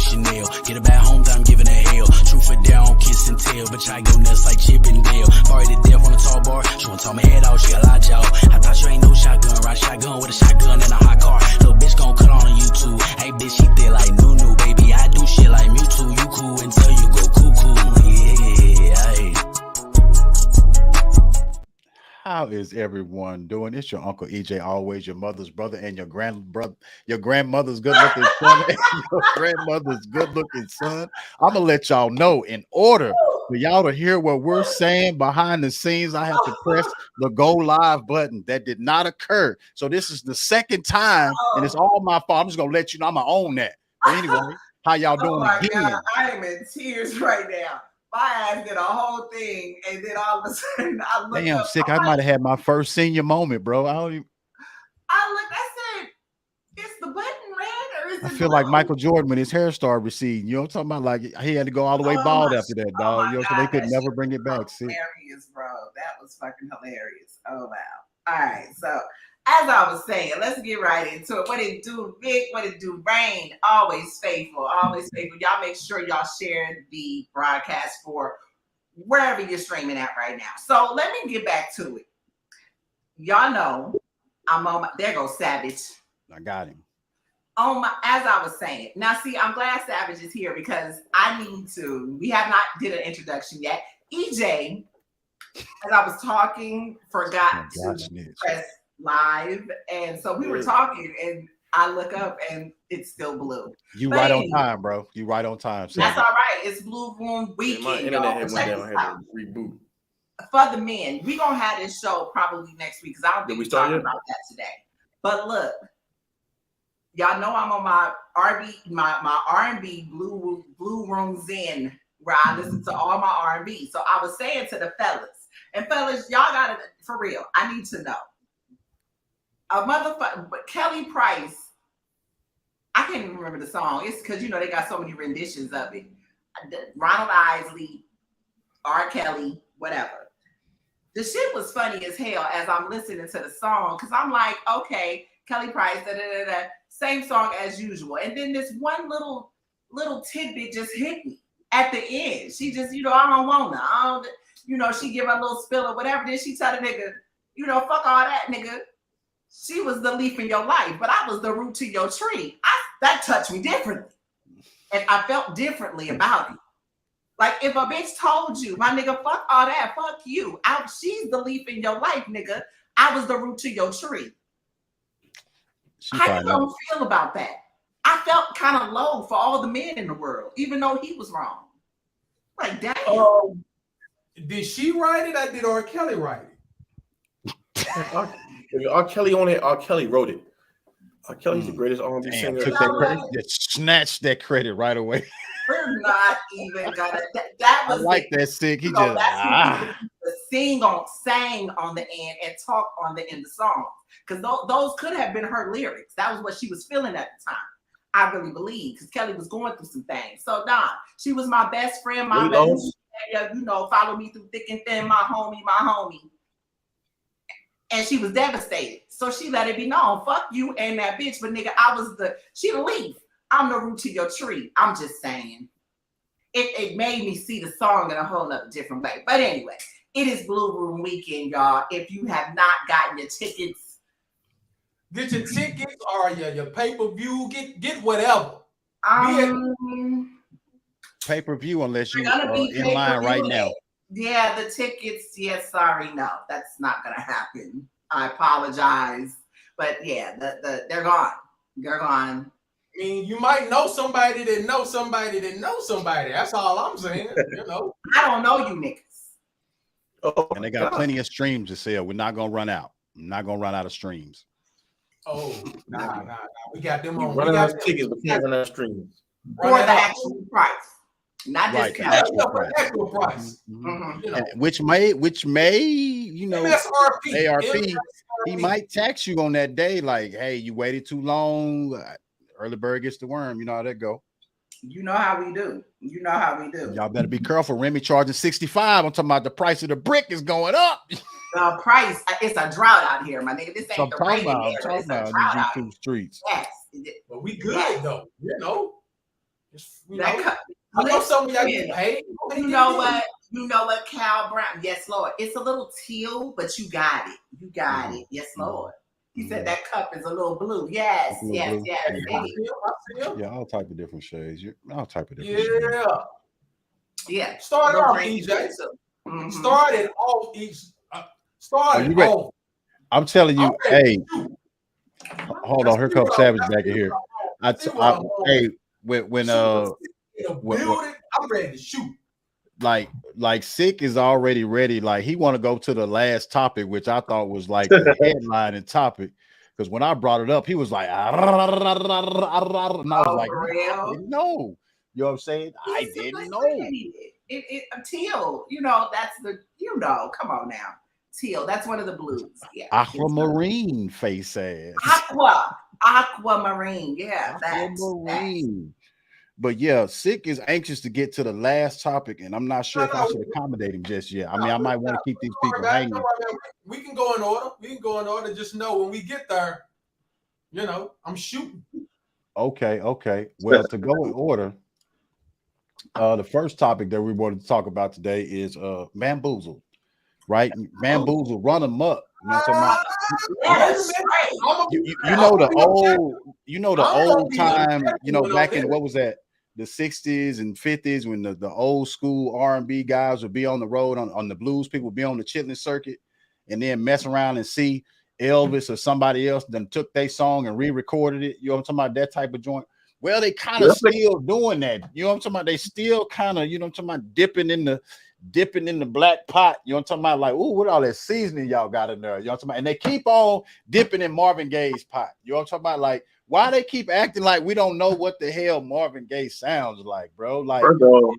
Chanel. Get a bad home, I'm giving her hell. Truth or dare, don't kiss and tell. Bitch, I go nuts like Chip and Dale. Sorry to death on a tall bar. She wanna talk my head out, she a lie, y'all. I thought you ain't no shotgun, ride shotgun with a shotgun and a hot car. Little bitch gon' cut on YouTube. Hey, bitch, she thick like Nunu, baby. I do shit like Mewtwo. You cool until you go cuckoo. Yeah, hey. How is everyone doing? It's your Uncle EJ, always your mother's brother and your grandmother's good-looking son and your grandmother's good-looking son. I'm gonna let y'all know, in order for y'all to hear what we're saying behind the scenes, I have to press the go live button. That did not occur. So this is the second time, and it's all my fault. I'm just gonna let you know I'm gonna own that. But anyway, how y'all doing again? God, I am in tears right now. My ass did a whole thing, and then all of a sudden I looked Damn, up. sick. I might have had my first senior moment, bro. I said, is the button red or is it I feel like Michael Jordan when his hair started receding. You know what I'm talking about? Like he had to go all the way bald after that, dog. So they could never bring it back. See? Hilarious, bro. That was fucking hilarious. Oh wow. All right, so as I was saying, let's get right into it. What it do, Vic? What it do, Rain? Always faithful, always faithful. Y'all make sure y'all share the broadcast for wherever you're streaming at right now. So let me get back to it. Y'all know I'm on my, there goes Savage. I got him. As I was saying. Now, see, I'm glad Savage is here because we have not did an introduction yet. EJ, as I was talking, forgot to press live. And so we were talking and I look up and it's still blue. You right on time, bro. You right on time. That's all right. It's Blue Room Weekend. My internet went down. I had to reboot. For the men, we're gonna have this show probably next week because I don't think we're talking about that today. But look, y'all know I'm on my R&B Blue Room Zen where I listen to all my R&B. So I was saying to the fellas, and fellas, y'all gotta, for real, I need to know. A motherfucker, but Kelly Price, I can't even remember the song. It's because, you know, they got so many renditions of it. Ronald Isley, R. Kelly, whatever. The shit was funny as hell as I'm listening to the song because I'm like, okay, Kelly Price, same song as usual. And then this one little tidbit just hit me at the end. She just, you know, I don't want her. She give a little spill or whatever. Then she tell the nigga, fuck all that, nigga. She was the leaf in your life, but I was the root to your tree. That touched me differently. And I felt differently about it. Like if a bitch told you, my nigga, fuck all that, fuck you. She's the leaf in your life, nigga. I was the root to your tree. How you gonna feel about that? I felt kind of low for all the men in the world, even though he was wrong. Like, damn. Did she write it or did R. Kelly write it? R. Kelly on it. R. Kelly wrote it. R. Kelly's the greatest R&B singer. Took that credit, just snatched that credit right away. We're not even gonna. That was I like that sick. He just sang on the end and talk on the end of the song because those could have been her lyrics. That was what she was feeling at the time. I really believe because Kelly was going through some things. So she was my best friend, my best. Follow me through thick and thin, my homie. And she was devastated. So she let it be known. Fuck you and that bitch. But nigga, she the leaf. I'm the root to your tree. I'm just saying. It made me see the song in a whole nother different way. But anyway, it is Blue Room Weekend, y'all. If you have not gotten your tickets. Get your tickets or your pay-per-view. Get whatever. Pay-per-view unless you are in line right now. Yeah, the tickets. Yes, sorry, no, that's not gonna happen. I apologize, but yeah, they're gone. They're gone. I mean, you might know somebody that knows somebody that knows somebody. That's all I'm saying. I don't know you niggas. And they got plenty of streams to sell. We're not gonna run out. I'm not gonna run out of streams. Oh, nah. We got them on. Running out of tickets, but can't run out of streams. For the actual price. Not just actual price. Mm-hmm. Which may, MSRP. ARP, he might tax you on that day. Like, hey, you waited too long. Early bird gets the worm. You know how that go. You know how we do. Y'all better be careful. Remy charging 65. I'm talking about the price of the brick is going up. The price, it's a drought out here, my nigga. This ain't the rain here. It's a drought out streets. Yes. But we good though, I know some of y'all get paid. You know what? You know what, Cal Brown? Yes, Lord. It's a little teal, but you got it. You got it. Yes, Lord. He said that cup is a little blue. Yes, yes, blue. yes. Yeah, all type of different shades. All type of different shades. Yeah. Start off, EJ. Started off each. Started off. I'm telling you, hey. Hold on, here comes Savage back in here. Hey, when I'm ready to shoot. Like Sick is already ready. Like he want to go to the last topic, which I thought was like the headline and topic. Because when I brought it up, he was like, and I was like, I didn't know. You know what I'm saying? I didn't know. It teal. You know, that's the. You know, come on now. Teal. That's one of the blues. Yeah. Aquamarine face ass. Aquamarine. Yeah. Aquamarine. But yeah, Sick is anxious to get to the last topic, and I'm not sure if I should accommodate him just yet. I mean, I might want to keep these people hanging. We can go in order. Just know when we get there, you know, I'm shooting. Okay. Well, to go in order, the first topic that we wanted to talk about today is Bamboozled. Right? Bamboozled, run them up. You know what I'm talking about? You know the old time, you know, back in what was that? The 60s and 50s when the old school R&B guys would be on the road on the blues, people would be on the chitlin circuit and then mess around and see Elvis or somebody else then took their song and re-recorded it. You know what I'm talking about? That type of joint. Well, they kind of still doing that. You know what I'm talking about? They still kind of, you know what I'm talking about, dipping in the black pot. You know what I'm talking about? Like, ooh, what all that seasoning y'all got in there? You know what I'm talking about? And they keep on dipping in Marvin Gaye's pot. You know what I'm talking about? Like, why they keep acting like we don't know what the hell Marvin Gaye sounds like, bro? Like, first of all,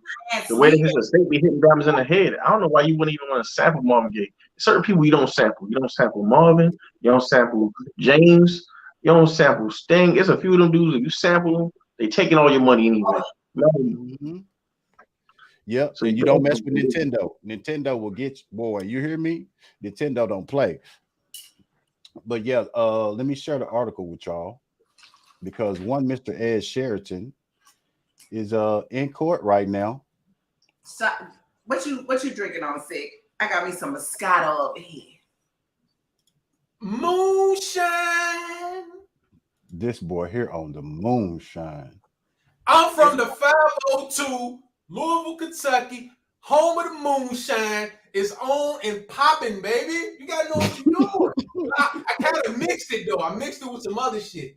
the way his estate be hitting drummers in the head, I don't know why you wouldn't even want to sample Marvin Gaye. Certain people you don't sample. You don't sample Marvin. You don't sample James. You don't sample Sting. It's a few of them dudes. If you sample them, they taking all your money anyway. Yep. So you don't mess with Nintendo. Nintendo will get you, boy. You hear me? Nintendo don't play. But yeah, let me share the article with y'all because one Mr. Ed Sheraton is in court right now. So what you drinking on, Sick? I got me some Moscato over here. Moonshine. This boy here on the moonshine. I'm from the 502, Louisville, Kentucky, home of the moonshine. Is on and popping, baby. You gotta know what you're doing. I kind of mixed it though. I mixed it with some other shit.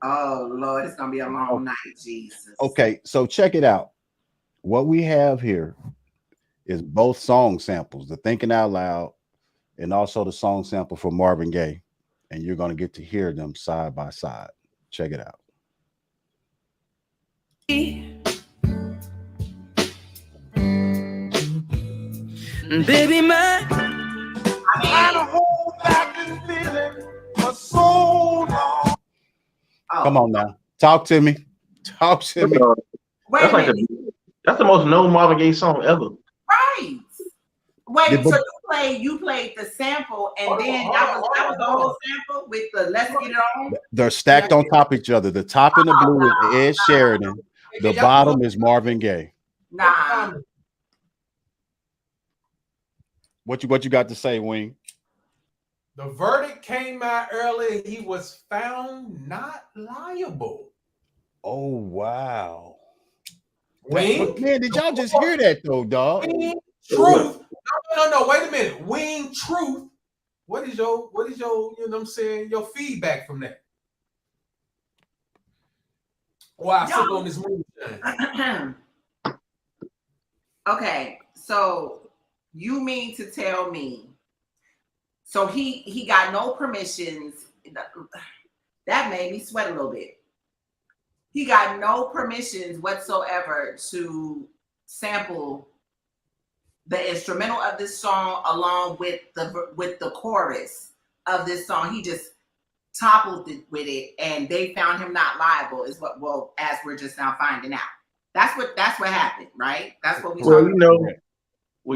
Oh Lord, it's gonna be a long night, Jesus. Okay, so check it out. What we have here is both song samples, the Thinking Out Loud and also the song sample for Marvin Gaye. And you're going to get to hear them side by side. Check it out. Baby, Come on now. Talk to me. Talk to me. That's the most known Marvin Gaye song ever. Right. Wait, so you played the sample and then that was the whole sample with the Let's Get It On? They're stacked on top of each other. The top in the blue is Ed Sheridan. The bottom is Marvin Gaye. Nah. What you got to say, Wing? The verdict came out early. He was found not liable. Oh, wow. Wing? Man, did y'all just hear that though, dog? Wing Truth. No, wait a minute. Wing Truth. What is your, you know what I'm saying, your feedback from that? Wow, I sip on this moonshine. Okay, so you mean to tell me, so he got no permissions. That made me sweat a little bit. He got no permissions whatsoever to sample the instrumental of this song along with the chorus of this song. He just toppled it with it, and they found him not liable. Is what? Well, as we're just now finding out, that's what happened, right? That's what we. Well,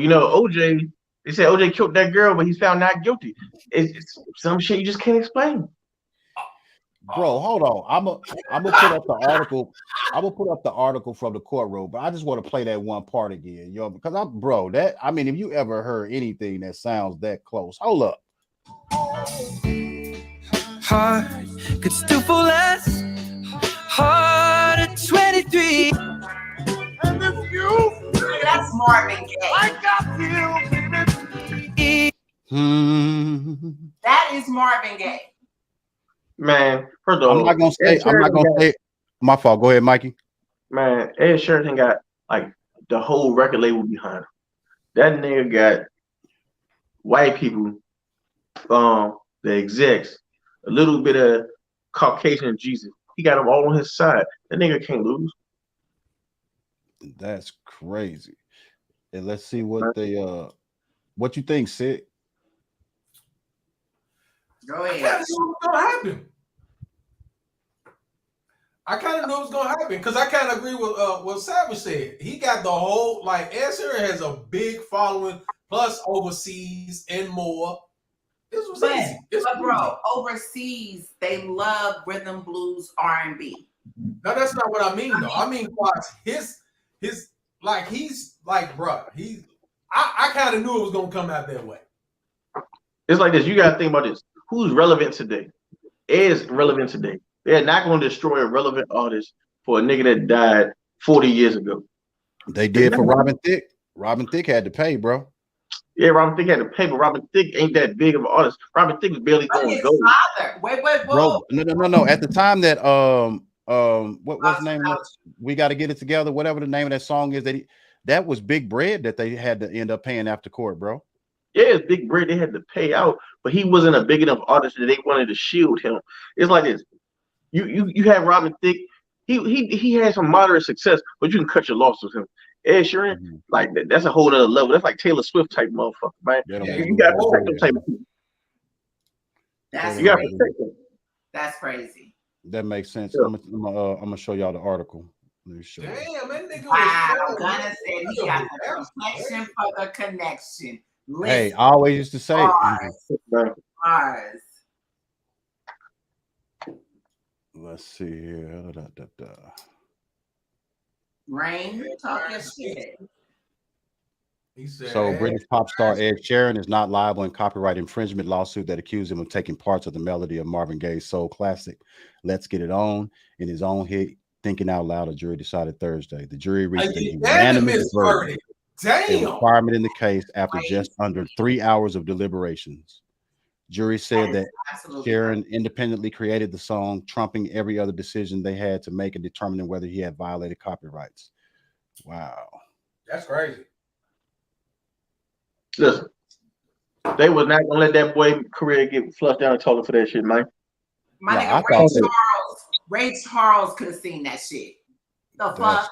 you know, OJ. They said OJ killed that girl, but he's found not guilty. It's some shit you just can't explain. Bro, hold on. I'm gonna put up the article. I will put up the article from the courtroom, but I just want to play that one part again, because if you ever heard anything that sounds that close, hold up. Heart could still fall less. Heart at 23. And if you, that's Marvin Gaye. I got you, baby. That is Marvin Gaye. Man, first of all, I'm not gonna say. My fault. Go ahead, Mikey. Man, Ed Sheeran got like the whole record label behind him. That nigga got white people, the execs, a little bit of Caucasian Jesus. He got them all on his side. That nigga can't lose. That's crazy. And let's see what what you think, Sid? Go ahead. I kind of knew it was gonna happen. I kind of knew it was gonna happen because I kind of agree with what Savage said. He got the whole Ed Sheeran has a big following, plus overseas and more. This was easy. But bro, overseas they love rhythm, blues, R&B. No, that's not what I mean though. I mean, his bro. I kind of knew it was gonna come out that way. It's like this. You gotta think about this. Who's relevant today? Ed's relevant today. They're not going to destroy a relevant artist for a nigga that died 40 years ago. They did for Robin Thicke. Robin Thicke had to pay, bro. Yeah, Robin Thicke had to pay, but Robin Thicke ain't that big of an artist. Robin Thicke was barely throwing gold. Wait, bro. No. At the time that what's the name of it? We Got to Get It Together, whatever the name of that song is, that was big bread that they had to end up paying after court, bro. Yeah, it's big bread they had to pay out, but he wasn't a big enough artist that they wanted to shield him. It's like this. You have Robin Thicke. He had some moderate success, but you can cut your losses with him. Ed Sheeran, like that's a whole other level. That's like Taylor Swift type motherfucker, man. You gotta protect them type of people. You gotta protect them. That's crazy. That makes sense. Yeah. I'm gonna show y'all the article. Let me show. Damn, that nigga. Wow, Gunna said he got the complexion for the connection. Listen, hey, I always used to say Mars. Let's see here. Rain, talk your shit. So British pop star Ed Sheeran is not liable in copyright infringement lawsuit that accused him of taking parts of the melody of Marvin Gaye's soul classic "Let's Get It On" in his own hit "Thinking Out Loud." A jury decided Thursday. The jury reached a unanimous verdict. A requirement in the case after just under 3 hours of deliberations. Jury said that Sheeran independently created the song, trumping every other decision they had to make in determining whether he had violated copyrights. Wow. That's crazy. Listen, they was not gonna let that boy career get flushed down the toilet for that shit, man. My nigga Ray Charles could have seen that shit. The fuck?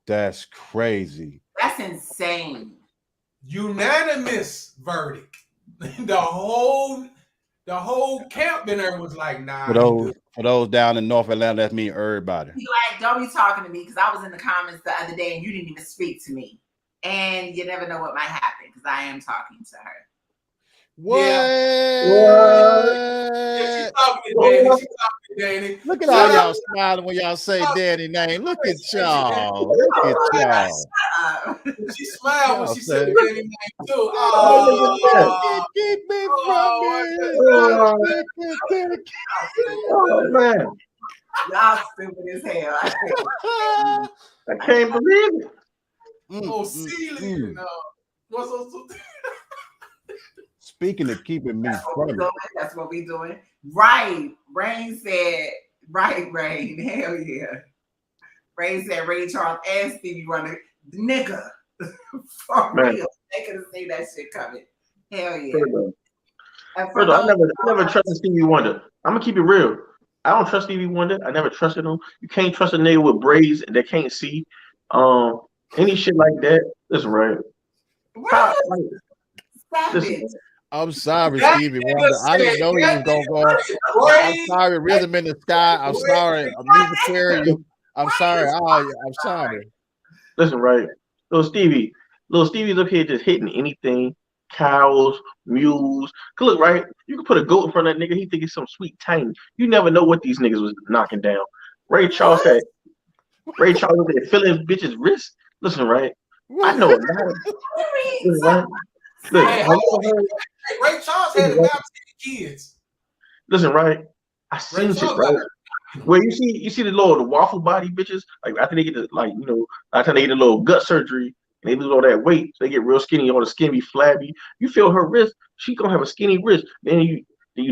That's crazy. That's insane. Unanimous verdict. The whole camp in there was like, nah. For those down in North Atlanta, that means everybody. He like, don't be talking to me because I was in the comments the other day and you didn't even speak to me. And you never know what might happen because I am talking to her. What? Yeah, she's talking to Danny. Look at all y'all smiling when y'all say Danny name. Look at y'all. Look at y'all. She smiled when she said Danny name too. Keep me from it. Oh man. Y'all stupid as hell. I can't believe it. Celia. What's up? Speaking of keeping me from it. That's what we doing. Right. Rain said, right, Rain. Hell yeah. Rain said Ray Charles and Stevie Wonder. Nigga. For real. They could have seen that shit coming. Hell yeah. First of all, I never trusted Stevie Wonder. I'm gonna keep it real. I don't trust Stevie Wonder. I never trusted him. You can't trust a nigga with braids that can't see. Any shit like that. That's right. I'm sorry, Stevie Wonder. I didn't know you was gonna go. I'm sorry, Rhythm in the Sky. I'm sorry, Musicarium. I'm sorry. I'm sorry. Listen, right, little Stevie's up here just hitting anything. Cows, mules. Look, right, you can put a goat in front of that nigga. He think it's some sweet tiny. You never know what these niggas was knocking down. Ray Charles had. Ray Charles was there feeling bitches' wrist. Listen, right? I know a lot of listen, right? Look, Hey, Ray Charles had about 10 kids. Listen, right? I seen shit, right? Where you see the waffle body bitches, like after they get the after they get a little gut surgery and they lose all that weight, so they get real skinny, all the skin be flabby. You feel her wrist, she gonna have a skinny wrist. Then you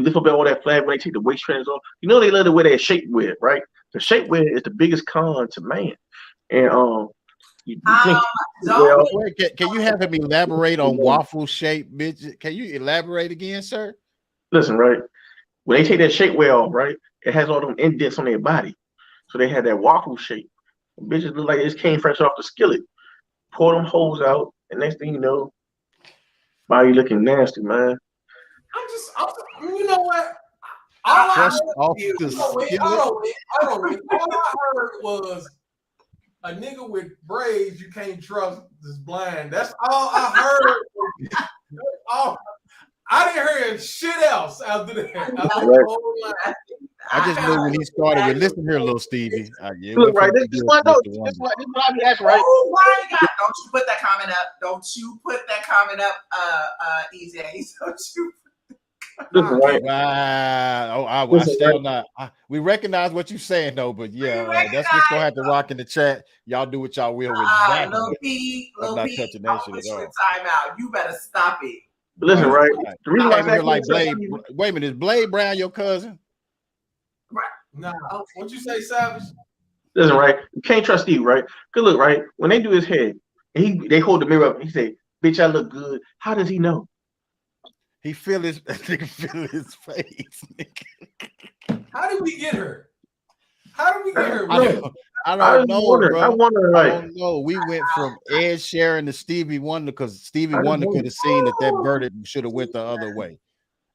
lift up all that flab when they take the waist trainers off. You know they love to wear that shapewear, right? The shapewear is the biggest con to man. And can you have him elaborate on waffle shape, bitch? Can you elaborate again, sir? Listen, right? When they take that shapewear off, right, it has all them indents on their body. So they had that waffle shape. Bitches look like it just came fresh off the skillet. Pour them holes out, and next thing you know, body looking nasty, man. You know what? All I heard was a nigga with braids you can't trust is blind. That's all I heard. I didn't hear shit else after that. I just knew when he started with listen here, little Stevie. Look, right, this what I be asking, right? Oh my God! Don't you put that comment up? Don't you put that comment up, EJ? Don't you? Listen, right? Wow. I still not. We recognize what you're saying though, but yeah, that's just gonna have to rock in the chat. Y'all do what y'all will with that. Lil P, I'm not touching that shit at all. Time out. You better stop it. Listen, right? The reason why I like Blade. Wait a minute, is Blade Brown your cousin? Right. Nah. Okay. What'd you say, Savage? Listen, right? You can't trust Steve, right? Good look, right? When they do his head, they hold the mirror up and he say, "Bitch, I look good." How does he know? He feel his face. How did we get her? I don't know, bro. I wonder, like, I don't know. We went from Ed Sheeran to Stevie Wonder because Stevie Wonder could have seen that verdict should have went the other way.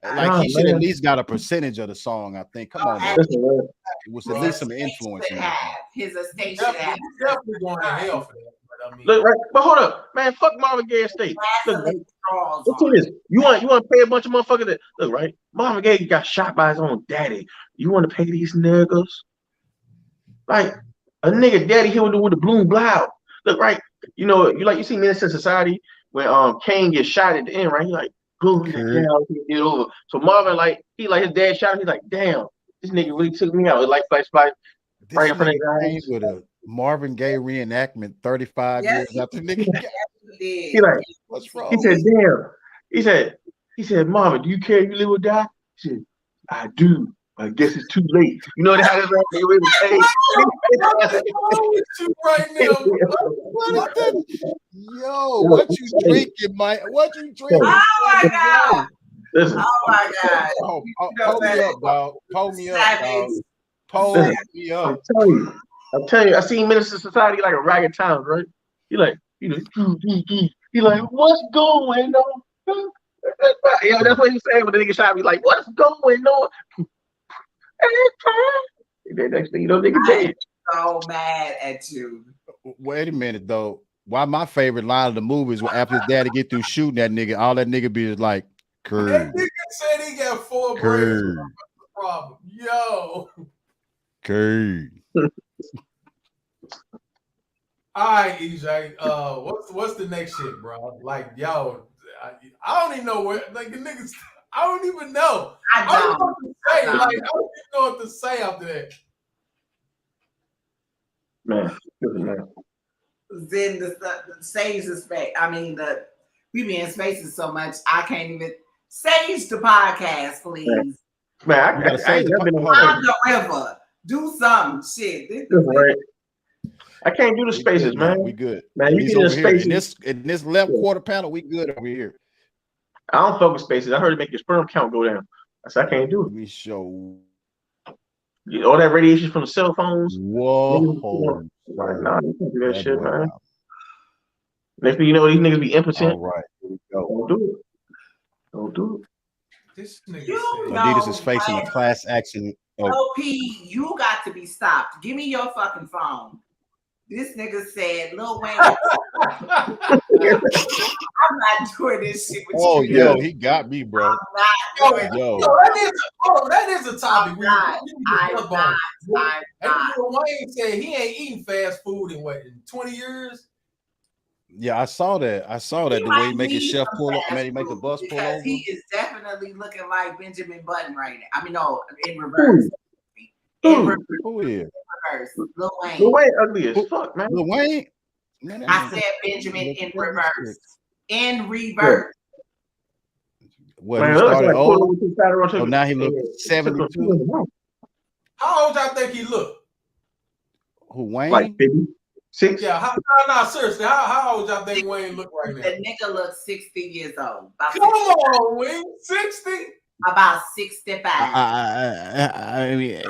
Like he should at least got a percentage of the song. I think. Come on, man. It was at least some influence. His estate should have. Definitely going to hell for that. Look, right, but hold up, man. Fuck Marvin Gaye estate. Look, right? Listen to this. You want to pay a bunch of motherfuckers that look, right? Marvin Gaye got shot by his own daddy. You want to pay these niggas? Like a nigga daddy here with the blue blouse. Look, right? You see Minister Society when Kane gets shot at the end, right? He like, boom, get over. So Marvin, his dad shot him. He's like, damn, this nigga really took me out. It like flash right in front of his eyes. With a Marvin Gaye reenactment 35 years after nigga. He like, what's wrong? He said, damn. He said, Marvin, do you care if you live or die? He said, I do. I guess it's too late. You know how this right now. Yo, what you drinking, Mike? What you drinking? Oh my God. Listen. Oh my God. Pull me up, dog. Pull me up, dog. Pull me up. I'm telling you, I seen Minister Society like a ragged town, right? He like, what's going on? Yeah, that's what he said when the nigga shot me. Like, what's going on? The next thing you know, nigga dead. So mad at you. Wait a minute though. Why my favorite line of the movie is when after his daddy get through shooting that nigga, all that nigga be is like, curve. That nigga said he got 4 braids. Problem. Yo. Curve. All right, EJ. What's the next shit, bro? Like, yo, I don't even know where. Like the niggas, I don't even know. I don't know what to say. Like, I don't even know what to say after that. Man. Then the Sage the space. I mean, we be in spaces so much. I can't even Sage the podcast, please. Man, I been on the river. Do something, shit. Right. I can't do the spaces, man. We good, man. You get in spaces in this left quarter panel. We good over here. I don't fuck with spaces. I heard it make your sperm count go down. I said I can't do it. Let me show. All that radiation from the cell phones. Whoa. Like, nah, you can't do that shit, man. Next thing you know, these niggas be impotent. All right, here we go. Don't do it. Don't do it. This nigga Adidas is facing a class action. OP, you got to be stopped. Give me your fucking phone. This nigga said, Lil Wayne. I'm not doing this shit with Oh, you. yo, he got me, bro. I'm not doing Yo. That is a topic. I'm not. Lil Wayne said he ain't eating fast food in 20 years. Yeah, I saw that. The way he make his chef pull up, man, he make the bus pull over. He is definitely looking like Benjamin Button right now. I mean, no, in reverse. Who is? Lil Wayne. Lil Wayne ugly as fuck, man. Lil Wayne? Man, I said Benjamin in reverse. In reverse. What, Man, he started like old? So now he looks 72. How old y'all think he look? Who, Wayne? Like 56. Yeah, seriously, how old y'all think Wayne look right now? The nigga looks 60 years old. Come on, Wayne, 60? About 65. I mean,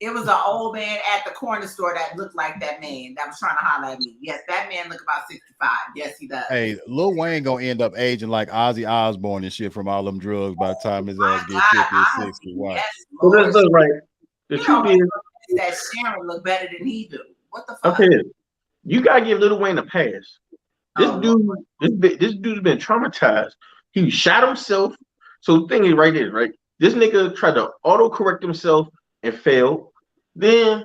It was an old man at the corner store that looked like that man that was trying to holler at me. Yes, that man looked about 65. Yes, he does. Hey, Lil Wayne gonna end up aging like Ozzy Osbourne and shit from all them drugs by the time his ass get 50 or 60. Wow. Yes, So this is right. The truth is that Sharon look better than he do. What the fuck? okay, you gotta give Lil Wayne a pass. This dude's been traumatized. He shot himself. So the thing is right there, right? This nigga tried to auto-correct himself and failed. Then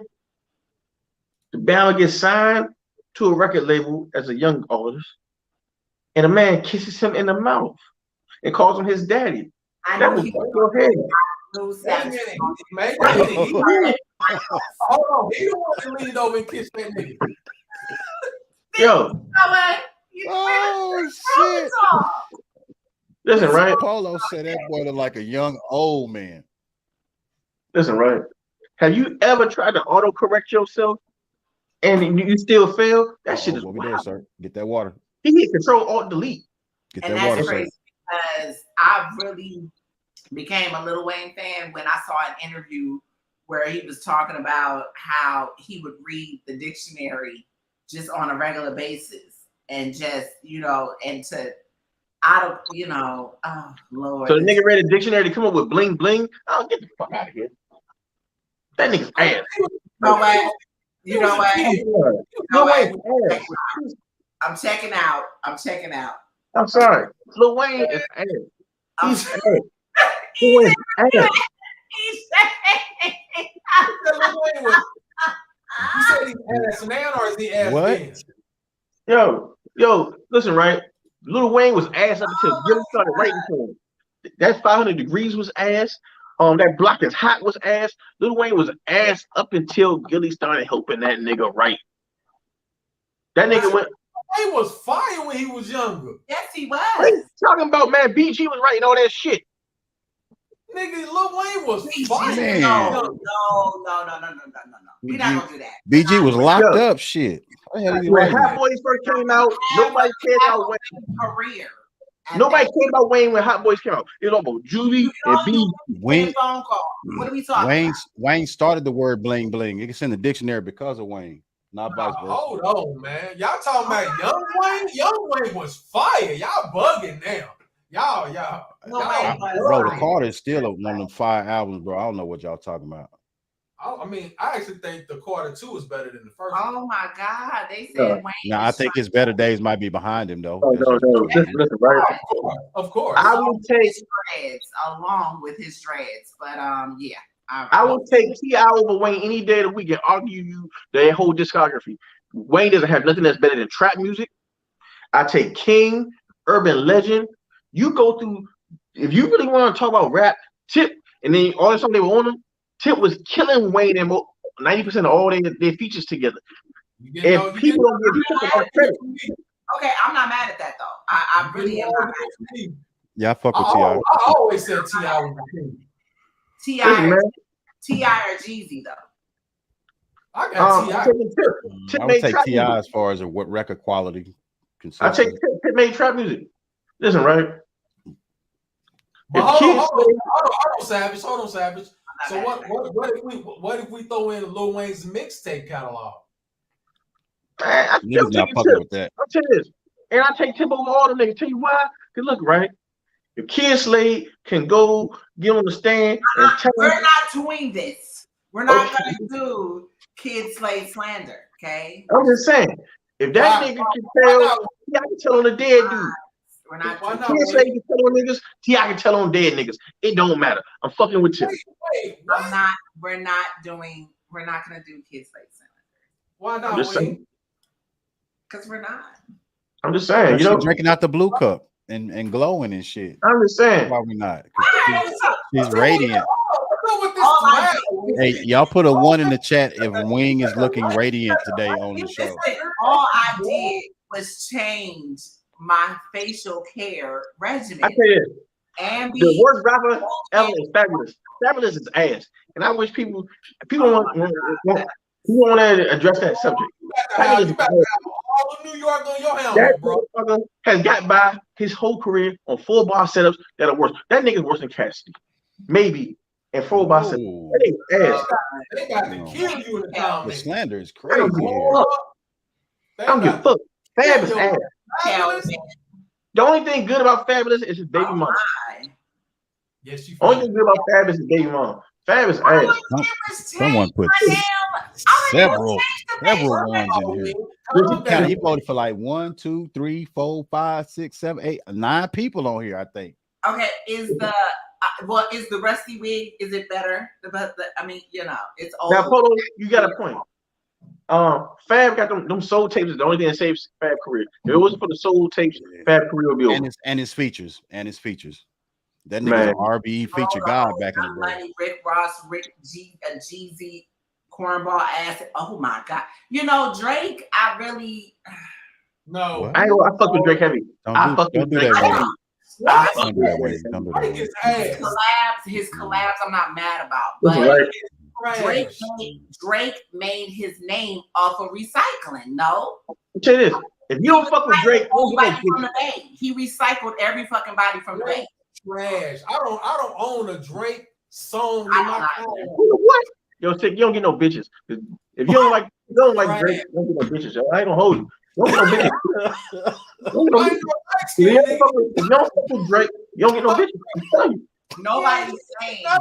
the ballad gets signed to a record label as a young artist, and a man kisses him in the mouth and calls him his daddy. I That know was he your head. Hold on, he the one that leaned over and kissed that nigga. Yo. Oh shit! Listen, right? Polo said that boy look like a young old man. Listen, right? Have you ever tried to autocorrect yourself and you still fail? That shit is what we doing, sir? Get that water. He hit Control Alt Delete. Get And that that's water, sir. crazy because I really became a Lil Wayne fan when I saw an interview where he was talking about how he would read the dictionary just on a regular basis and just, and oh Lord. So the nigga read a dictionary to come up with bling bling. Oh, get the fuck out of here. That nigga's ass. You know what? I'm checking out. I'm sorry. Lil Wayne is ass. He's ass. Lil Wayne's ass. You said he's ass now or is he ass then? Yo, listen, right? Lil Wayne was ass up until Gilly started writing to him. That 500 Degrees was ass. That Block Is Hot was ass. Lil Wayne was ass up until Gilly started helping that nigga write. That nigga went. He was fire when he was younger. Yes, he was. What are you talking about, man? BG was writing all that shit. Nigga, Lil Wayne was fire. Man. No. We're not gonna do that. BG was locked up. Shit. When Hot Boys first came out, nobody cared about Wayne. Career. Nobody cared about Wayne when Hot Boys came out. It was about Juvie and B. Wayne. Phone call. What are we talking about? Wayne started the word bling bling. It's in the dictionary because of Wayne, not vice versa. Hold on, man. Y'all talking about Young Wayne? Young Wayne was fire. Y'all bugging now. Y'all. Bro, the Carter is still one of them fire albums, bro. I don't know what y'all talking about. I mean, I actually think the Carter 2 is better than the first one. Oh my God, they said Wayne. Now I think his better days might be behind him though. No. Listen, right? Of course. I will take dreads along with his dreads, but yeah. I will take T.I. over Wayne any day of the week and argue you their whole discography. Wayne doesn't have nothing that's better than trap music. I take King, Urban Legend. You go through, if you really want to talk about rap, Tip, and then all the stuff they were on him, Tip was killing Wayne and 90% of all their features together. And people don't give Tip enough credit. Okay, I'm not mad at that though. I really am not mad at that. Yeah, I fuck with T.I. I always said T.I. was the king. T.I. or Jeezy though. I got T.I. I would take T.I. as far as what record quality. I take Tip made trap music. Listen, right? Hold on, Savage. So what if we throw in Lil Wayne's mixtape catalog? I still not fucking with that. I'll tell you this, and I take Tip over all the niggas. Tell you why? Cause look, right? If Kid Slade can go get on the stand and tell we're not doing this. We're not gonna do kid slave slander, okay? I'm just saying, if that nigga can tell, I can tell on the dead dude. We're not. Kid slave can tell on niggas. I can tell on dead niggas. It don't matter. I'm fucking with you. I'm not. We're not doing. We're not gonna do kid slave slander. Why not? I'm just saying. Because we're not. I'm just saying. You know, drinking out the blue cup and glowing and shit. I'm just saying. Why we not? She's radiant. This hey, y'all put a 1 in the chat if Wing is looking radiant today on the show. All I did was change my facial care regimen. I tell you, the worst rapper ever is Fabulous. Fabulous is ass, and I wish people want to address that subject. You better have all of New York on your helmet, bro. That motherfucker has got by his whole career on full bar setups that are worse. That nigga's worse than Cassidy, maybe. And full bar setups. That ain't ass. They got to kill you in the comments. The slander is crazy. I don't give a fuck. Fab is ass. The only thing good about Fabulous is his baby mom. Yes, you. Only thing good about Fab is his baby mom. Fab is ass. Someone put several ones in here. He voted for like 1, 2, 3, 4, 5, 6, 7, 8, 9 people on here, I think. Okay, is the rusty wig? Is it better? I mean, you know, it's old. Now, Polo, you got a point. Fab got them soul tapes is the only thing that saves Fab career. If it wasn't for the soul tapes, Fab career would be over. And his features. That nigga's an RBE feature god back in the day. Money, Rick Ross, Rick G, Jeezy, cornball ass. Oh my god! You know Drake. I really no. I fuck with Drake heavy. Don't do that. Don't do that way. Don't do that way. His collabs, I'm not mad about, but Drake made his name off of recycling. No, I'll tell you this: if you don't fuck with Drake, from the Bay. He recycled every fucking body from the Bay. Trash. I don't own a Drake song in my phone. What? Yo, Sick, you don't get no bitches. If you don't like Drake, you don't get no bitches. Yo. I ain't gonna hold you. You don't get no bitches. If you don't fuck with Drake, you don't get no bitches. I'm telling you. Nobody's saying I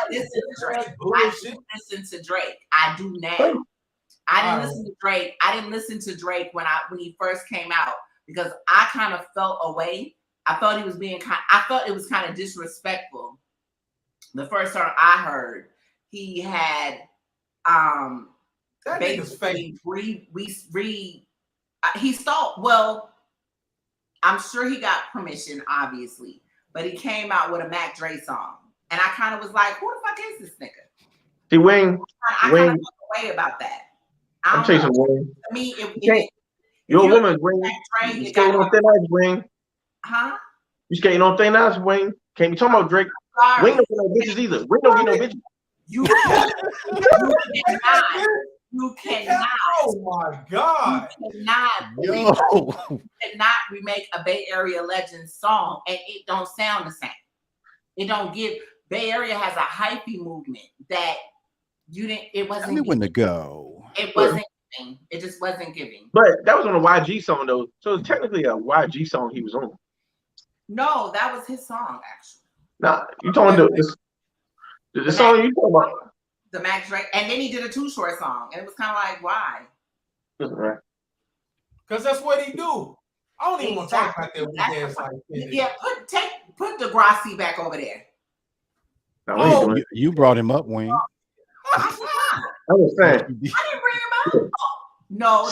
listen to Drake. I do listen to Drake. I do now. I didn't listen to Drake. I didn't listen to Drake when he first came out because I kind of felt away. I thought he was I thought it was kind of disrespectful. The first song I heard, he had basically he stole. Well, I'm sure he got permission, obviously, but he came out with a Mac Dre song, and I kind of was like, "Who the fuck is this nigga?" See, Wayne, I kind of felt away about that. I'm chasing Wayne. I mean, you're a woman, Wayne. You skating on thin ice, Wayne. Huh? You skating on thin ice, Wayne. Can't be talking about Drake. Sorry. Wayne don't get no bitches either. Wayne don't get no bitches. You cannot. Oh my God. You cannot remake a Bay Area Legends song and it don't sound the same. It don't give. Bay Area has a hypey movement that it wasn't. Tell me when to go. It wasn't giving. It just wasn't giving. But that was on a YG song though. So it's technically a YG song he was on. No, that was his song actually. Nah, you talking the song you talking about? The Mac Drake, and then he did a Too Short song, and it was kind of like, why? Right. Because that's what he do. I don't even want to talk about that with dance like this. Yeah, put Degrassi back over there. No, you brought him up, Wayne. I was saying. I didn't bring him up. No,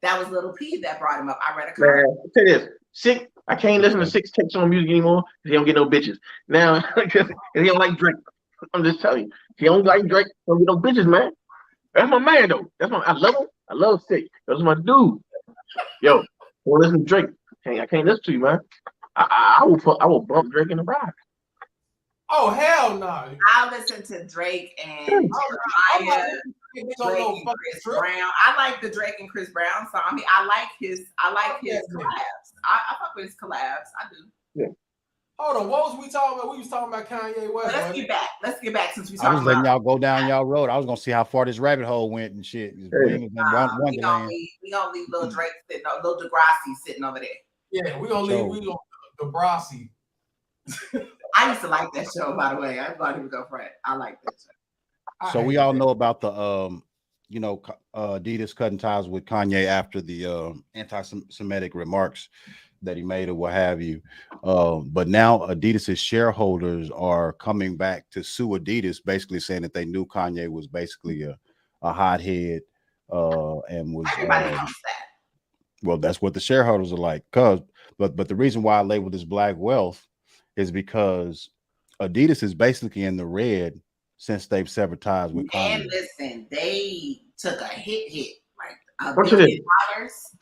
that was Little P that brought him up. I read a comment. Man, I'll tell you this. Sick. I can't listen to Six takes on music anymore because he don't get no bitches. Now, because he don't like Drake. I'm just telling you. He don't like Drake. Don't get no bitches, man. That's my man, though. I love him. I love Sick. That's my dude. Yo, don't listen to Drake. I can't listen to you, man. I will bump Drake in the ride. Oh, hell no. I'll listen to Drake and Mariah. Drake and Chris Brown. I like the Drake and Chris Brown song. I mean, I like his collabs. I fuck with his collabs. I do. Yeah. Hold on, what was we talking about? We was talking about Kanye West. Let's get back since we I was letting y'all go down y'all road. I was gonna see how far this rabbit hole went and shit. We gonna leave little Drake sitting, little Degrassi sitting over there. Yeah, we gonna leave Degrassi. I used to like that show, by the way. I'm not even go for it. I like that show. So we all know about the Adidas cutting ties with Kanye after the anti-Semitic remarks that he made or what have you. But now Adidas's shareholders are coming back to sue Adidas, basically saying that they knew Kanye was basically a hothead and was Everybody knows that. well, that's what the shareholders are like. But the reason why I labeled this black wealth is because Adidas is basically in the red since they've severed ties with Kanye. And listen, they took a hit, like $1 What's it billion,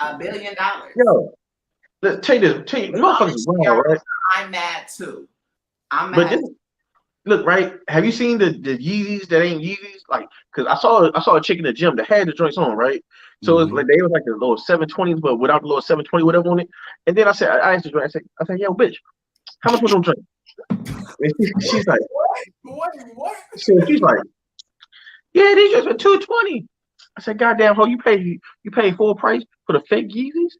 $1 billion. Yo, let's tell you, motherfuckers wrong, right? I'm mad too. I'm But mad. look, right? Have you seen the Yeezys that ain't Yeezys? Like, cause I saw a chick in the gym that had the joints on, right? So it's like they was like the little 720s, but without the little 720 whatever on it. And then I asked the joint, I said, yo, bitch, how much was them joints? And she's like, What? she's like, yeah, these just were 220. I said, goddamn, ho, you pay full price for the fake Yeezys?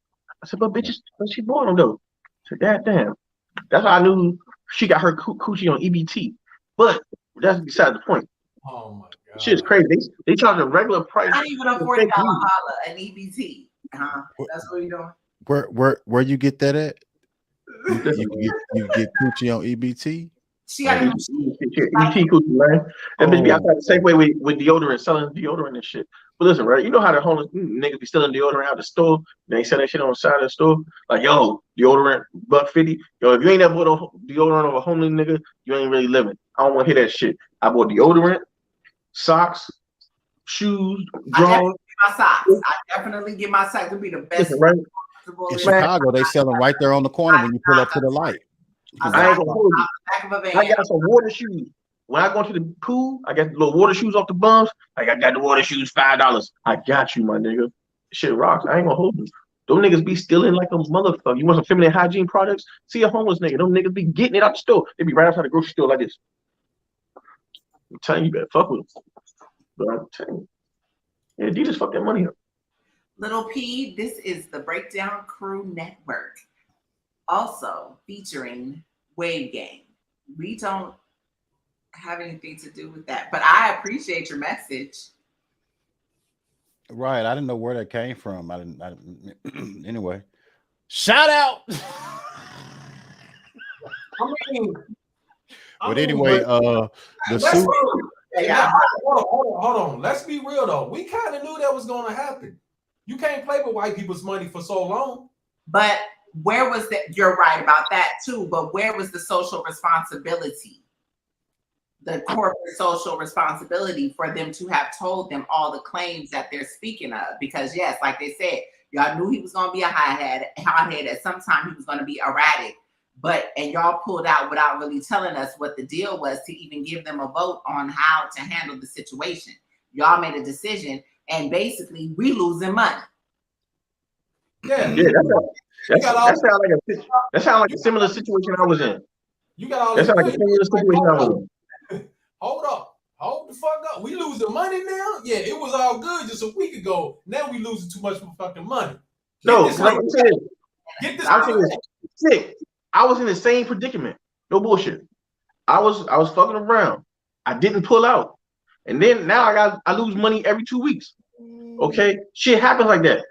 I said, but bitches, when she bought them though. I said, goddamn. That's how I knew she got her coochie on EBT. But that's beside the point. Oh my god, shit is crazy. They charge a regular price. Not even a $40 holla an EBT. That's what you're doing. Where you get that at? You get coochie on EBT? She got EBT coochie, man. That bitch be outside the same way with deodorant, selling deodorant and shit. But listen, right? You know how the homeless niggas be stealing deodorant out the store? They sell that shit on the side of the store. Like, yo, deodorant, $1.50. Yo, if you ain't never bought deodorant of a homeless nigga, you ain't really living. I don't want to hear that shit. I bought deodorant, socks, shoes, drawers. I definitely get my socks. It'll be the best. Listen, right? In Chicago, they sell them right there on the corner when you pull up to the light. I ain't gonna hold you. I got some water shoes. When I go to the pool, I got the little water shoes off the bums. Like, I got the water shoes, $5. I got you, my nigga. Shit rocks. I ain't gonna hold you. Them niggas be stealing like a motherfucker. You want some feminine hygiene products? See a homeless nigga. Them niggas be getting it out the store. They be right outside the grocery store like this. I'm telling you, better fuck with them. But I'm telling you, yeah, Adidas fuck that money up. Little P, this is the Breakdown Crew Network. Also featuring Wave Gang. We don't have anything to do with that, but I appreciate your message. Right, I didn't know where that came from. I didn't anyway. Shout out. But anyway, the suit. Hold on. Let's be real though. We kind of knew that was going to happen. You can't play with white people's money for so long. But where was that? You're right about that too. But where was the social responsibility? The corporate social responsibility for them to have told them all the claims that they're speaking of. Because yes, like they said, y'all knew he was going to be a hothead. At some time he was going to be erratic. And y'all pulled out without really telling us what the deal was to even give them a vote on how to handle the situation. Y'all made a decision, and basically we losing money. Yeah, that sounds like a similar situation I was in. You got all that sounds like a similar situation I was in. Hold the fuck up. We losing money now? Yeah, it was all good just a week ago. Now we losing too much fucking money. I'm saying sick. I was in the same predicament. No bullshit. I was fucking around. I didn't pull out. And then now I lose money every 2 weeks. Okay? Shit happens like that.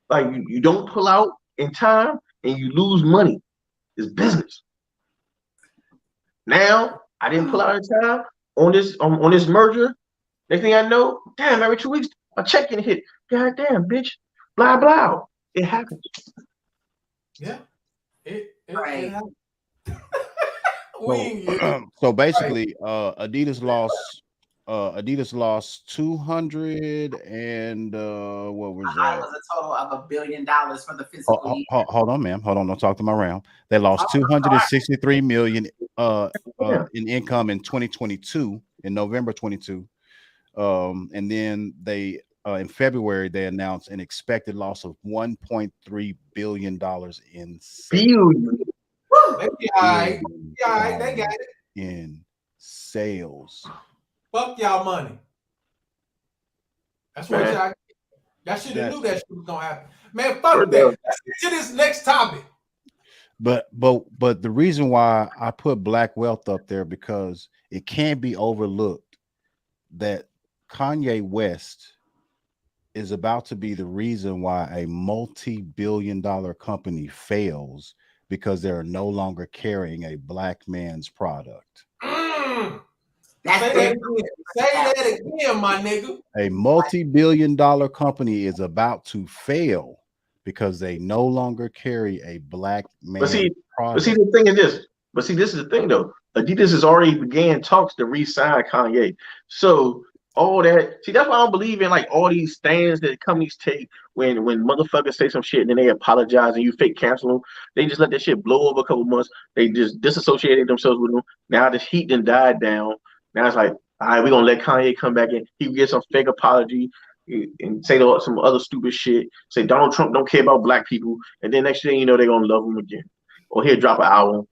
Like you don't pull out in time and you lose money. It's business. Now I didn't pull out in time on this merger. Next thing I know, damn, every 2 weeks a check getting hit. God damn, bitch. Blah blah. It happens. Yeah. It happened. So basically, Adidas lost 200 and what was that? It was a total of $1 billion for the fiscal year. Hold on, ma'am. Hold on. Don't talk to my round. They lost 263 million in income in 2022, in November 22. And then they in February they announced an expected loss of $1.3 billion in sales. They got it. In sales. Fuck y'all money. That's what y'all should have knew that shit was gonna happen. Man, fuck that. Let's get to this next topic. But the reason why I put black wealth up there because it can't be overlooked that Kanye West is about to be the reason why a multi-billion-dollar company fails because they're no longer carrying a black man's product. That's Say that again, my nigga. A multi-billion-dollar company is about to fail because they no longer carry a black man's product. But see, the thing is this. But see, this is the thing though. Adidas has already began talks to re-sign Kanye. So all that, see, that's why I don't believe in like all these stands that companies take when motherfuckers say some shit and then they apologize and you fake cancel them. They just let that shit blow over a couple months. They just disassociated themselves with them. Now the heat done died down. Now it's like, all right, we're gonna let Kanye come back in. He can get some fake apology and say some other stupid shit. Say Donald Trump don't care about black people, and then next thing you know, they're gonna love him again. Or he'll drop an album.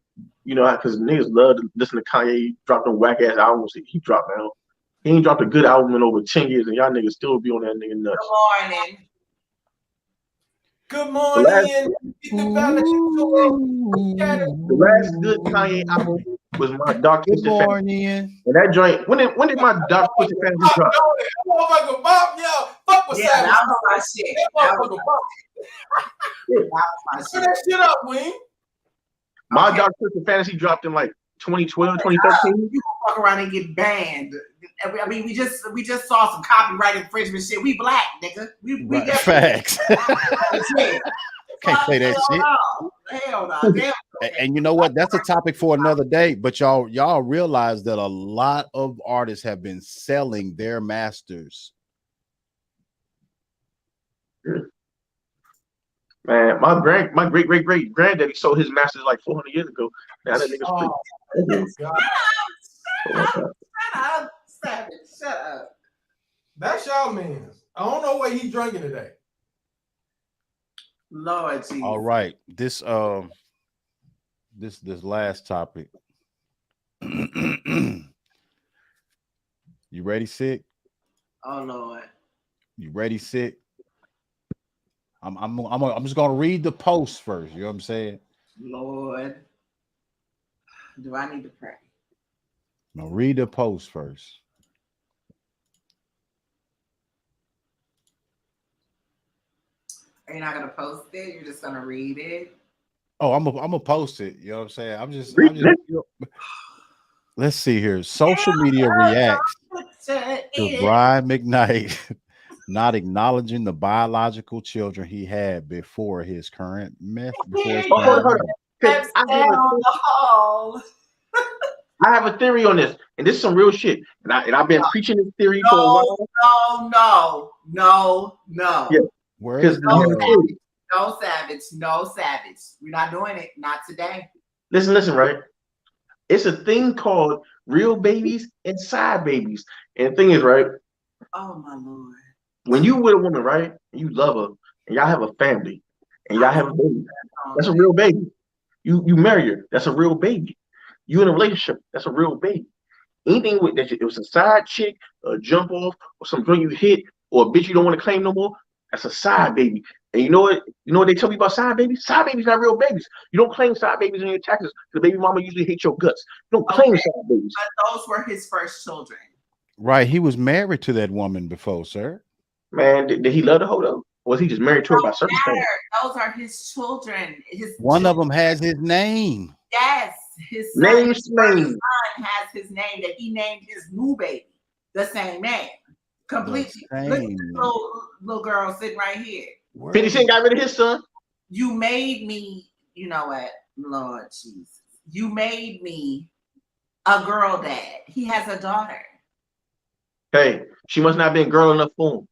You know, because niggas love to listen to Kanye drop them whack ass albums he dropped now. He ain't dropped a good album in over 10 years, and y'all niggas still be on that nigga nuts. Good morning. Good morning. The last good Kanye album was my Dark Twisted Fantasy. And that joint, when did my Dark Twisted Fantasy drop? Motherfucker Bob, yo, fuck with Savage. That was my shit. That was my shit. Turn that shit up, Wing. My Dark Twisted Fantasy dropped in like 2012, 2013. You gonna fuck around and get banned. I mean, we just saw some copyright infringement shit. We black, nigga. We right. Facts. Can't say that shit. Hell no. Damn. And you know what? That's a topic for another day. But y'all realize that a lot of artists have been selling their masters. Man, my great granddaddy sold his masters like 400 years ago. Now that nigga's Shut up, Savage. Shut up. That's y'all man. I don't know what he's drinking today. Lord Jesus. All right. This last topic. You ready, Sick? Oh Lord. You ready, Sick? I'm just gonna read the post first. You know what I'm saying? Lord. Do I need to pray? No, read the post first. Are you not gonna post it? You're just gonna read it? Oh, I'm gonna post it. You know what I'm saying? I'm just let's see here. Social media reacts to Brian Mcknight not acknowledging the biological children he had before his current mess. I have a theory on this, and this is some real shit. And I've been preaching this theory for a while. No. Yeah. Where is No Savage. We're not doing it. Not today. Listen, right? It's a thing called real babies and side babies. And the thing is, right? Oh my Lord. When you with a woman, right, and you love her, and y'all have a family, and y'all have a baby, that's a real baby. You marry her, that's a real baby. You in a relationship, that's a real baby. Anything with that, it was a side chick, a jump off, or some girl you hit, or a bitch you don't want to claim no more, that's a side baby. And you know what? You know what they tell me about side babies? Side babies not real babies. You don't claim side babies in your taxes. The baby mama usually hates your guts. You don't claim side babies. But those were his first children. Right. He was married to that woman before, sir. Man, did he love the hoe though? Or was he just married to her by circumstance? Those are his children. One of them has his name. Yes, his son has his name that he named his new baby the same name. Completely. Look at this little girl sitting right here. 50 Cent got rid of his son. You made me, you know what, Lord Jesus. You made me a girl dad. He has a daughter. Hey, she must not have been girl enough for him.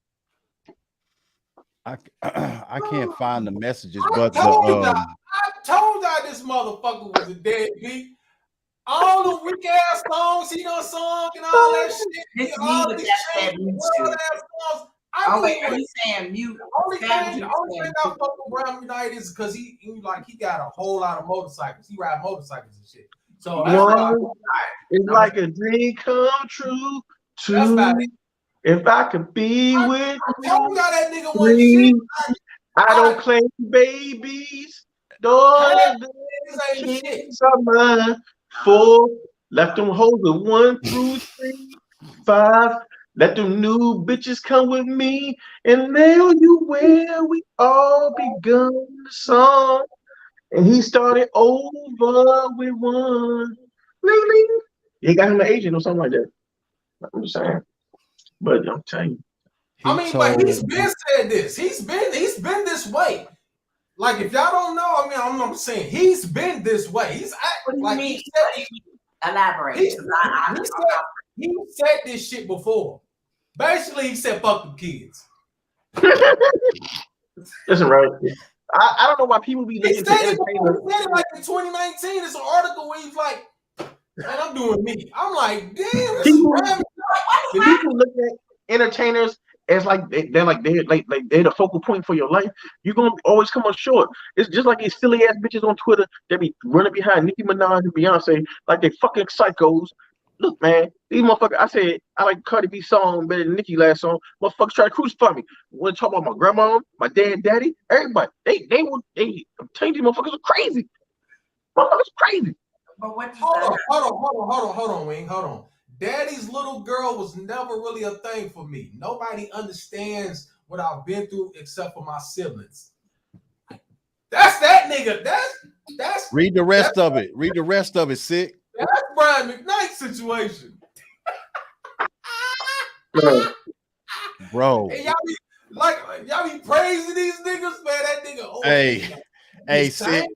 I can't find the messages, I told y'all this motherfucker was a deadbeat. All the weak ass songs he done sung and all that shit. All these songs. Are you saying mute? The only thing I fuck with Brian Mcknight is because he got a whole lot of motorcycles. He ride motorcycles and shit. So it's like a dream come true. That's about it. If I could be with I told y'all that nigga wasn't shit. I don't claim babies. Summer 4 left them hoes with 1 through 3, 5. Let them new bitches come with me and nail you where we all begun the song. And he started over with one. Ling. He got him an agent or something like that. I'm just saying. But I'm telling you. But he's been said this. He's been this way. Like, if y'all don't know, I'm saying he's been this way. He's acting like he said. Elaborate. He said this shit before. Basically, he said, "Fuck them kids." Listen, right? I don't know why people be looking He to said it like in 2019. It's an article where he's like, "Man, I'm doing me." I'm like, "Damn." People look at entertainers as they're the focal point for your life. You're gonna always come up short. It's just like these silly ass bitches on Twitter that be running behind Nicki Minaj and Beyonce like they fucking psychos. Look, man, these motherfuckers. I said I like Cardi B song better than Nicki last song. Motherfuckers try to crucify me. When talk about my grandma, my dad, daddy, everybody, they I'm telling you, these motherfuckers are crazy. Motherfuckers crazy. But what? Hold on, Wing. Hold on. Daddy's little girl was never really a thing for me. Nobody understands what I've been through except for my siblings. That's that nigga. That's read the rest of it. Read the rest of it, sick. That's Brian Mcknight's situation. Bro. Hey, y'all be praising these niggas, man. That nigga. Hey, sick.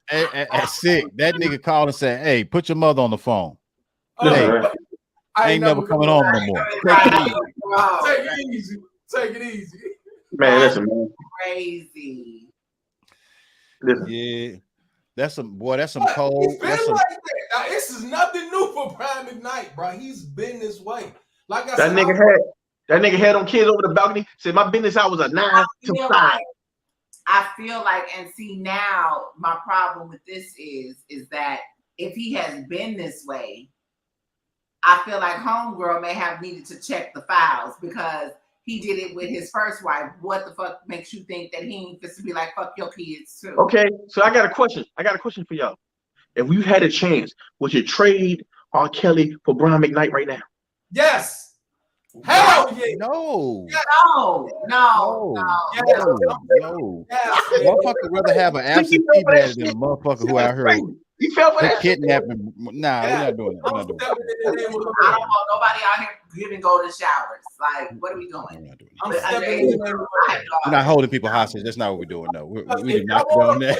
Hey, sick. That nigga called and said, "Hey, put your mother on the phone." Hey, I ain't never coming home no more. Take it easy. Man, listen, man. Crazy. Listen. Yeah. That's some cold. It's been like that. Now, this is nothing new for Brian Mcknight, bro. He's been this way. Like I said, that nigga had them kids over the balcony. Said my business hours are 9 to 5. I feel like, and see now, my problem with this is that if he has been this way, I feel like homegirl may have needed to check the files because he did it with his first wife. What the fuck makes you think that he ain't supposed to be like, fuck your kids too? Okay, so I got a question. For y'all. If you had a chance, would you trade R. Kelly for Brian Mcknight right now? Yes. Hell yeah. No. Motherfucker rather have an absentee dad than a motherfucker who out here. You fell for that? Kidnapping. Nah, we're not doing that. I don't want nobody out here giving golden showers. Like, what are we doing? We're not holding people hostage. That's not what we're doing. No, we do not doing that.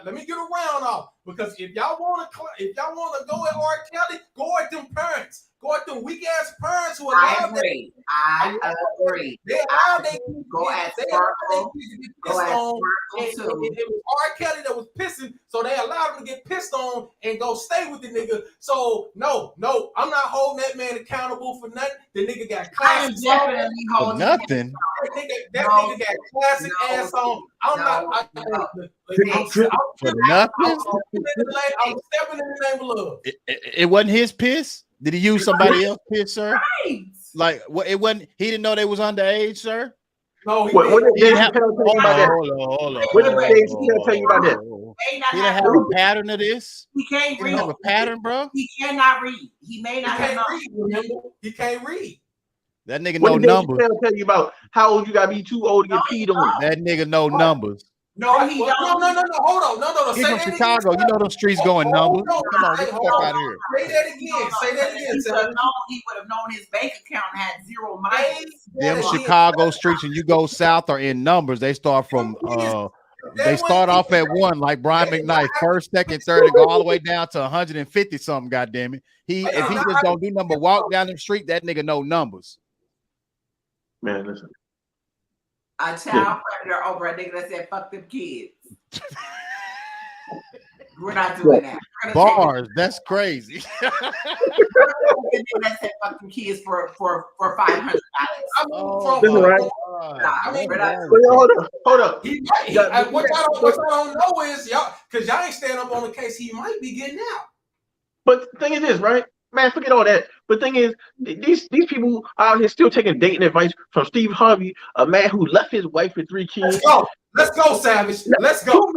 Let me get around off because if y'all want to go at R. Kelly, go at them parents. Go at them weak ass parents who I agree. They allow they go at Sparkle. It was R. Kelly that was pissing, so they allowed him to get pissed on and go stay with the nigga. So no, I'm not holding that man accountable for nothing. The nigga got classic definitely holding nothing. That nigga got classic ass on. I'm stepping in the name of love. It wasn't his piss. Did he use somebody else's piss, sir? Right. Like what? It wasn't. He didn't know they was underage, sir. No, he didn't have. Hold on. What did Dave Chappelle tell you about that? He didn't have a pattern of this. He can't read. Have a pattern, bro. He cannot read. He may not have read. He can't read. That nigga know numbers. What did Dave Chappelle tell you about how old you gotta be too old to get peed on? That nigga know numbers. No, he don't. No. Hold on. He's from Chicago. You know them streets going numbers. Come on, get the fuck out of here. Say that again. He would have known his bank account had 0 miles. Them Chicago streets, and you go south are in numbers. They start from they start off at 1, like Brian Mcknight, first, second, third, and go all the way down to 150 something. Goddamn it! If he just don't do number, walk down the street, that nigga know numbers. Man, listen. A child predator over a nigga that said fuck them kids. We're not doing that. Bars, that's crazy. That said fuck them kids for $500. Hold up. What y'all don't know is y'all, because y'all ain't stand up on the case, he might be getting out. But the thing is this, right? Man, forget all that. But the thing is, these people out here still taking dating advice from Steve Harvey, a man who left his wife with 3 kids. Let's go, Savage. Let's go.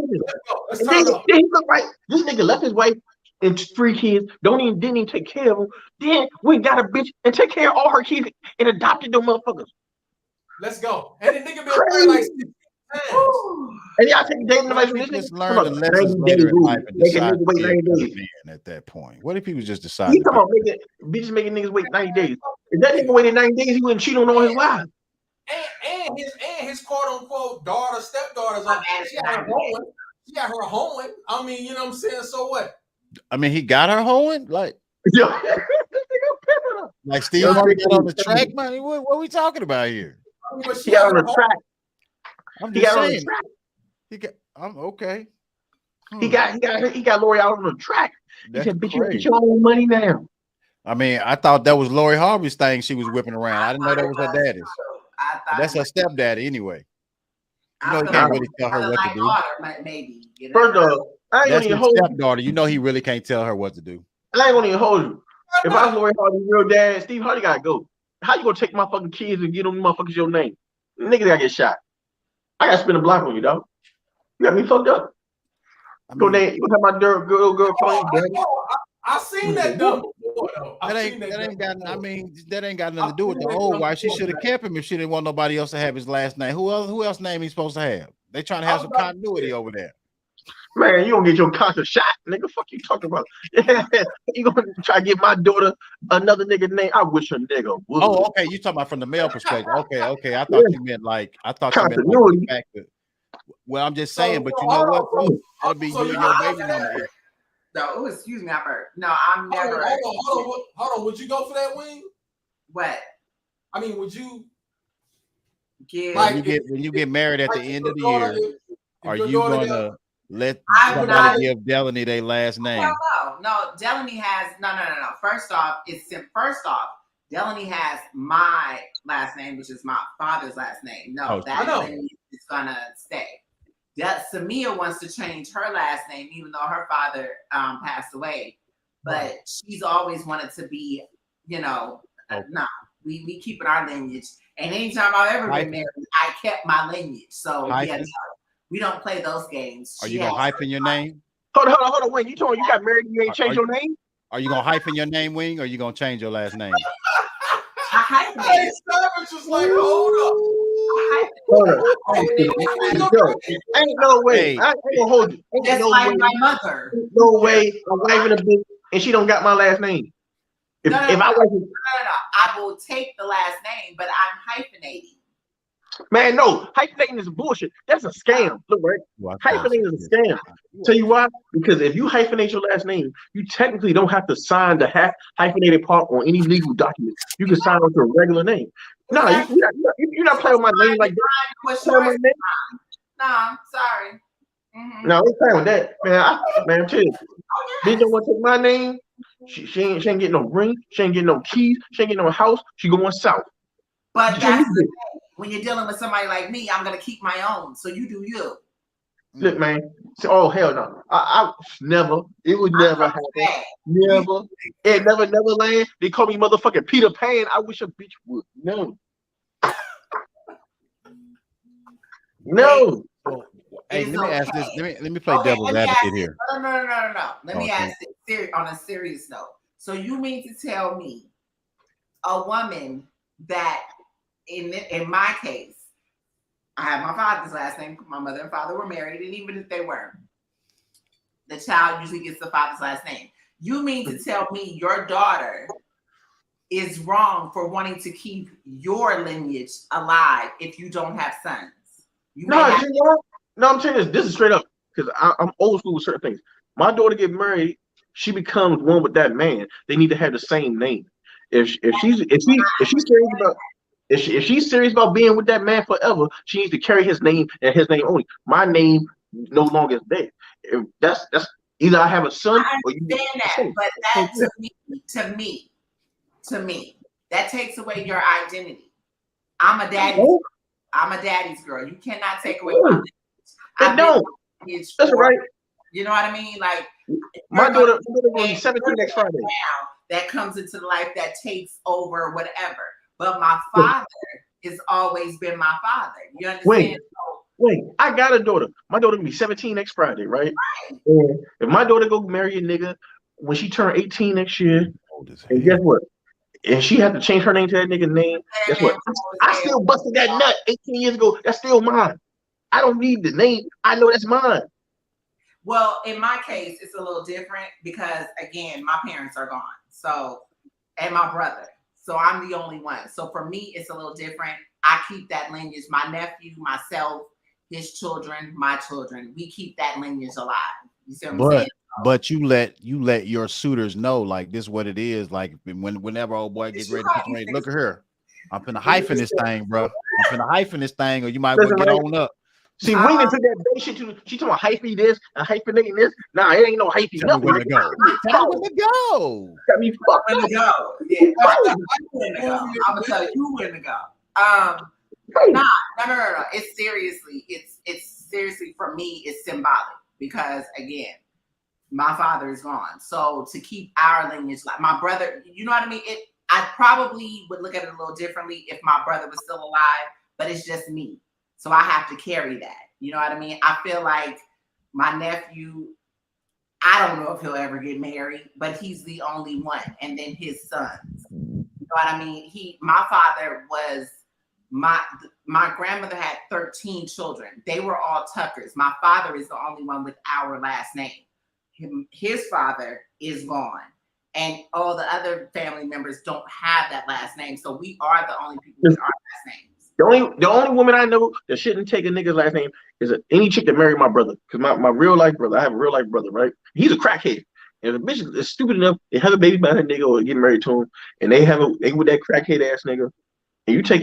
Let's turn up. Right. This nigga left his wife and 3 kids, didn't even take care of them. Then we got a bitch and take care of all her kids and adopted them motherfuckers. Let's go. And the nigga been Crazy. married like 6 times. And y'all take dating advice from this Just nigga. learn the lessons later in life and Make a decide nigga wait to be a 90 better days. man at that point. What if he was just deciding? He talking about bitches making niggas wait 90 days. If that nigga waited 90 days, he wouldn't cheat on all his wives. And his quote unquote daughter, stepdaughters, she got her hoeing. I mean, you know what I'm saying? So what? I mean, he got her hoeing? Like Steve Harvey got on the track, man. What are we talking about here? He got on the track. I'm just saying. I'm okay. He got Lori out on the track. He said, bitch, you get your own money now. I mean, I thought that was Lori Harvey's thing she was whipping around. I didn't know that was her daddy's. That's her stepdaddy anyway. You know, he can't really tell her what to do. Maybe. First off, I ain't That's gonna his hold stepdaughter. You know, he really can't tell her what to do. I ain't gonna even hold you. If I was Lori Harvey's real dad, Steve Harvey gotta go. How you gonna take my fucking kids and get them motherfuckers your name? Niggas gotta get shot. I gotta spin a block on you, dog. You got me fucked up. You gonna have my girl calling you daddy? I seen that done before, though. That ain't got nothing to do with the old wife. She should have kept him if she didn't want nobody else to have his last name. Who else name he's supposed to have? They trying to have some continuity over there. Man, you gonna get your concert shot, nigga. Fuck you talking about? You gonna try to give my daughter another nigga name? I wish a nigga would. Oh, okay. You talking about from the male perspective? Okay. I thought you meant like the fact that. Well, I'm just saying, but you know what? Bro? That'll be you and your baby mama. No, excuse me, No, I'm never. Hold on. Would you go for that wing? What? I mean, would you? When you get married at the end of the year, are you gonna let somebody give Delaney their last name? No. Delaney has no. First off, Delaney has my last name, which is my father's last name. No, that is gonna stay. Samia wants to change her last name, even though her father passed away. But she's always wanted to be, no, we keeping our lineage. And anytime I've ever been married, I kept my lineage. So we don't play those games. Are you gonna hyphen your name? Hold on, Wing. You told me you got married and you ain't changed your name? Are you gonna hyphen your name, Wing, or are you gonna change your last name? I Hey, Savage was like, hold up. Ain't no way. I ain't gonna hold you. Just like my mother. No way. I'm waving a bitch and she don't got my last name. If I wasn't, I will take the last name, but I'm hyphenating. Man, no, hyphenating is bullshit. That's a scam. Look, right? Hyphenating is a scam. Tell you why? Because if you hyphenate your last name, you technically don't have to sign the hyphenated part on any legal document. You can sign with your regular name. No, you're not playing with my name like that. No, I'm sorry. Mm-hmm. No, I'm playing with that, man. I'm telling you, bitch don't want to take my name. She ain't getting no ring. She ain't getting no keys. She ain't getting no house. She going south. But that's the thing. When you're dealing with somebody like me, I'm gonna keep my own. So you do you. Look, man. Oh hell no! I never. It would never happen. Never. It never land. They call me motherfucking Peter Pan. I wish a bitch would. No. No. Hey, let me ask this. Let me play devil's advocate here. No. Let me ask it on a serious note. So you mean to tell me a woman that in my case, I have my father's last name. My mother and father were married, and even if they weren't, the child usually gets the father's last name. You mean to tell me your daughter is wrong for wanting to keep your lineage alive if you don't have sons? No, I'm saying this is straight up because I'm old school with certain things. My daughter get married, she becomes one with that man. They need to have the same name. If she's serious about being with that man forever, she needs to carry his name and his name only. My name no longer is there. If that's either I have a son or you understand that, but that to me, that takes away your identity. I'm a daddy's girl. You cannot take away my lineage. That's right. You know what I mean? Like my daughter will be 17 next Friday. That comes into life that takes over whatever. But my father has always been my father. You understand? Wait, I got a daughter. My daughter will be 17 next Friday, right? And if my daughter go marry a nigga when she turned 18 next year, Old as and hell. guess what? And she had to change her name to that nigga's name. Guess what? I still busted that nut 18 years ago. That's still mine. I don't need the name. I know that's mine. Well, in my case, it's a little different because again, my parents are gone. So, and my brother. So I'm the only one. So for me, it's a little different. I keep that lineage. My nephew, myself, his children, my children. We keep that lineage alive. You see what I'm saying? But you let your suitors know, like, this is what it is. Like, whenever old boy gets ready to put you, look at her. I'm finna hyphen this thing, bro. I'm finna hyphen this thing, or you might well get on up. See, women took that big shit. She talking about hyphy this and hyphenating this. Nah, it ain't no hyphy. Tell me when to go. Tell me when to go. Got me fucked When up. to go? Yeah, when to go. I'm gonna tell you when to go. No. It's seriously for me. It's symbolic because again, my father is gone. So to keep our lineage, like my brother, you know what I mean? I probably would look at it a little differently if my brother was still alive, but it's just me. So I have to carry that. You know what I mean? I feel like my nephew, I don't know if he'll ever get married, but he's the only one. And then his sons. You know what I mean? My father was, my grandmother had 13 children. They were all Tuckers. My father is the only one with our last name. His father is gone. And all the other family members don't have that last name. So we are the only people with our last names. The only woman I know that shouldn't take a nigga's last name is any chick that married my brother. Because my real life brother, I have a real life brother, right? He's a crackhead. And the bitch is stupid enough to have a baby by that nigga or get married to him, and they with that crackhead ass nigga. And you take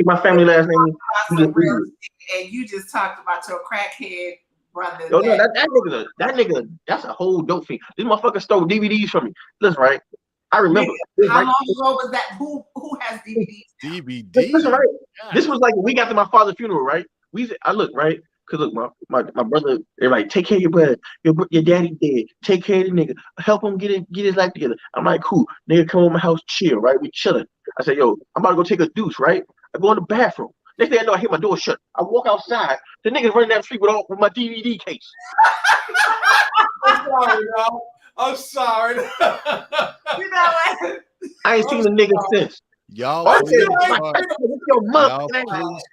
my family last name. And you just talked about your crackhead brother. No, that nigga, that's a whole dope fiend. This motherfucker stole DVDs from me. Listen, right? I remember. How long ago was that? Who has DVDs? DVD. Listen, right? This was like a week after my father's funeral, right? I look, right? Cause look, my brother, they're like, take care of your brother. Your daddy dead. Take care of the nigga. Help him get his life together. I'm like, cool. Nigga, come over my house, chill, right? We chilling. I said, yo, I'm about to go take a deuce, right? I go in the bathroom. Next thing I know, I hear my door shut. I walk outside. The nigga's running down the street with my DVD case. I'm sorry, y'all. I'm sorry. You know what? I ain't seen the nigga since. Y'all please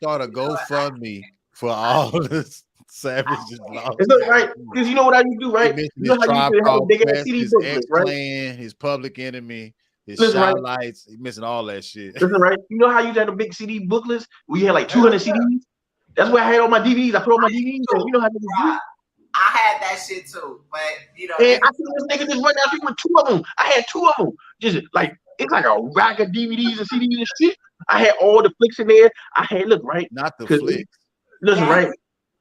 start a GoFundMe for all this savages. It's right, because you know what I used to do, right? You know how you have a big ass CD booklet, right? His Public Enemy, his Listen, Lights. He's missing all that shit. Listen, right? You know how you had a big CD booklets where you had like 200 CDs? That's where I had all my DVDs. I put all my DVDs in. You know how to do. I had that shit too, but you know. And I see this nigga just run down the street with 2 of them. I had 2 of them. Just like, it's like a rack of DVDs and CDs and shit. I had all the flicks in there. I had, look, right? Not the flicks. Listen, right?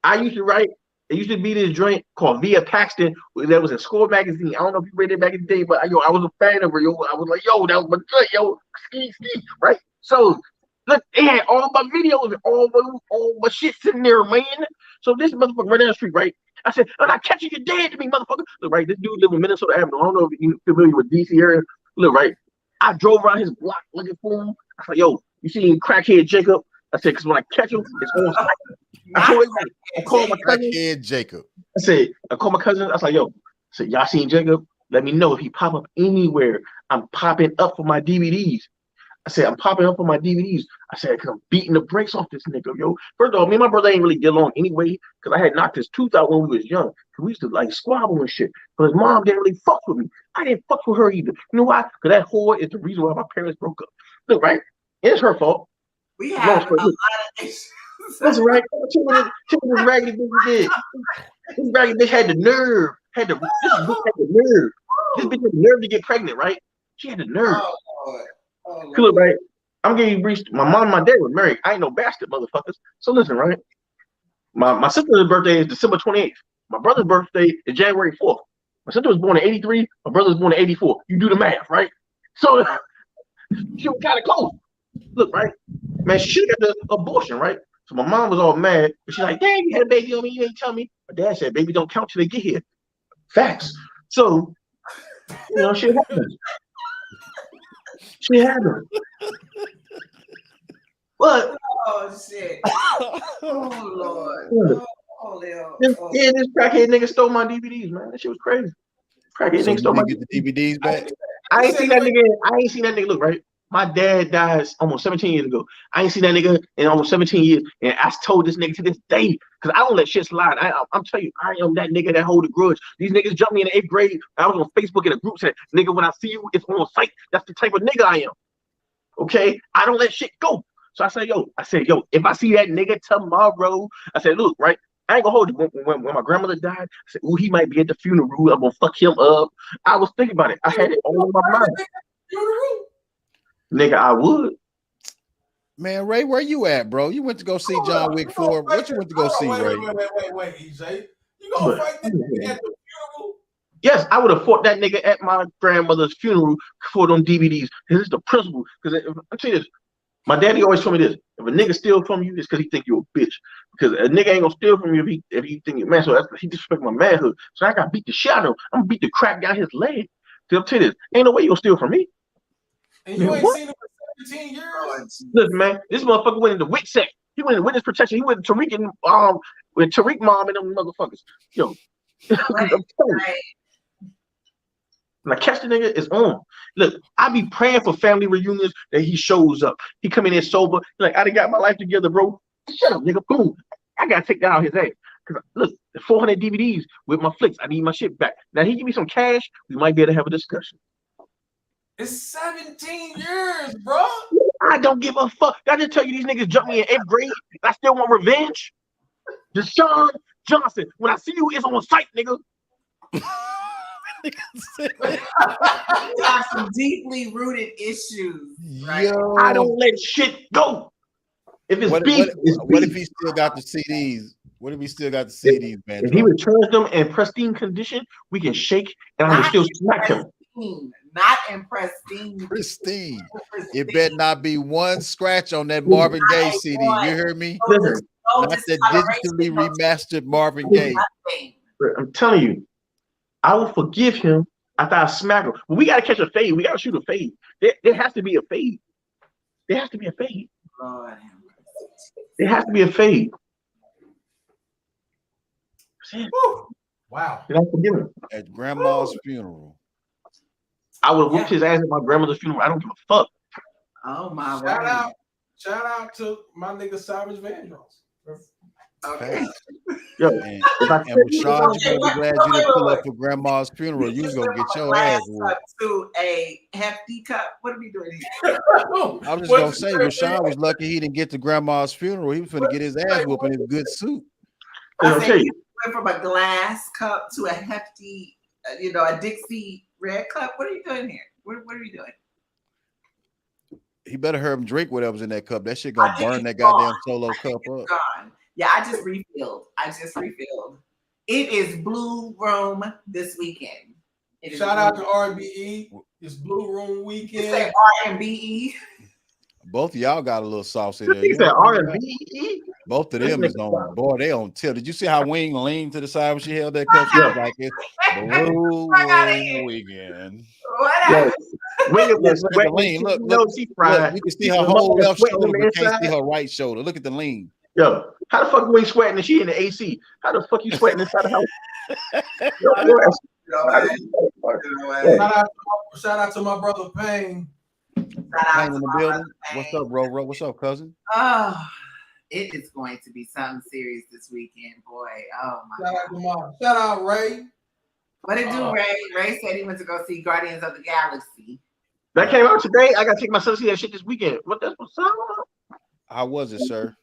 I used to write, it used to be this joint called Via Paxton that was in Score magazine. I don't know if you read it back in the day, but I was a fan of her. Yo, I was like, yo, that was my good, yo, ski, right? So, look, it had all my videos and all my shit sitting there, man. So this motherfucker right down the street, right? I said, I'm not catching you dead to me, motherfucker. Look, right, this dude live in Minnesota Avenue. I don't know if you're familiar with DC area. Look, right, I drove around his block looking for him. I said, yo, you see crackhead Jacob? I said, because when I catch him, it's on sight. I called my cousin. Crackhead Jacob. I called my cousin. I was like, yo, y'all seen Jacob? Let me know if he pop up anywhere. I'm popping up for my DVDs. I said, I'm popping up on my DVDs. I said, because I'm beating the brakes off this nigga, yo. First of all, me and my brother ain't really get along anyway, because I had knocked his tooth out when we was young. We used to like squabble and shit. But his mom didn't really fuck with me. I didn't fuck with her either. You know why? Because that whore is the reason why my parents broke up. Look, right? It's her fault. We have a lot of issues. That's right. This raggedy bitch did. This raggedy bitch had the nerve. This bitch had the nerve. This bitch had the nerve to get pregnant, right? She had the nerve. Look, right? I'm getting reached. My mom and my dad were married. I ain't no bastard, motherfuckers. So listen, right? My sister's birthday is December 28th. My brother's birthday is January 4th. My sister was born in 83. My brother was born in 84. You do the math, right? So she was kind of close. Look, right? Man, she should have got the abortion, right? So my mom was all mad. She's like, dang, you had a baby on me. You ain't tell me. My dad said, baby don't count till they get here. Facts. So, you know, shit happens. She had her. But oh shit. Oh Lord. This crackhead nigga stole my DVDs, man. That shit was crazy. Crackhead So nigga you stole my didn't get the DVDs back? I ain't seen that nigga. I ain't seen that nigga. Look, right. My dad died almost 17 years ago. I ain't seen that nigga in almost 17 years. And I told this nigga to this day, because I don't let shit slide. I'm telling you, I am that nigga that hold a grudge. These niggas jumped me in the 8th grade. I was on Facebook in a group said, nigga, when I see you, it's on site. That's the type of nigga I am. Okay? I don't let shit go. So I said, yo, if I see that nigga tomorrow, I said, look, right? I ain't gonna hold you. When my grandmother died, I said, ooh, he might be at the funeral. I'm gonna fuck him up. I was thinking about it. I had it all in my mind. Nigga, I would. Man, Ray, where you at, bro? You went to go see John Wick 4. What you went to go see, Ray? Wait, EJ. You gonna fight this nigga at the funeral? Yes, I would have fought that nigga at my grandmother's funeral for them DVDs. Because it's the principle. Because I'm telling you this, my daddy always told me this: if a nigga steal from you, it's because he think you're a bitch. Because a nigga ain't gonna steal from you if he think you're man. So he disrespect my manhood. So I got beat the shit out of him. I'm gonna beat the crap down his leg. So I'm telling you this, ain't no way you gonna steal from me. And you ain't seen him for 17 years. Listen, man, this motherfucker went into WITSEC. He went into witness protection. He went to Tariq and with Tariq mom and them motherfuckers. Yo, I'm telling you. When I catch the nigga, it's on. Look, I be praying for family reunions that he shows up. He come in there sober. Like, I done got my life together, bro. Shut up, nigga. Boom. I gotta take that out his ass. Cause look, 400 DVDs with my flicks. I need my shit back. Now he give me some cash. We might be able to have a discussion. It's 17 years, bro. I don't give a fuck. I just tell you these niggas jumped me in 8th grade. I still want revenge. Deshaun Johnson. When I see you, it's on site, nigga. Have some deeply rooted issues, right? Yo. I don't let shit go. If it's beef, what if he still got the CDs? What if he still got the CDs, man? If he returns them in pristine condition, we can shake and I will still smack him. Not in pristine. Pristine. It better not be one scratch on that Marvin Gaye CD. You heard me? Listen, not that digitally remastered Marvin Gaye. I'm telling you, I will forgive him after I smack him. But we got to catch a fade. We got to shoot a fade. There has to be a fade. There has to be a fade. Lord. There has to be a fade. Wow. Did I forgive him? At grandma's funeral. I would have whooped his ass at my grandmother's funeral. I don't give a fuck. Oh my God. Shout out to my nigga Savage Vandross. Okay. Yo, and Rashad, you're gonna be glad you didn't pull up for grandma's funeral. You was gonna get your ass whooped. To a hefty cup. What are we doing here? I was just gonna say, Rashad was lucky he didn't get to grandma's funeral. He was gonna get his ass whooped in his good suit. I said you went from a glass cup to a hefty, a Dixie red cup. What are you doing here? What are you doing? He better hear him drink whatever's in that cup. That shit gonna burn that goddamn solo cup up. Gone. Yeah, I just refilled. It is Blue Room this weekend. Shout out to RBE. It's Blue Room weekend. You say R&BE. Both of y'all got a little sauce in there. He said R&B. Both of them is on. Boy, they on tilt. Did you see how Wing leaned to the side when she held that cup? She was like, it's Blue Room weekend. Whatever. Look, she fried. You can see her whole left shoulder, but can't see her right shoulder. Look at the lean. Yo, how the fuck Wing sweating and she in the AC? How the fuck you sweating inside the house? Shout out to my brother Payne. Payne in the building. What's up, bro? What's up, cousin? Oh, it is going to be something serious this weekend, boy. Oh my God. Shout out Ray. What did do, Ray? Ray said he went to go see Guardians of the Galaxy. That came out today. I gotta take my son to see that shit this weekend. What that's what's up? How was it, sir?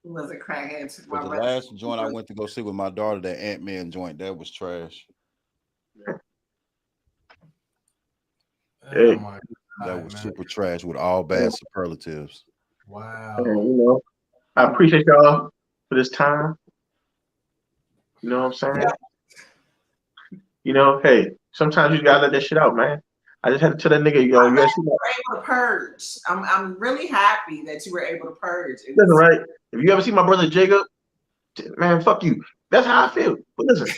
Who was a crackhead? The last joint I went to go see with my daughter, that Ant-Man joint, that was trash. Hey. That was super trash with all bad superlatives. Wow. I appreciate y'all for this time. You know what I'm saying? Yeah. Hey, sometimes you gotta let that shit out, man. I just had to tell that nigga, yo, you were able to purge. I'm really happy that you were able to purge. Listen, right? If you ever see my brother Jacob, man, fuck you. That's how I feel. But listen,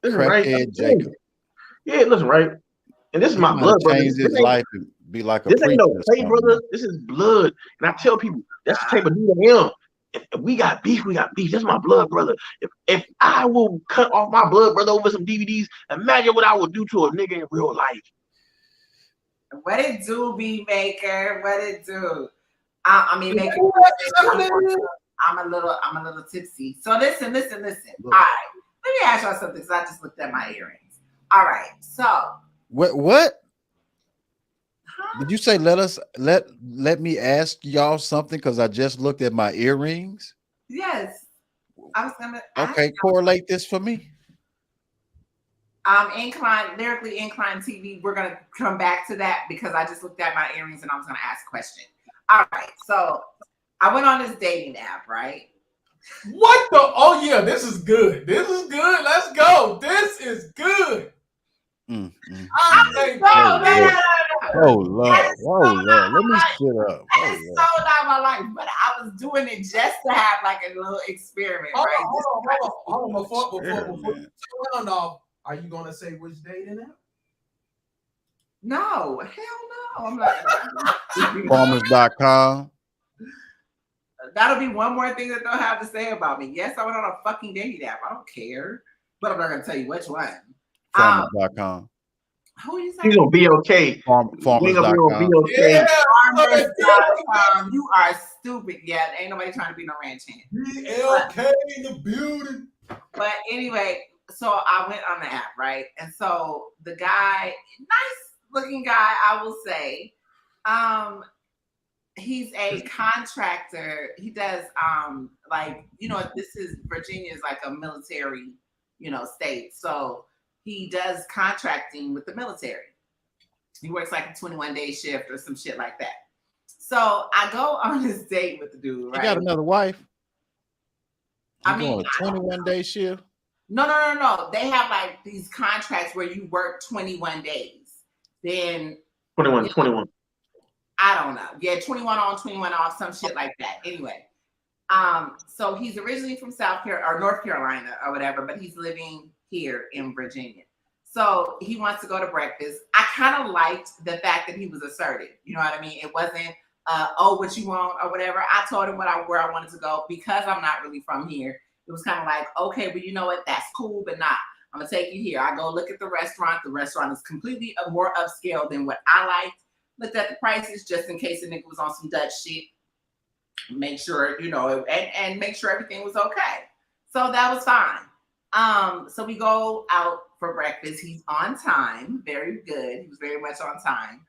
right? Jacob. Yeah, listen, right? And this is my blood, brother. Change his life and be like a this ain't no play, something. brother. This is blood. And I tell people, that's the type of dude I am. if we got beef, we got beef. That's my blood brother. If I will cut off my blood brother over some DVDs, imagine what I would do to a nigga in real life. What it do, B Maker? What it do? I mean, Maker. I'm a little tipsy. So listen. All right, let me ask y'all something. Because I just looked at my earrings. All right, so what? huh? Did you say let me ask y'all something? Because I just looked at my earrings. Yes, I was gonna. Okay, correlate this for me. Lyrically inclined TV. We're gonna come back to that because I just looked at my earrings and I was gonna ask a question. All right, so I went on this dating app, right? What the? Oh yeah, this is good. This is good. Let's go. This is good. Oh Lord, let me sit up. That is so not my life, but I was doing it just to have like a little experiment, right? Hold on. Before you turn around off, are you gonna say which dating app? No, hell no. I'm like Farmers.com. That'll be one more thing that they'll have to say about me. Yes, I went on a fucking dating app. I don't care, but I'm not gonna tell you which one. Farmers.com. Who you saying? He's on BLK. Farmers.com. Yeah, Farmers.com. You are stupid. Yeah, ain't nobody trying to be no ranch hand. BLK in the building. But anyway, so I went on the app, right? And so the guy, nice looking guy, I will say. He's a contractor. He does like, you know, Virginia is like a military, you know, state. So he does contracting with the military. He works like a 21-day shift or some shit like that. So I go on this date with the dude, right? You got another wife? I mean, a 21-day shift? No. They have like these contracts where you work 21 days. Then 21. I don't know. Yeah, 21 on, 21 off, some shit like that. Anyway, so he's originally from North Carolina or whatever, but he's living here in Virginia. So he wants to go to breakfast. I kind of liked the fact that he was assertive. You know what I mean? It wasn't, what you want or whatever. I told him where I wanted to go because I'm not really from here. It was kind of like, okay, but you know what? That's cool, but not. I'm gonna take you here. I go look at the restaurant. The restaurant is completely more upscale than what I liked. Looked at the prices just in case the nigga was on some Dutch shit. Make sure, you know, and make sure everything was okay. So that was fine. So we go out for breakfast. He's on time, very good. He was very much on time.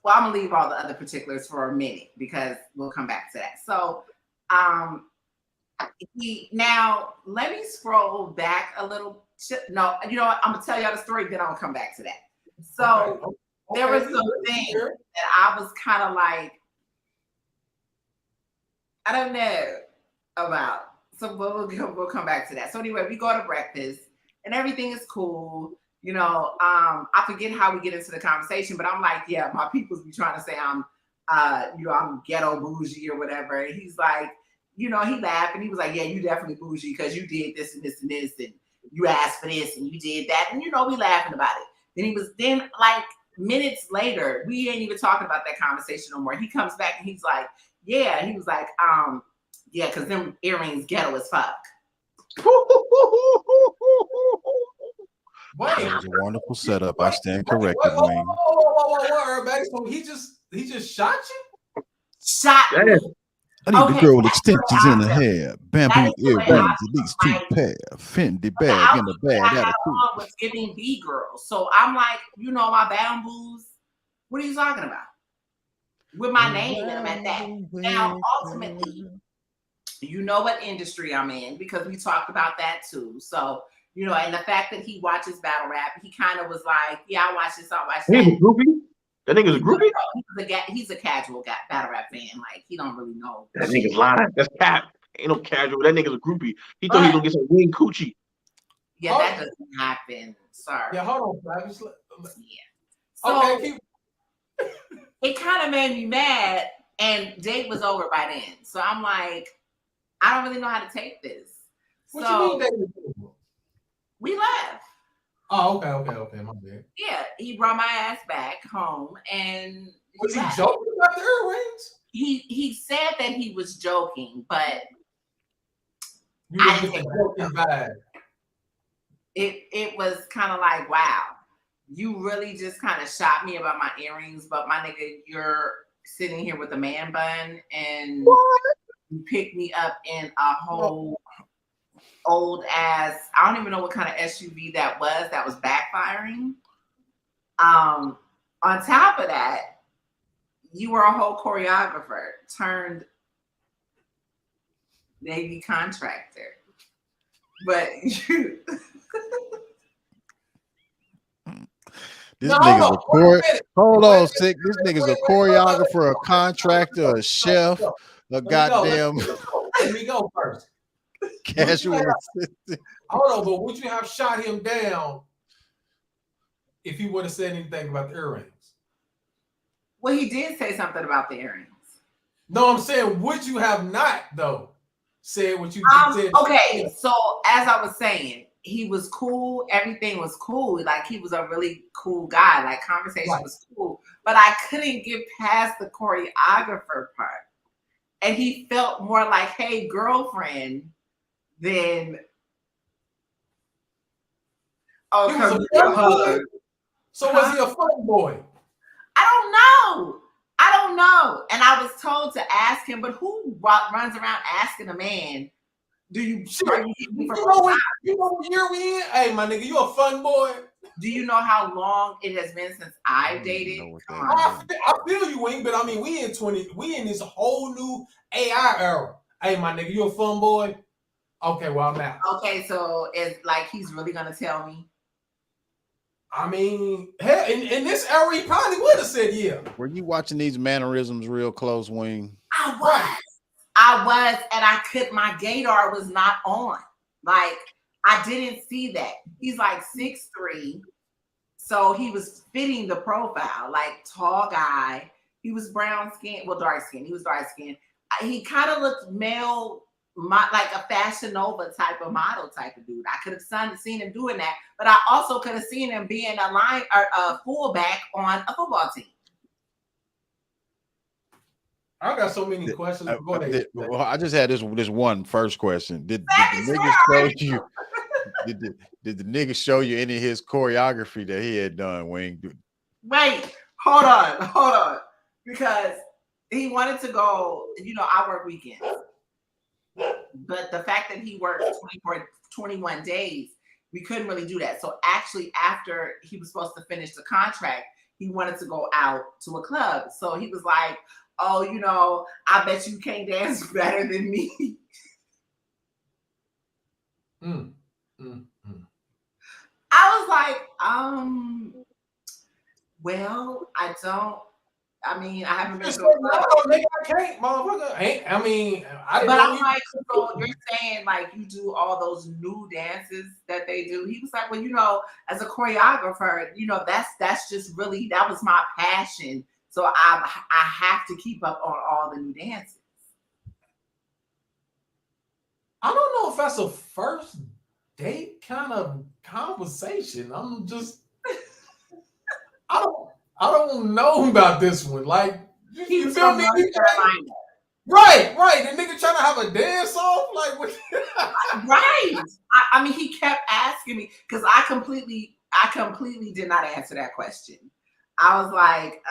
Well, I'm gonna leave all the other particulars for a minute because we'll come back to that. So now let me scroll back a little. No, you know what? I'm gonna tell y'all the story, then I'll come back to that. So there was some things that I was kind of like, I don't know about. So we'll come back to that. So anyway, we go to breakfast and everything is cool. You know, I forget how we get into the conversation, but I'm like, yeah, my peoples be trying to say I'm ghetto bougie or whatever. And he's like, you know, he laughed and he was like, yeah, you definitely bougie because you did this and this and this and you asked for this and you did that. And, you know, we laughing about it. Then like minutes later, we ain't even talking about that conversation no more. He comes back and he's like, yeah, he was like, yeah, because them earrings ghetto as fuck. That was a wonderful setup. I stand corrected, man. Whoa, so he just shot you? Shot me. I need the girl extensions in the hair, bamboo earrings, at least 2 pair, Fendi bag in the bag. I had was giving B girls, so I'm like, you know, my bamboos. What are you talking about? With my name in them at that. Now, ultimately, you know what industry I'm in because we talked about that too. So, you know, and the fact that he watches battle rap, he kind of was like, yeah, I watch this, I watch that. He's a groupie? That nigga's a groupie? He's a casual battle rap fan. Like, he don't really know. That nigga's lying. That's cap. Ain't no casual. That nigga's a groupie. He thought he was going to get some wing coochie. Yeah, that doesn't happen. Sorry. Yeah, hold on, Travis. Yeah. So, okay, it kind of made me mad, and date was over by then. So I'm like, I don't really know how to take this. What you mean date was over? We left. Oh, okay, my bad. Yeah, he brought my ass back home, and was he joking about the earrings? he said that he was joking, but You didn't get the joking vibe. It was kind of like, wow, you really just kind of shot me about my earrings, but my nigga, you're sitting here with a man bun and you picked me up in a whole old ass, I don't even know what kind of SUV that was backfiring. On top of that, you were a whole choreographer turned Navy contractor. But you This nigga's a hold on, sick. This nigga's a choreographer, a contractor, a chef, a goddamn. Let me go first. Casual assistant. Hold on, but would you have shot him down if he would have said anything about the earrings? Well, he did say something about the earrings. No, I'm saying, would you have not though said what you said? Okay, so as I was saying, he was cool. Everything was cool. Like he was a really cool guy. Like conversation was cool, but I couldn't get past the choreographer part, and he felt more like, "Hey, girlfriend," than he was a fun boy. So was he a fun boy? I don't know. And I was told to ask him, but who runs around asking a man, do you know what year we in? Hey, my nigga, you a fun boy? Do you know how long it has been since I've dated? I feel you, Wing, but I mean, we in this whole new AI era. Hey, my nigga, you a fun boy? Okay, well, I'm out. Okay, so it's like he's really gonna tell me. I mean, hell, in this era, he probably would have said yeah. Were you watching these mannerisms real close, Wing? I was, and my gaydar was not on. Like, I didn't see that. He's like 6'3", so he was fitting the profile, like tall guy. He was brown skin, well, dark skin. He was dark skin. He kind of looked male, like a Fashion Nova type of model type of dude. I could have seen him doing that, but I also could have seen him being a fullback on a football team. I got so many questions. Go ahead. Well, I just had this one first question. Did the nigga show you? Did the nigga show you any of his choreography that he had done, Wing? Wait, hold on, because he wanted to go. You know, I work weekends. But the fact that he worked 21 days, we couldn't really do that. So actually, after he was supposed to finish the contract, he wanted to go out to a club. So he was like, oh, you know, I bet you can't dance better than me. I was like, well, I haven't been to a club. I can't, motherfucker. I mean, but I'm like, so you're saying like you do all those new dances that they do? He was like, well, you know, as a choreographer, you know, that's just really, that was my passion. So I have to keep up on all the new dances. I don't know if that's a first date kind of conversation. I'm just, I don't know about this one. Like, you feel me? Right. The nigga trying to have a dance off, like what? Right. I mean, he kept asking me because I completely did not answer that question. I was like,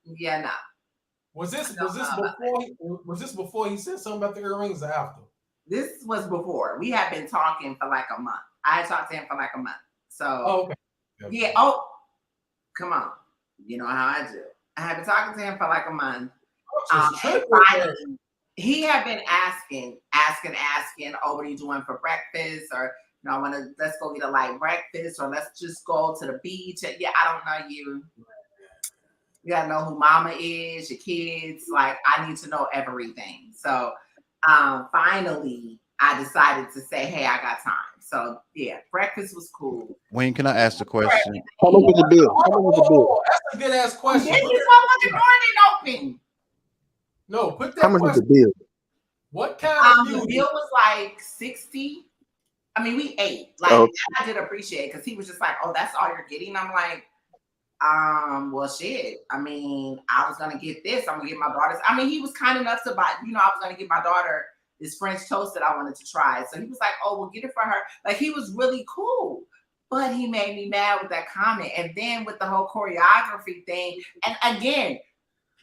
yeah, no. Was this before he said something about the earrings or after? This was before. We had been talking for like a month. I had talked to him for like a month. So okay. Yeah. Oh, come on. You know how I do. I had been talking to him for like a month. Finally, he had been asking, oh, what are you doing for breakfast? Or, you know, let's go get a light breakfast, or let's just go to the beach. Yeah, I don't know you. You gotta know who mama is, your kids. Like, I need to know everything. So finally, I decided to say, hey, I got time. So yeah, breakfast was cool. Wayne, can I ask the question? How much was the bill? That's a good ass question. This is what the morning open. No, put that. How much was the bill? What kind of the bill was like 60. I mean, we ate. Like, I did appreciate it because he was just like, oh, that's all you're getting. I'm like, Well, shit. I mean, I was gonna get this. I'm gonna get my daughter's. I mean, he was kind enough to buy. You know, I was gonna get my daughter this French toast that I wanted to try. So he was like, "Oh, we'll get it for her." Like he was really cool, but he made me mad with that comment. And then with the whole choreography thing, and again,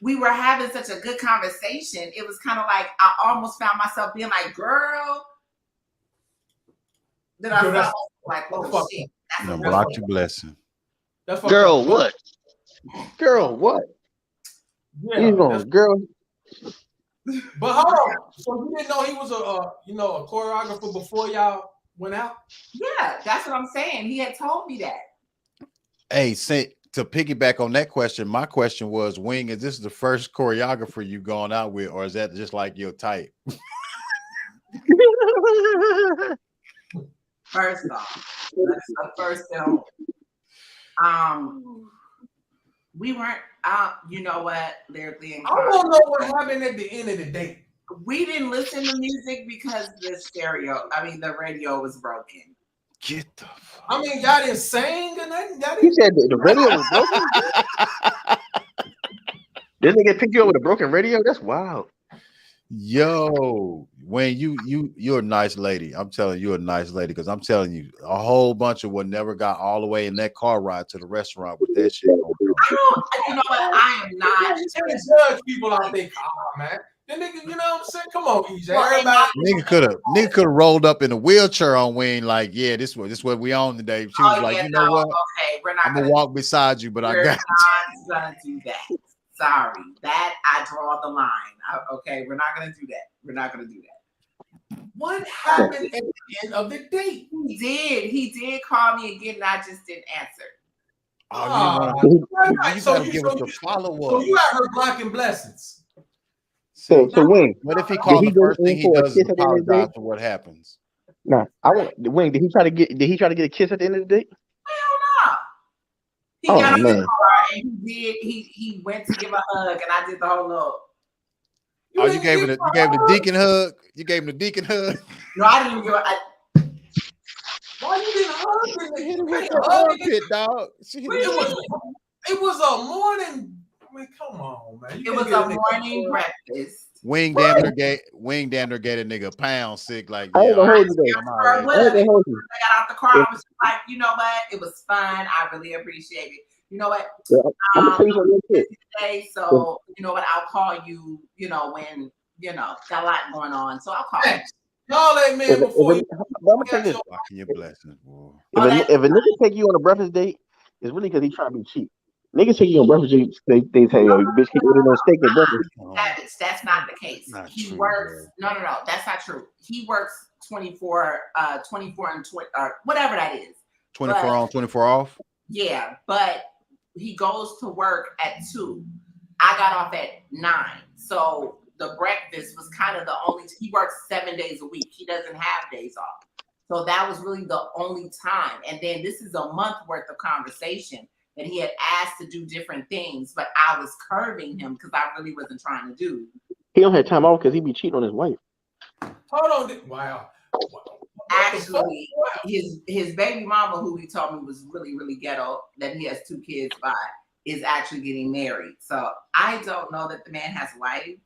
we were having such a good conversation. It was kind of like I almost found myself being like, "Girl," then I felt like, "Oh shit." No, block your blessing. Girl, what? Girl, what? Yeah, You know, girl. But hold on. So you didn't know he was a choreographer before y'all went out? Yeah, that's what I'm saying. He had told me that. Hey, to piggyback on that question, my question was, Wing, is this the first choreographer you've gone out with, or is that just like your type? First off, that's the first film. We weren't out. You know what? Lyrically I inclined. don't know what happened at the end of the date. We didn't listen to music because the radio was broken. Get the fuck. I mean, y'all didn't sing or nothing. He said the radio was broken. This nigga picked you up with a broken radio? That's wild. Yo, Wayne, you're a nice lady. I'm telling you, you're a nice lady, because I'm telling you, a whole bunch of one never got all the way in that car ride to the restaurant with that shit going on. You know what? I am not. You can't judge people out there, man. The nigga, you know what I'm saying? Come on, EJ. Well, Nigga could have rolled up in a wheelchair on Wayne, like, yeah, this what we on today. She was like, know what? Okay, we're not. I'm gonna walk beside you, but I got not gonna do that. Sorry, that I draw the line. Okay, we're not gonna do that. We're not gonna do that. What happened at the end of the date? He did call me again, and I just didn't answer. You gotta give us the follow-up. So you got her blocking blessings. So Wing, what if he called the first thing he does is apologize for what happens? Nah, I want Wing. Did he try to get a kiss at the end of the date? Hell no. He got on the car and he went to give a hug, and I did the whole little. You gave him the deacon hug. You gave him the deacon hug. No, I didn't even give it. Why you didn't hug Hit him with the armpit, dog. It was a morning. I mean, come on, man. It was a morning breakfast. Wing damn near gave a nigga a pound sick. Like, I ain't gonna hold you I got out the car. I was like, you know what? It was fun. I really appreciate it. You know what? I'm gonna tell you something real quick. Today, so you know what? I'll call you. You know when got a lot going on, so I'll call you. Call that man before you. I'm gonna tell you this. Your blessings, boy. If a nigga take you on a breakfast date, it's really because he's trying to be cheap. Niggas take you on breakfast dates, they say, "Yo, you bitch, keep eating no steak at breakfast." That's not the case. He works. No, that's not true. He works 24 and 20, whatever that is. 24 on, 24 off. Yeah, but he goes to work at 2. I got off at 9, so the breakfast was kind of the only. He works 7 days a week. He doesn't have days off, so that was really the only time. And then this is a month worth of conversation that he had asked to do different things, but I was curbing him because I really wasn't trying to do. He don't have time off because he be cheating on his wife. Hold on, wow. Actually, his baby mama, who he told me was really, really ghetto, that he has 2 kids by, is actually getting married. So I don't know that the man has a wife,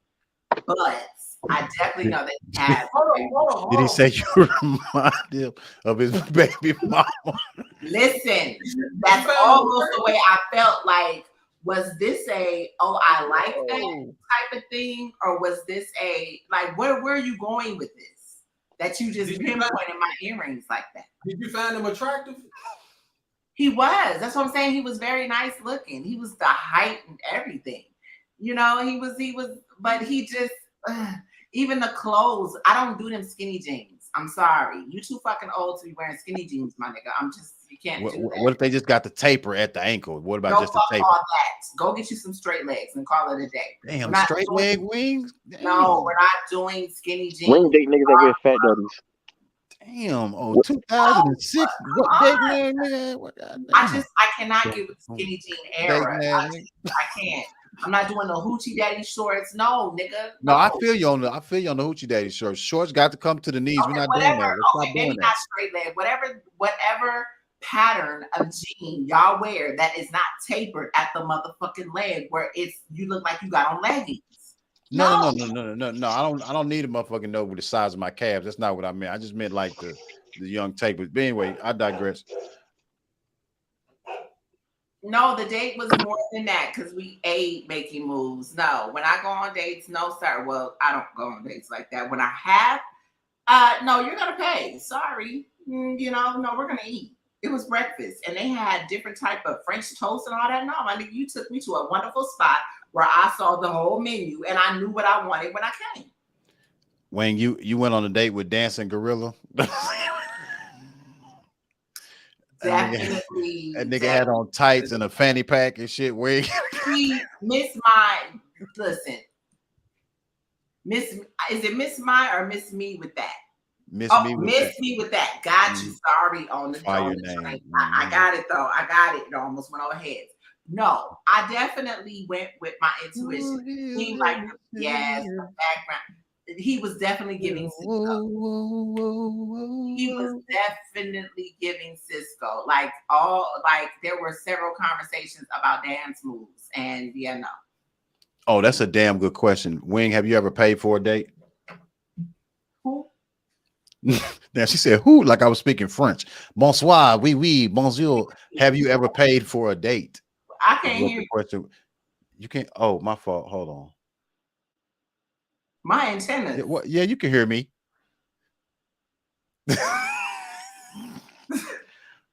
but I definitely know that he has. Hold on. Did he say you remind him of his baby mama? Listen, that's almost the way I felt. Like, was this a I like that type of thing, or was this a like where are you going with this? That you just pinpointed my earrings like that. Did you find him attractive? He was. That's what I'm saying. He was very nice looking. He was the height and everything. You know, he was, but he just, even the clothes, I don't do them skinny jeans. I'm sorry. You too fucking old to be wearing skinny jeans, my nigga. You can't do that. What if they just got the taper at the ankle? What about just the taper? All that. Go get you some straight legs and call it a day. Damn, straight leg wings? Damn. No, we're not doing skinny jeans. Wing date niggas that get fat daddies. Damn, 2006. What date man, nigga? I cannot get with the skinny jean era. I can't. I'm not doing the hoochie daddy shorts. No, nigga. No, I feel you on the hoochie daddy shorts. Shorts got to come to the knees. Okay, we're not doing that. Okay, maybe not straight leg. Whatever pattern of jean y'all wear that is not tapered at the motherfucking leg where you look like you got on leggings. No. I don't need a motherfucking know with the size of my calves. That's not what I meant. I just meant like the young tapers. But anyway, I digress. No, the date was more than that because we ate making moves. No, when I go on dates, no, sir. Well, I don't go on dates like that. When I have, no, you're gonna pay. Sorry, no, we're gonna eat. It was breakfast, and they had different type of French toast and all that. No, I think you took me to a wonderful spot where I saw the whole menu and I knew what I wanted when I came. Wayne, you went on a date with Dancing Gorilla. Definitely. That nigga had on tights and a fanny pack and shit. Where listen. Is it Miss My or Miss Me with that? Miss Me with that. Got you. Sorry on the train. I got it though. I got it. It almost went over heads. No, I definitely went with my intuition. He like the background. He was definitely giving Cisco. He was definitely giving Cisco. Like there were several conversations about dance moves, and no. Oh, that's a damn good question. Wing, have you ever paid for a date? Who? Now she said who? Like I was speaking French. Bonsoir, oui, bonjour. Have you ever paid for a date? I can't hear you. Question. You can't. Oh, my fault. Hold on. My antennas. Yeah, you can hear me.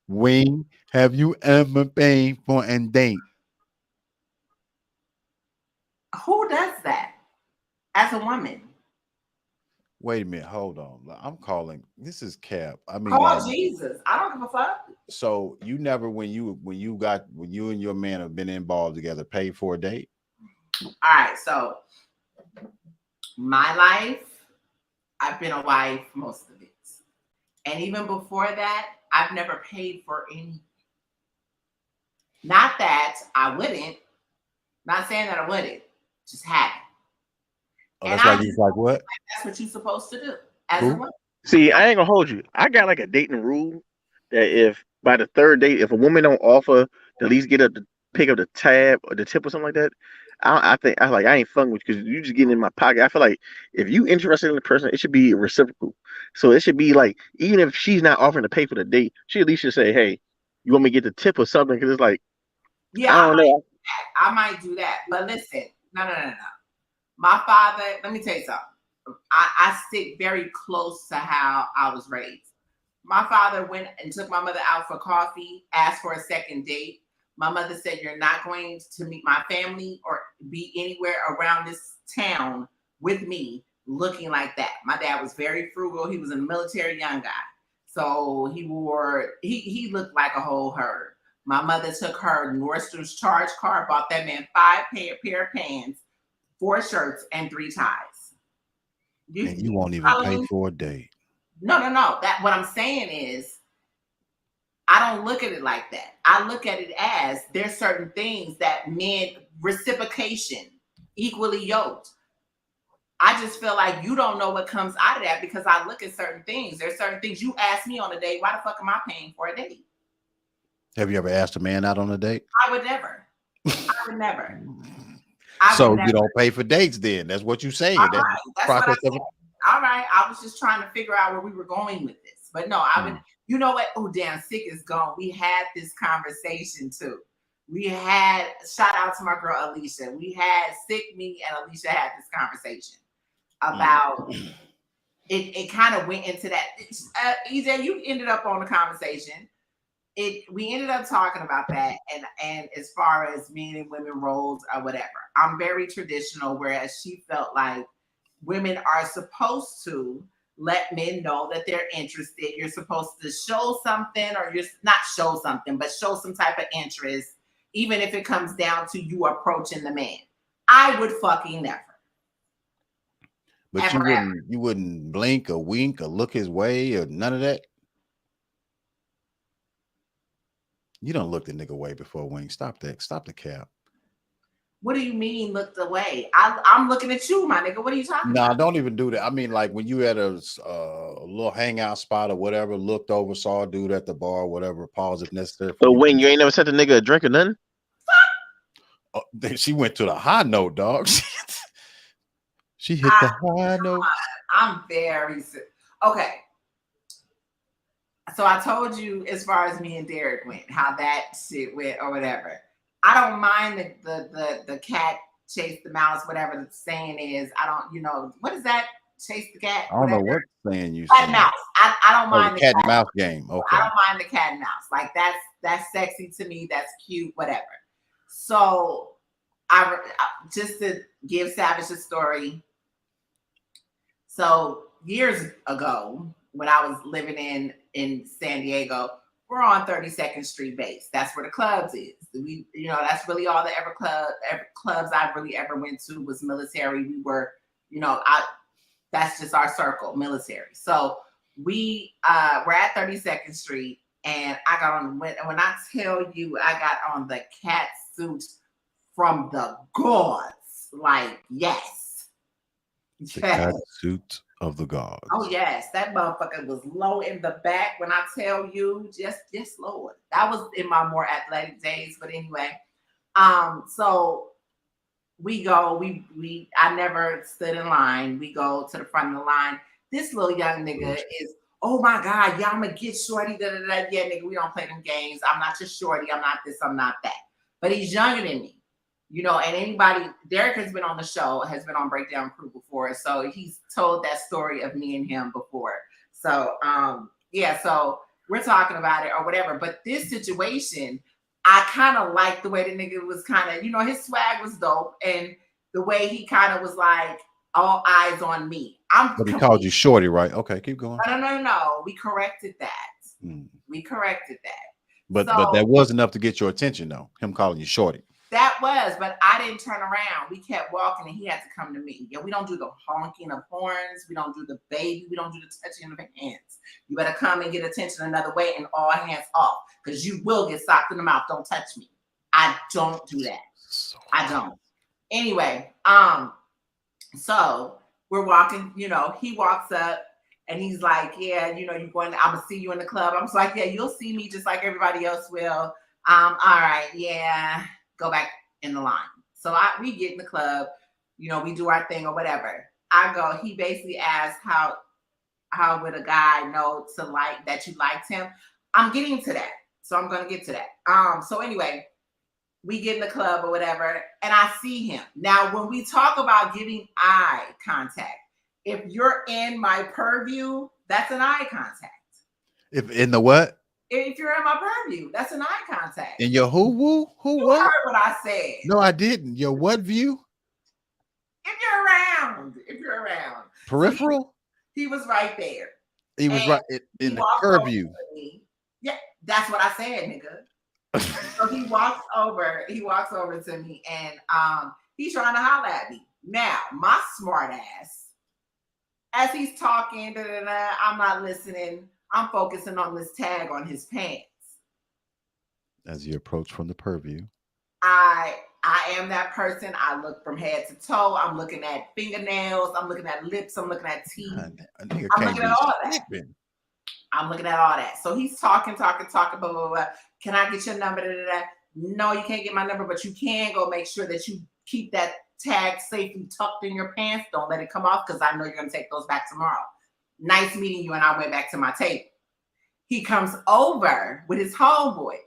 Wing, have you ever paid for a date? Who does that as a woman? Wait a minute, hold on. I'm calling. This is Cap. I mean, call Jesus. I don't give a fuck. So you never, when you and your man have been involved together, paid for a date? All right, so my life, I've been a wife most of it, and even before that, I've never paid for anything. Not that I wouldn't. Not saying that I wouldn't. Just haven't. Oh, that's why you like what? That's what you're supposed to do as a woman. See, I ain't gonna hold you. I got like a dating rule that if by the third date, if a woman don't offer to at least pick up the tab or the tip or something like that, I ain't fucking with you because you just getting in my pocket. I feel like if you interested in the person, it should be reciprocal. So it should be like even if she's not offering to pay for the date, she at least should say, "Hey, you want me to get the tip or something?" Because it's like, yeah, I don't know. I might do that, but listen, no. My father, let me tell you something. I stick very close to how I was raised. My father went and took my mother out for coffee, asked for a second date. My mother said, "You're not going to meet my family or be anywhere around this town with me looking like that." My dad was very frugal. He was a military young guy. So he looked like a whole herd. My mother took her Nordstrom's charge card, bought that man 5 pair of pants, 4 shirts, and 3 ties. You won't even pay for a date. No. That what I'm saying is, I don't look at it like that. I look at it as there's certain things that men reciprocation, equally yoked. I just feel like you don't know what comes out of that because I look at certain things. There's certain things you ask me on a date. Why the fuck am I paying for a date? Have you ever asked a man out on a date? I would never. So you don't pay for dates then? That's what you're saying. All right, that's what I said. All right, I was just trying to figure out where we were going with this. But no, I would, you know what? Oh, damn, Sick is gone. We had this conversation too. Shout out to my girl Alicia. We had Sick, me, and Alicia had this conversation about it kind of went into that. EJ, you ended up on the conversation. We ended up talking about that and as far as men and women roles or whatever. I'm very traditional, whereas she felt like women are supposed to let men know that they're interested. You're supposed to show something, or you're not show something, but show some type of interest, even if it comes down to you approaching the man. I would fucking never. But you wouldn't blink or wink or look his way or none of that? You don't look the nigga way before wink. Stop that. Stop the cap. What do you mean looked away? I'm looking at you, my nigga. What are you talking Nah, about? don't even do that. I mean, like when you at a little hangout spot or whatever, looked over, saw a dude at the bar, whatever. Pause if necessary. For But you. Wayne, you ain't never sent a nigga a drink or nothing? She went to the high note, dog. She hit the high note. I'm very okay. So I told you as far as me and Derek went, how that shit went or whatever. I don't mind the cat chase the mouse, whatever the saying is. I don't, what is that? Chase the cat. I don't whatever. know what saying you Cat saying. and mouse. I don't mind the cat and mouse game. Okay. I don't mind the cat and mouse. Like that's sexy to me. That's cute. Whatever. So I just to give Savage a story. So years ago, when I was living in San Diego, we're on 32nd Street base. That's where the clubs is. That's really all the clubs I really ever went to was military. We were, that's just our circle, military. So we're at 32nd Street, and I got on when I tell you I got on the cat suit from the gods, like yes. The cat suit of the gods. Oh yes, that motherfucker was low in the back. When I tell you, just Lord, that was in my more athletic days. But anyway, so we go. I never stood in line. We go to the front of the line. This little young nigga is, oh my God, y'all I'ma get shorty. Da, da, da. Yeah, nigga, we don't play them games. I'm not your shorty. I'm not this. I'm not that. But he's younger than me. And anybody, Derek has been on the show, has been on Breakdown Crew before. So he's told that story of me and him before. So, so we're talking about it or whatever. But this situation, I kind of like the way the nigga was kind of, his swag was dope. And the way he kind of was like, all eyes on me. But he called you shorty, right? Okay, keep going. No. We corrected that. We corrected that. But that was enough to get your attention, though. Him calling you shorty. That was, but I didn't turn around. We kept walking, and he had to come to me. Yeah, we don't do the honking of horns. We don't do the baby. We don't do the touching of hands. You better come and get attention another way, and all hands off, because you will get socked in the mouth. Don't touch me. I don't do that. I don't. Anyway, so we're walking. He walks up, and he's like, "Yeah, you're going. I'm gonna see you in the club." I'm just like, "Yeah, you'll see me just like everybody else will." All right, yeah. Go back in the line. So we get in the club, we do our thing or whatever. I go, he basically asked how would a guy know to like that you liked him? I'm getting to that. So I'm gonna get to that. So anyway, we get in the club or whatever, and I see him. Now, when we talk about giving eye contact, if you're in my purview, that's an eye contact. If in the what? If you're in my purview, that's an eye contact. In your who you what? Heard what I said. No, I didn't. Your what view? If you're around. Peripheral? So he was right there. He was right in the purview. Yeah, that's what I said, nigga. So he walks over to me, and he's trying to holler at me. Now, my smart ass, as he's talking, I'm not listening. I'm focusing on this tag on his pants. As you approach from the purview. I am that person. I look from head to toe. I'm looking at fingernails. I'm looking at lips. I'm looking at teeth. I'm looking at all that. I'm looking at all that. So he's talking, blah, blah, blah. Can I get your number? No, you can't get my number, but you can go make sure that you keep that tag safely tucked in your pants. Don't let it come off, because I know you're going to take those back tomorrow. Nice meeting you. And I went back to my table. He comes over with his homeboys.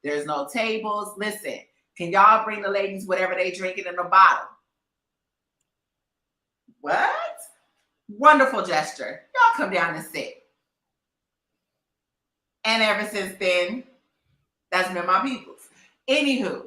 There's no tables. Listen, can y'all bring the ladies whatever they drinking in a bottle? What? Wonderful gesture. Y'all come down and sit. And ever since then, that's been my peoples. Anywho,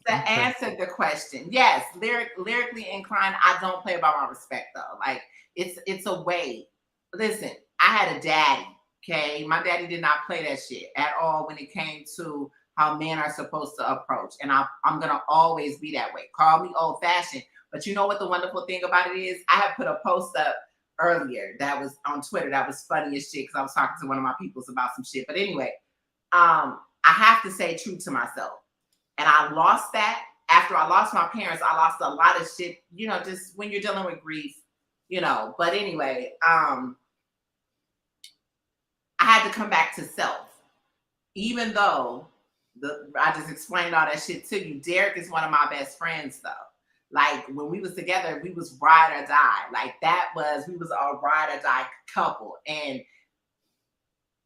answer the question, yes, lyrically inclined. I don't play about my respect though. Like it's a way. Listen, I had a daddy. Okay, my daddy did not play that shit at all when it came to how men are supposed to approach, and I'm gonna always be that way. Call me old fashioned, but you know what the wonderful thing about it is? I had put a post up earlier that was on Twitter that was funny as shit because I was talking to one of my peoples about some shit. But anyway, I have to say true to myself. And I lost that. After I lost my parents, I lost a lot of shit, you know, just when you're dealing with grief, you know. But anyway, I had to come back to self. Even though I just explained all that shit to you. Derek is one of my best friends, though. Like, when we was together, we was ride or die. Like, we was a ride or die couple. And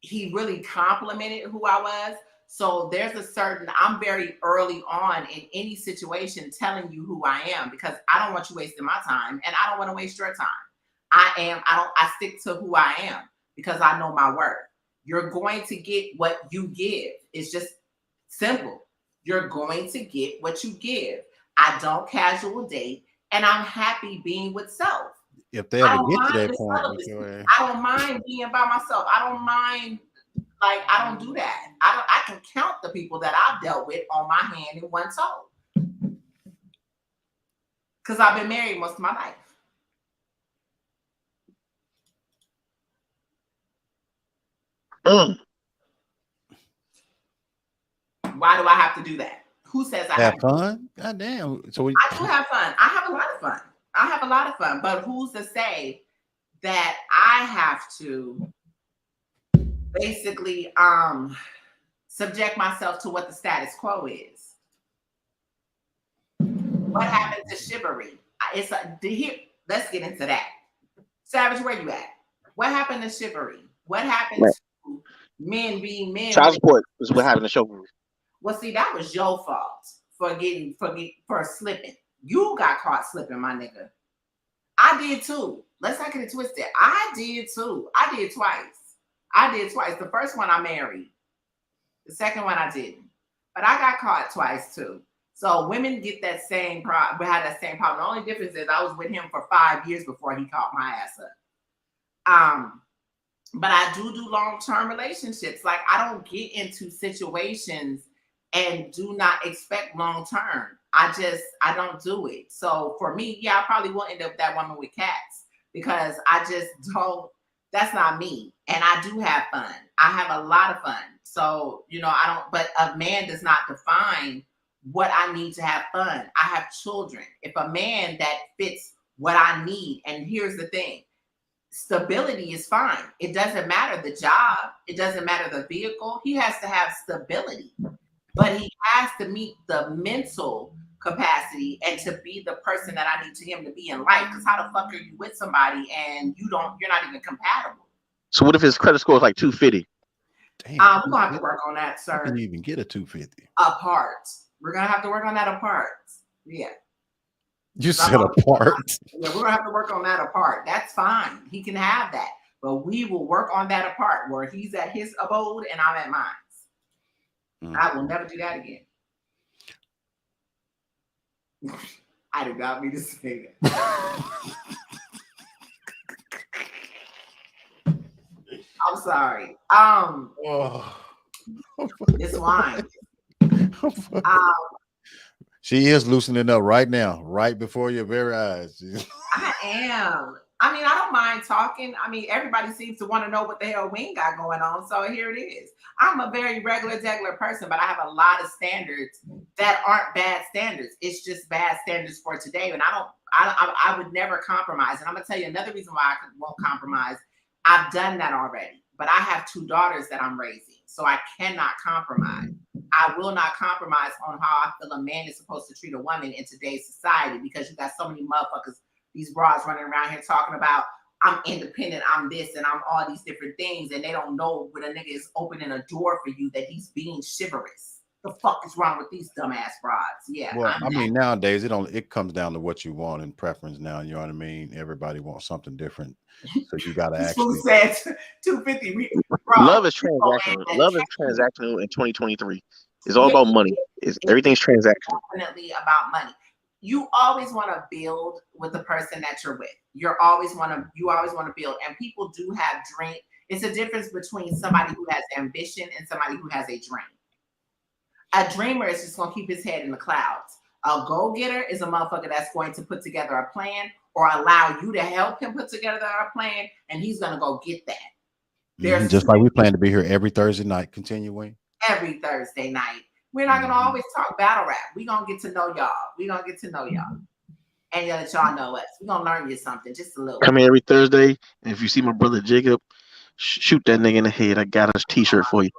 he really complimented who I was. So there's I'm very early on in any situation telling you who I am, because I don't want you wasting my time and I don't want to waste your time. I stick to who I am because I know my worth. You're going to get what you give. It's just simple. You're going to get what you give. I don't casual date, and I'm happy being with self. If they ever get to that point, I don't mind being by myself. I don't mind. Like, I don't do that. I can count the people that I've dealt with on my hand in one toe. Because I've been married most of my life. Why do I have to do that? Who says I have fun? God damn. So I do have fun. I have a lot of fun. But who's to say that I have to basically subject myself to what the status quo is? What happened to chivalry? Let's get into that. Savage, where you at? What happened to chivalry? What happened to men being men? Child support is what happened to chivalry. Well, see, that was your fault for slipping. You got caught slipping, my nigga. I did too. Let's not get it twisted. I did too. I did twice. The first one I married. The second one I didn't. But I got caught twice too. So women get that same problem. We had that same problem. The only difference is I was with him for 5 years before he caught my ass up. But I do long-term relationships. Like, I don't get into situations and do not expect long-term. I don't do it. So for me, yeah, I probably will end up that woman with cats, because I just don't, that's not me. And I do have fun. I have a lot of fun. So, you know, but a man does not define what I need to have fun. I have children. If a man that fits what I need, and here's the thing, stability is fine. It doesn't matter the job. It doesn't matter the vehicle. He has to have stability, but he has to meet the mental capacity and to be the person that I need him to be in life. Because how the fuck are you with somebody and you're not even compatible? So what if his credit score is like 250? Damn, we're gonna have to work on that, sir. You can even get a 250 apart. We're gonna have to work on that apart. Yeah. You said apart. Yeah, we're gonna have to work on that apart. That's fine. He can have that, but we will work on that apart, where he's at his abode and I'm at mine. I will never do that again. I did not mean to say that. I'm sorry. It's wine. She is loosening up right now, right before your very eyes. I am. I mean, I don't mind talking. I mean, everybody seems to want to know what the hell we ain't got going on. So here it is. I'm a very regular person, but I have a lot of standards that aren't bad standards. It's just bad standards for today. And I would never compromise. And I'm going to tell you another reason why I won't compromise. I've done that already, but I have 2 daughters that I'm raising. So I cannot compromise. I will not compromise on how I feel a man is supposed to treat a woman in today's society, because you got so many motherfuckers, these bras running around here talking about I'm independent, I'm this, and I'm all these different things, and they don't know when a nigga is opening a door for you that he's being chivalrous. The fuck is wrong with these dumbass broads? Yeah. Well, I mean, nowadays it comes down to what you want and preference now. You know what I mean? Everybody wants something different. So you gotta actually said 250. Love is transactional. Love is transactional in 2023. It's all about money. Everything's transactional. Definitely about money. You always want to build with the person that you're with. You always want to build, and people do have dreams. It's a difference between somebody who has ambition and somebody who has a dream. A dreamer is just going to keep his head in the clouds. A go-getter is a motherfucker that's going to put together a plan or allow you to help him put together a plan, and he's going to go get that. Just like we plan to be here every Thursday night, continuing. Every Thursday night. We're not gonna always talk battle rap. We're gonna get to know y'all. We're gonna get to know y'all. And let y'all know us. We're gonna learn you something, just a little. Come here every Thursday, and if you see my brother Jacob, shoot that nigga in the head. I got a T-shirt for you.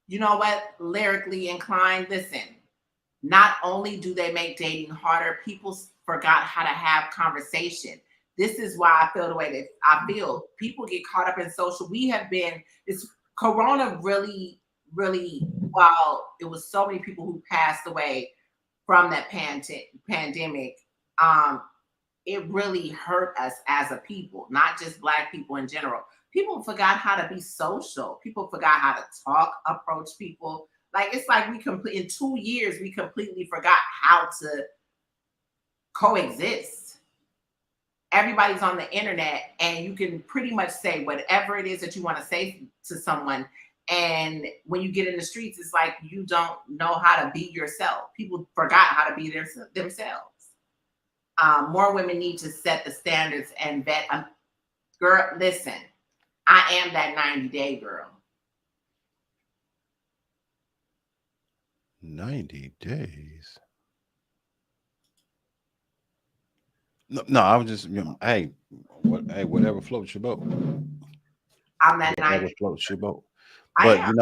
You know what? Lyrically inclined. Listen, not only do they make dating harder, people forgot how to have conversation. This is why I feel the way that I feel. People get caught up in social. It's Corona really, while it was so many people who passed away from that pandemic, it really hurt us as a people, not just Black people in general. People forgot how to be social. People forgot how to talk, approach people. Like, it's like in 2 years, we completely forgot how to coexist. Everybody's on the internet, and you can pretty much say whatever it is that you want to say to someone. And when you get in the streets, it's like you don't know how to be yourself. People forgot how to be themselves. More women need to set the standards and vet. Girl, listen, I am that 90-day girl. 90 days. No, I was just, hey, whatever floats your boat. I'm that Whatever 90. floats your boat. But you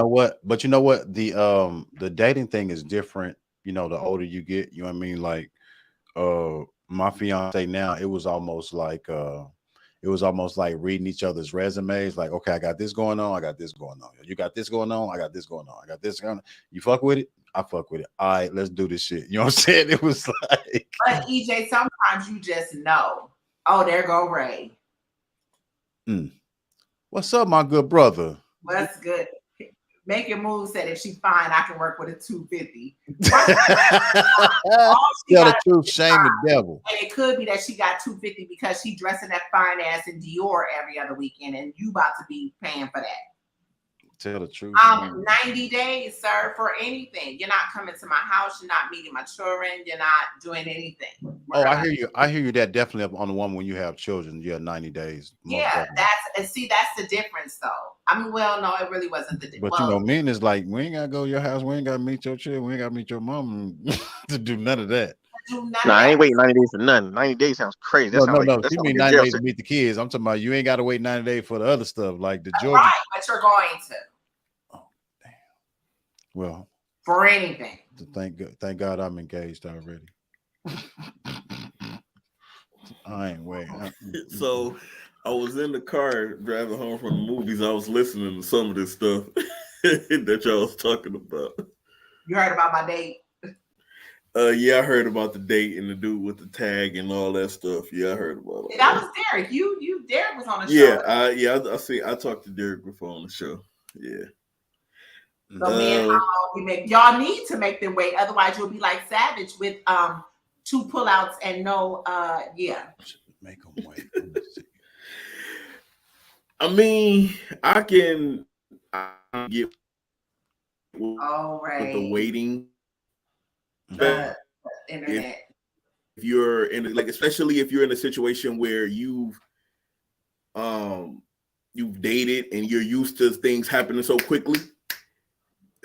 know what? The dating thing is different. You know, the older you get, you know what I mean? Like, my fiance now, it was almost like reading each other's resumes. Like, okay, I got this going on. I got this going on. You got this going on. I got this going on. I got this going on. You fuck with it? I fuck with it. All right, let's do this shit. You know what I'm saying? It was like. But EJ, sometimes you just know. Oh, there go Ray. What's up, my good brother? What's good? Making moves said if she fine, I can work with a 250. Tell the truth, shame the devil. And it could be that she got 250 because she dressing that fine ass in Dior every other weekend, and you about to be paying for that. Tell the truth. 90 days, sir, for anything. You're not coming to my house. You're not meeting my children. You're not doing anything. I hear you. I hear you. That definitely on the one when you have children. Yeah, 90 days. Yeah, that's the difference, though. I mean, well, no, it really wasn't the difference. But you know, men is like, we ain't gotta go to your house. We ain't gotta meet your children. We ain't gotta meet your mom to do none of that. I ain't waiting 90 days for nothing. 90 days sounds crazy. No. You mean 90 days to meet the kids? I'm talking about you ain't gotta wait 90 days for the other stuff, like the Georgia. Right, but you're going to. Oh, damn. Well, for anything. Thank God I'm engaged already. I ain't waiting. So I was in the car driving home from the movies. I was listening to some of this stuff that y'all was talking about. You heard about my date? Yeah, I heard about the date and the dude with the tag and all that stuff. Yeah, I heard about it. That was Derek. Derek was on the show. I talked to Derek before on the show. Yeah. So y'all need to make them wait. Otherwise, you'll be like Savage with 2 pullouts and no Make them wait. I mean, I can get with the waiting. The internet. If you're in, like, especially if you're in a situation where you've dated and you're used to things happening so quickly.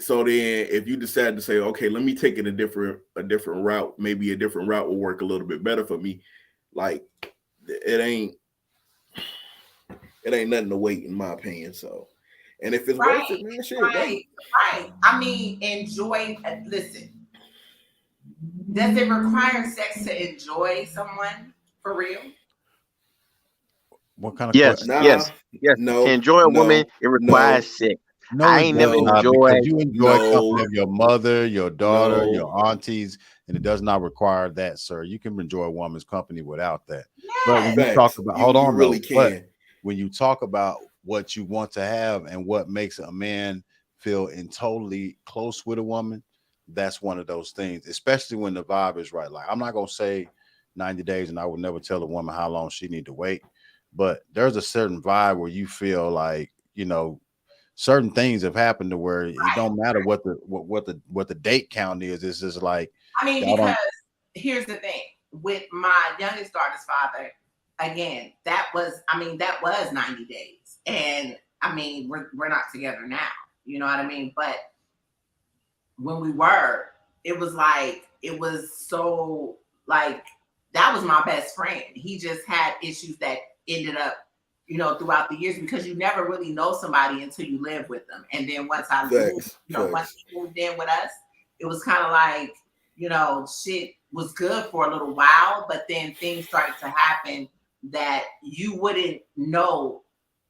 So then if you decide to say, okay, let me take it a different route, maybe a different route will work a little bit better for me. Like, it ain't nothing to wait, in my opinion. So, and if it's worth it, man, shit, right. I mean, enjoy. Listen, does it require sex to enjoy someone for real? What kind of yes? No, to enjoy a woman, it requires sex. No, I ain't never enjoyed. You enjoy company of your mother, your daughter, your aunties, and it does not require that, sir. You can enjoy a woman's company without that. Yes. But when you talk about, can. When you talk about what you want to have and what makes a man feel totally close with a woman, that's one of those things. Especially when the vibe is right. Like, I'm not gonna say 90 days, and I would never tell a woman how long she need to wait. But there's a certain vibe where you feel like, you know, certain things have happened to where it don't matter what the date count is. It's just like, I mean, because here's the thing with my youngest daughter's father. Again, that was 90 days, and I mean, we're not together now. You know what I mean? But when we were, it was like, it was so like, that was my best friend. He just had issues that ended up, you know, throughout the years, because you never really know somebody until you live with them. And then once I moved, you know, once he moved in with us, it was kind of like, you know, shit was good for a little while, but then things started to happen that you wouldn't know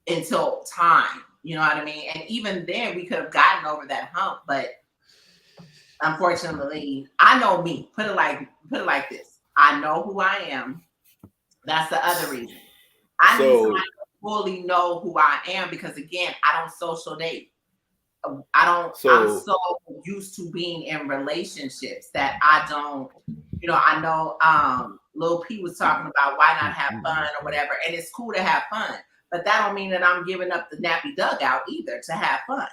until time. You know what I mean? And even then we could have gotten over that hump, but unfortunately, I know me. Put it like this. I know who I am. That's the other reason. I need somebody to fully know who I am, because again, I don't social date. I'm so used to being in relationships that I don't, you know, I know Lil P was talking about why not have fun or whatever. And it's cool to have fun, but that don't mean that I'm giving up the nappy dugout either to have fun.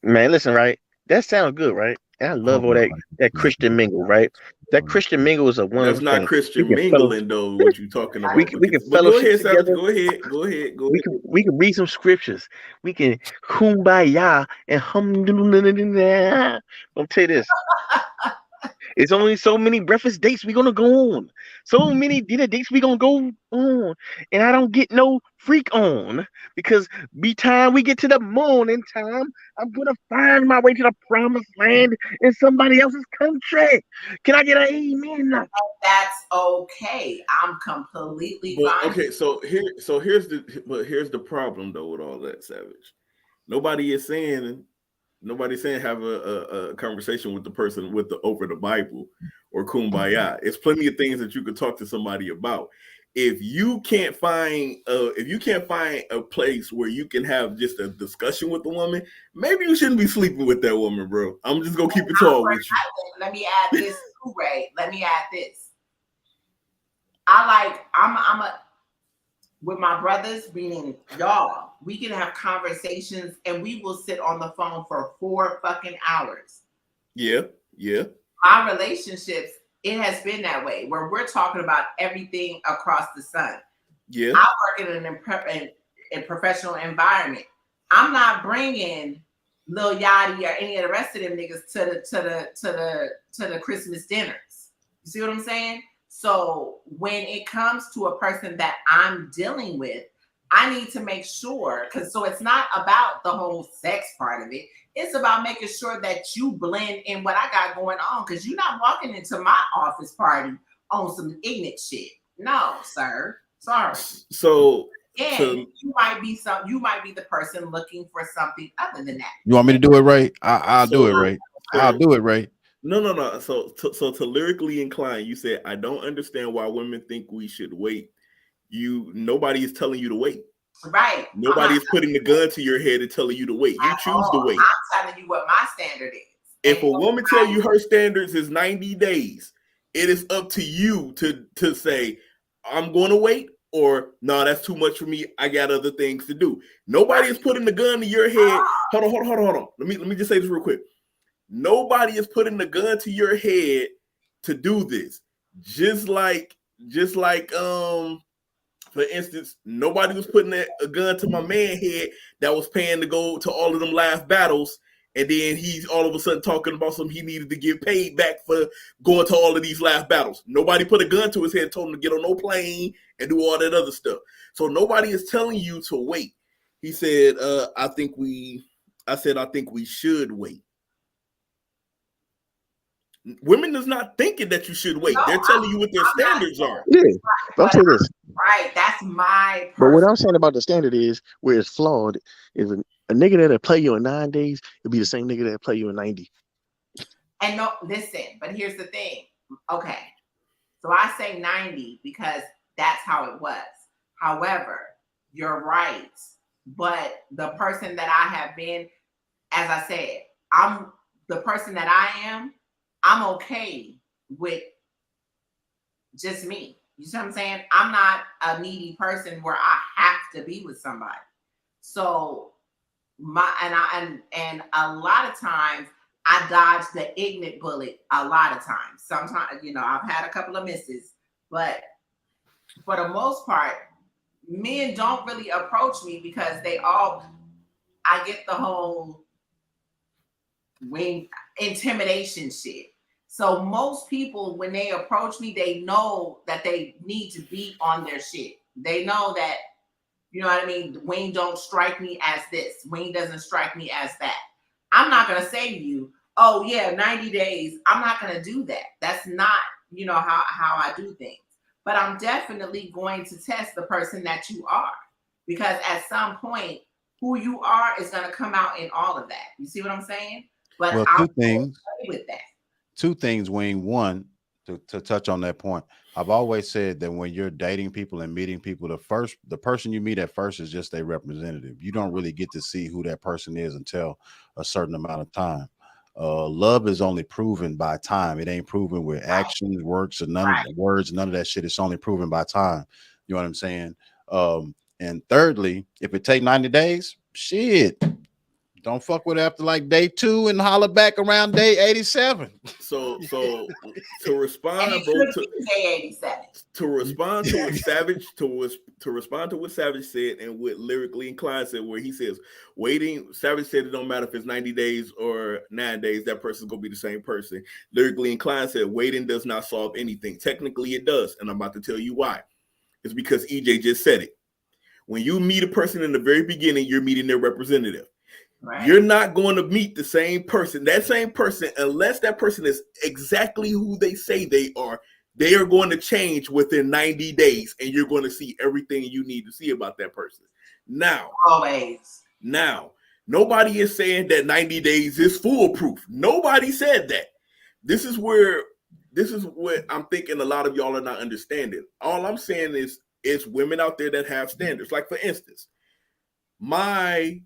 Man, listen, right? That sounds good, right? And I love all that Christian mingle, right? That Christian mingle is a wonderful That's not thing. Christian mingling, though. What you talking about? We can but go fellowship ahead, together. Savage. Go ahead. We can read some scriptures. We can kumbaya and hum. I'll tell you this. It's only so many breakfast dates we gonna go on. So many dinner dates we gonna go on. And I don't get no freak on, because by time we get to the morning time, I'm gonna find my way to the promised land in somebody else's country. Can I get an amen? That's okay. I'm completely fine. Okay, here's the problem though with all that, Savage. Nobody's saying have a conversation with the person over the Bible or kumbaya. It's plenty of things that you could talk to somebody about. If you can't find a place where you can have just a discussion with the woman, maybe you shouldn't be sleeping with that woman, bro. I'm just gonna keep it tall with you. Let me add this too, Ray. Let me add this. With my brothers, meaning y'all, we can have conversations and we will sit on the phone for 4 fucking hours. Yeah. Our relationships, it has been that way, where we're talking about everything across the sun. Yeah. I work in a professional environment. I'm not bringing Lil Yachty or any of the rest of them niggas to the Christmas dinners. You see what I'm saying? So when it comes to a person that I'm dealing with, I need to make sure, so it's not about the whole sex part of it. It's about making sure that you blend in what I got going on, because you're not walking into my office party on some ignorant shit. No, sir. Sorry. So you might be the person looking for something other than that. You want me to do it right? I'll do it right. I'll do it right. No. So to lyrically incline, you said, I don't understand why women think we should wait. Nobody is telling you to wait. Right. Nobody is putting the gun to your head and telling you to wait. You choose to wait. I'm telling you what my standard is. If a woman tell you her standards is 90 days, it is up to you to say, I'm going to wait, or no, that's too much for me. I got other things to do. Nobody is putting the gun to your head. Hold on. Let me just say this real quick. Nobody is putting the gun to your head to do this. Just like for instance, nobody was putting a gun to my man head that was paying to go to all of them live battles, and then he's all of a sudden talking about something he needed to get paid back for going to all of these live battles. Nobody put a gun to his head and told him to get on no plane and do all that other stuff. So nobody is telling you to wait. He said, I think we should wait. Women is not thinking that you should wait. No, they're telling you what their standards are. Yeah, I'll say this. Right, that's my. But what I'm saying about the standard is where it's flawed is a nigga that'll play you in 9 days, it'll be the same nigga that'll play you in 90. And no, listen, but here's the thing. Okay, so I say 90 because that's how it was. However, you're right. But the person that I have been, as I said, I'm the person that I am. I'm okay with just me. You see what I'm saying? I'm not a needy person where I have to be with somebody. So and a lot of times I dodge the ignorant bullet a lot of times. Sometimes, I've had a couple of misses, but for the most part, men don't really approach me because I get the whole, intimidation shit. So most people, when they approach me, they know that they need to be on their shit. They know that, you know what I mean? Wayne don't strike me as this. Wayne doesn't strike me as that. I'm not going to say to you, oh yeah, 90 days. I'm not going to do that. That's not, you know, how I do things. But I'm definitely going to test the person that you are. Because at some point, who you are is going to come out in all of that. You see what I'm saying? But Well, I'm okay with that. Two things, Wayne. One, to touch on that point, I've always said that when you're dating people and meeting people, the person you meet at first is just a representative. You don't really get to see who that person is until a certain amount of time. Love is only proven by time. It ain't proven with actions, works, and none of the words, none of that shit. It's only proven by time. You know what I'm saying? And thirdly, if it take 90 days, shit, don't fuck with it after like day 2 and holler back around day 87. So to respond, bro, day 87. To respond to what Savage to respond to what Savage said and what Lyrically Inclined said, where he says waiting. Savage said it don't matter if it's 90 days or 9 days, that person's gonna be the same person. Lyrically Inclined said waiting does not solve anything. Technically, it does, and I'm about to tell you why. It's because EJ just said it. When you meet a person in the very beginning, you're meeting their representative. Right. You're not going to meet the same person, unless that person is exactly who they say they are. They are going to change within 90 days, and you're going to see everything you need to see about that person. Now, nobody is saying that 90 days is foolproof. Nobody said that. This is what I'm thinking a lot of y'all are not understanding. All I'm saying is it's women out there that have standards. Like, for instance, my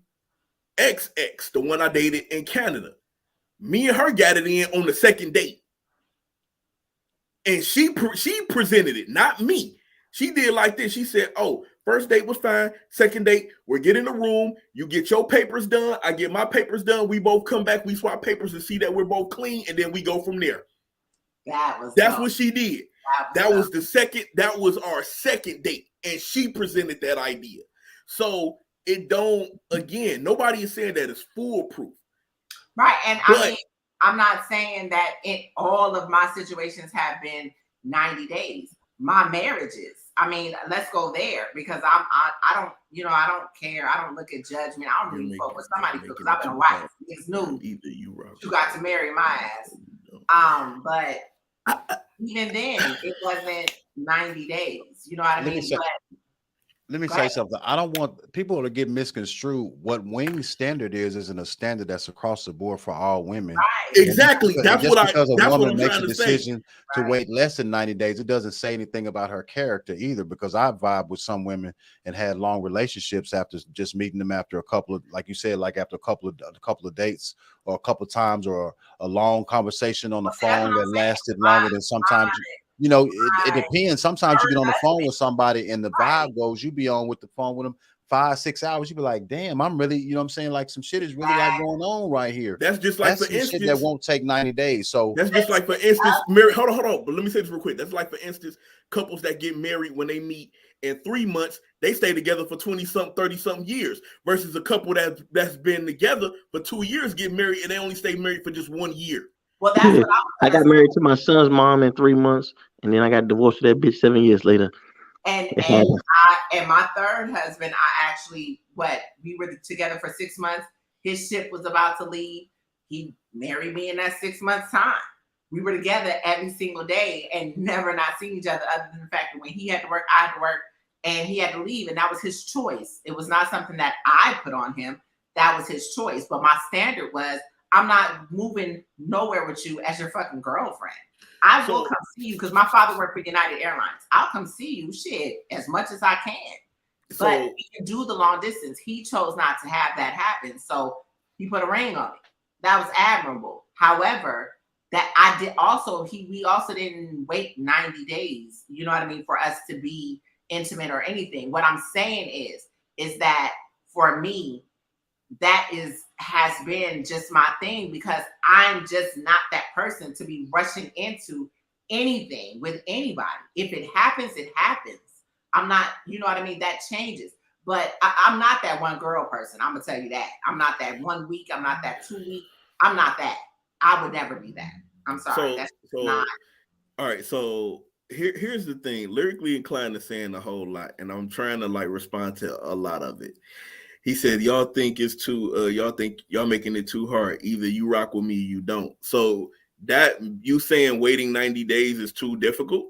ex, the one I dated in Canada, me and her got it in on the second date. And she presented it, not me. She did like this. She said, oh, first date was fine. Second date, we're getting in the room. You get your papers done. I get my papers done. We both come back. We swap papers to see that we're both clean. And then we go from there. That's what she did. That was our second date. And she presented that idea. So nobody is saying that it's foolproof. Right. And I mean, I'm not saying that all of my situations have been 90 days. My marriages, I mean, let's go there, because I don't care. I don't look at judgment. I don't really fuck with somebody because I've been a wife. It's new. You got to marry my ass. But even then, it wasn't 90 days. You know what I mean? Let me say something. I don't want people to get misconstrued. What Wayne's standard isn't a standard that's across the board for all women. Right. Exactly. That's what a woman makes a decision to wait less than 90 days, it doesn't say anything about her character either, because I vibe with some women and had long relationships after just meeting them after a couple of, like you said, like after a couple of dates or a couple of times, or a long conversation on the phone that lasted longer than sometimes. You know, it depends. Sometimes you get on the phone with somebody and the vibe goes, you be on with the phone with them 5-6 hours. You be like, damn, I'm really, you know what I'm saying? Like, some shit is really like going on right here. That's just like, for instance, shit that won't take 90 days. So that's just like, for instance, hold on. But let me say this real quick. That's like, for instance, couples that get married when they meet in 3 months, they stay together for 20-something, 30-something years, versus a couple that's been together for 2 years, get married, and they only stay married for just 1 year. Well, that's what I got married to my son's mom in 3 months, and then I got divorced to that bitch 7 years later. And my third husband, we were together for 6 months. His ship was about to leave. He married me in that 6 months time. We were together every single day and never not seen each other, other than the fact that when he had to work, I had to work, and he had to leave, and that was his choice. It was not something that I put on him. That was his choice. But my standard was, I'm not moving nowhere with you as your fucking girlfriend. I will come see you, because my father worked for United Airlines. I'll come see you, shit, as much as I can. But we can do the long distance. He chose not to have that happen, so he put a ring on it. That was admirable. However, we also didn't wait 90 days, you know what I mean, for us to be intimate or anything. What I'm saying is that for me, that has been just my thing, because I'm just not that person to be rushing into anything with anybody. If it happens, it happens. I'm not, you know what I mean? That changes. But I'm not that one girl person. I'm gonna tell you that. I'm not that 1 week. I'm not that 2 week. I'm not that. I would never be that. I'm sorry. That's not. All right. So here's the thing. Lyrically Inclined is saying a whole lot, and I'm trying to like respond to a lot of it. He said, y'all think it's too, y'all think y'all making it too hard. Either you rock with me, or you don't. So that you saying waiting 90 days is too difficult.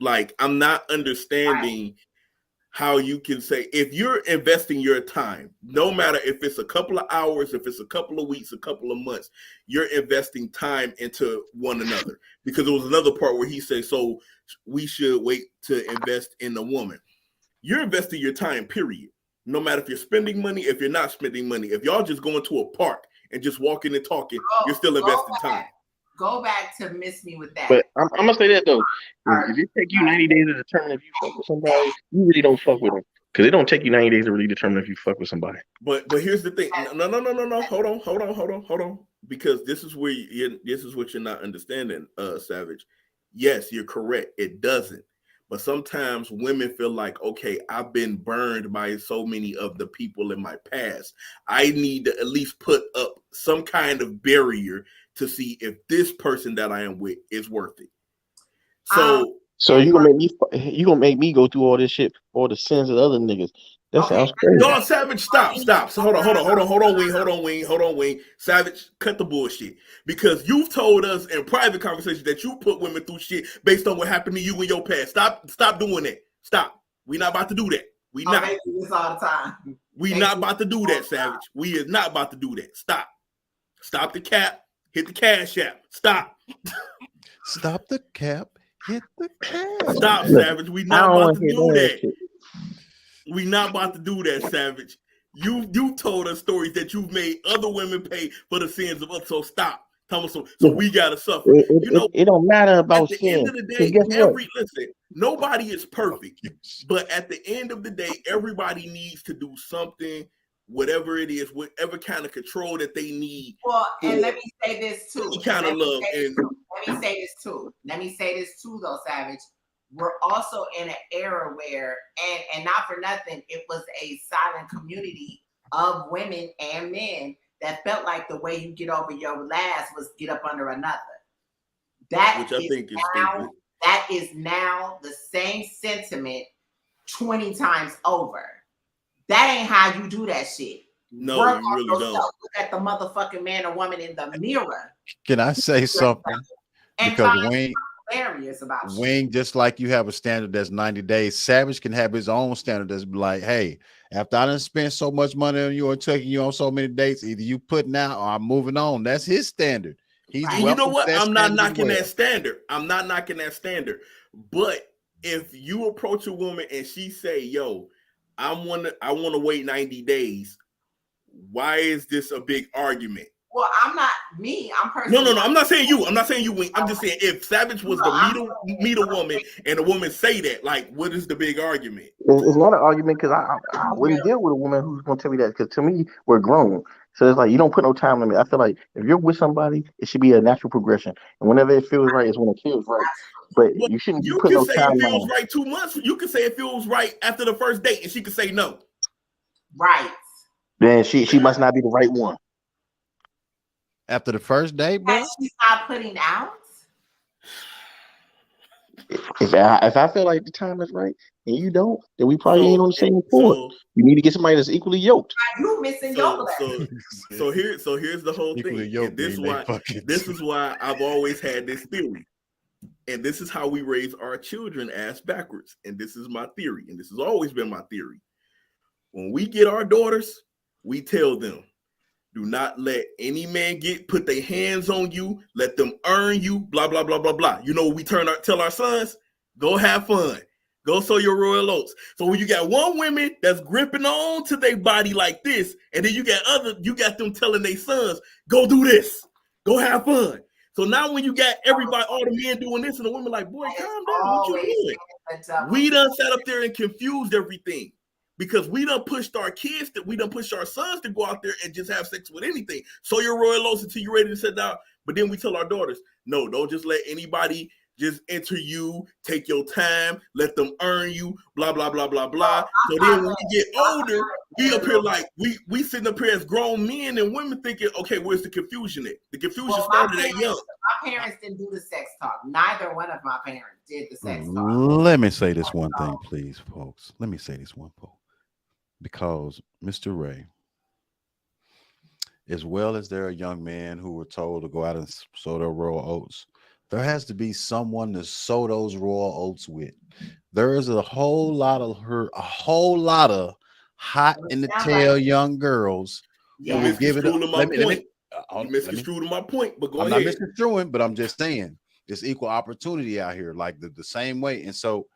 Like, I'm not understanding how you can say, if you're investing your time, no matter if it's a couple of hours, if it's a couple of weeks, a couple of months, you're investing time into one another. Because there was another part where he said, so we should wait to invest in the woman. You're investing your time, period. No matter if you're spending money, if you're not spending money, if y'all just going to a park and just walking and talking, you're still investing time. Go back to Miss Me with that. But I'm gonna say that though. If it take you 90 days to determine if you fuck with somebody, you really don't fuck with them. Because it don't take you 90 days to really determine if you fuck with somebody. But here's the thing. No. Hold on. Because this is where this is what you're not understanding, Savage. Yes, you're correct. It doesn't. But sometimes women feel like, okay, I've been burned by so many of the people in my past. I need to at least put up some kind of barrier to see if this person that I am with is worth it. So you gonna make me go through all this shit, all the sins of the other niggas. That sounds crazy. No, Savage, stop. So hold on, Wayne. Savage, cut the bullshit. Because you've told us in private conversations that you put women through shit based on what happened to you in your past. Stop doing that. Stop. We're not about to do that. We not. They do this all the time. We not about to do that, Savage. We is not about to do that. Stop. Stop the cap. Hit the cash app. Stop. Stop the cap. Hit the cash. Stop, Savage. We not about to do that. We not about to do that, Savage. You told us stories that you've made other women pay for the sins of us. So stop. So we gotta suffer. It don't matter about at the end of the day, listen, nobody is perfect. But at the end of the day, everybody needs to do something, whatever it is, whatever kind of control that they need. Well, and let me say this too. Kind of love. Let me say this too, though, Savage. We're also in an era where, and not for nothing, it was a silent community of women and men that felt like the way you get over your last was get up under another. Which I think is stupid. That is now the same sentiment 20 times over. That ain't how you do that shit. No, Work you really don't. Look at the motherfucking man or woman in the mirror. Can I say something? Because Wayne, just like you have a standard that's 90 days, Savage can have his own standard that's like, hey, after I done spent so much money on you or taking you on so many dates, either you putting out or I'm moving on. That's his standard. You know what? I'm not knocking that standard. I'm not knocking that standard. But if you approach a woman and she say, yo, I want to wait 90 days, why is this a big argument? Well, I'm not me. I'm personally. No. I'm not saying you. I'm not saying you. I'm just saying if Savage was to meet a woman and a woman say that, like, what is the big argument? It's not an argument because I wouldn't deal with a woman who's going to tell me that, because to me, we're grown. So it's like you don't put no time limit. I feel like if you're with somebody, it should be a natural progression. And whenever it feels right, is when it feels right. But you shouldn't put no time limit. You can say it feels right 2 months. You can say it feels right after the first date, and she can say no. Right. Then she must not be the right one. After the first date, bro? She's not putting out. If I feel like the time is right and you don't, then we probably ain't on the same court. You need to get somebody that's equally yoked. You missing your blessing. So here's the whole thing. And this is why I've always had this theory. And this is how we raise our children ass backwards. And this is my theory. And this has always been my theory. When we get our daughters, we tell them, do not let any man put their hands on you. Let them earn you. Blah, blah, blah, blah, blah. You know what we tell our sons? Go have fun. Go sow your royal oats. So when you got one woman that's gripping on to their body like this, and then you got them telling their sons, go do this. Go have fun. So now when you got everybody, all the men doing this, and the women like, boy, calm down. What you doing? We done sat up there and confused everything. Because we done pushed our kids, we done pushed our sons to go out there and just have sex with anything. Sow your royal oats until you're ready to sit down. But then we tell our daughters, no, don't just let anybody just enter you, take your time, let them earn you, blah, blah, blah, blah, blah. So then when we get older, we up here like, we sitting up here as grown men and women thinking, okay, where's the confusion at? The confusion started at young. My parents didn't do the sex talk. Neither one of my parents did the sex talk. Let me say this one thing, please, folks. Let me say this one, folks. Because Mr. Ray, as well as there are young men who were told to go out and sow their royal oats, there has to be someone to sow those royal oats with. There is a whole lot of hot in the tail young girls. You misconstrued my point, but go ahead. I'm not misconstruing, but I'm just saying there's equal opportunity out here, like the same way. And so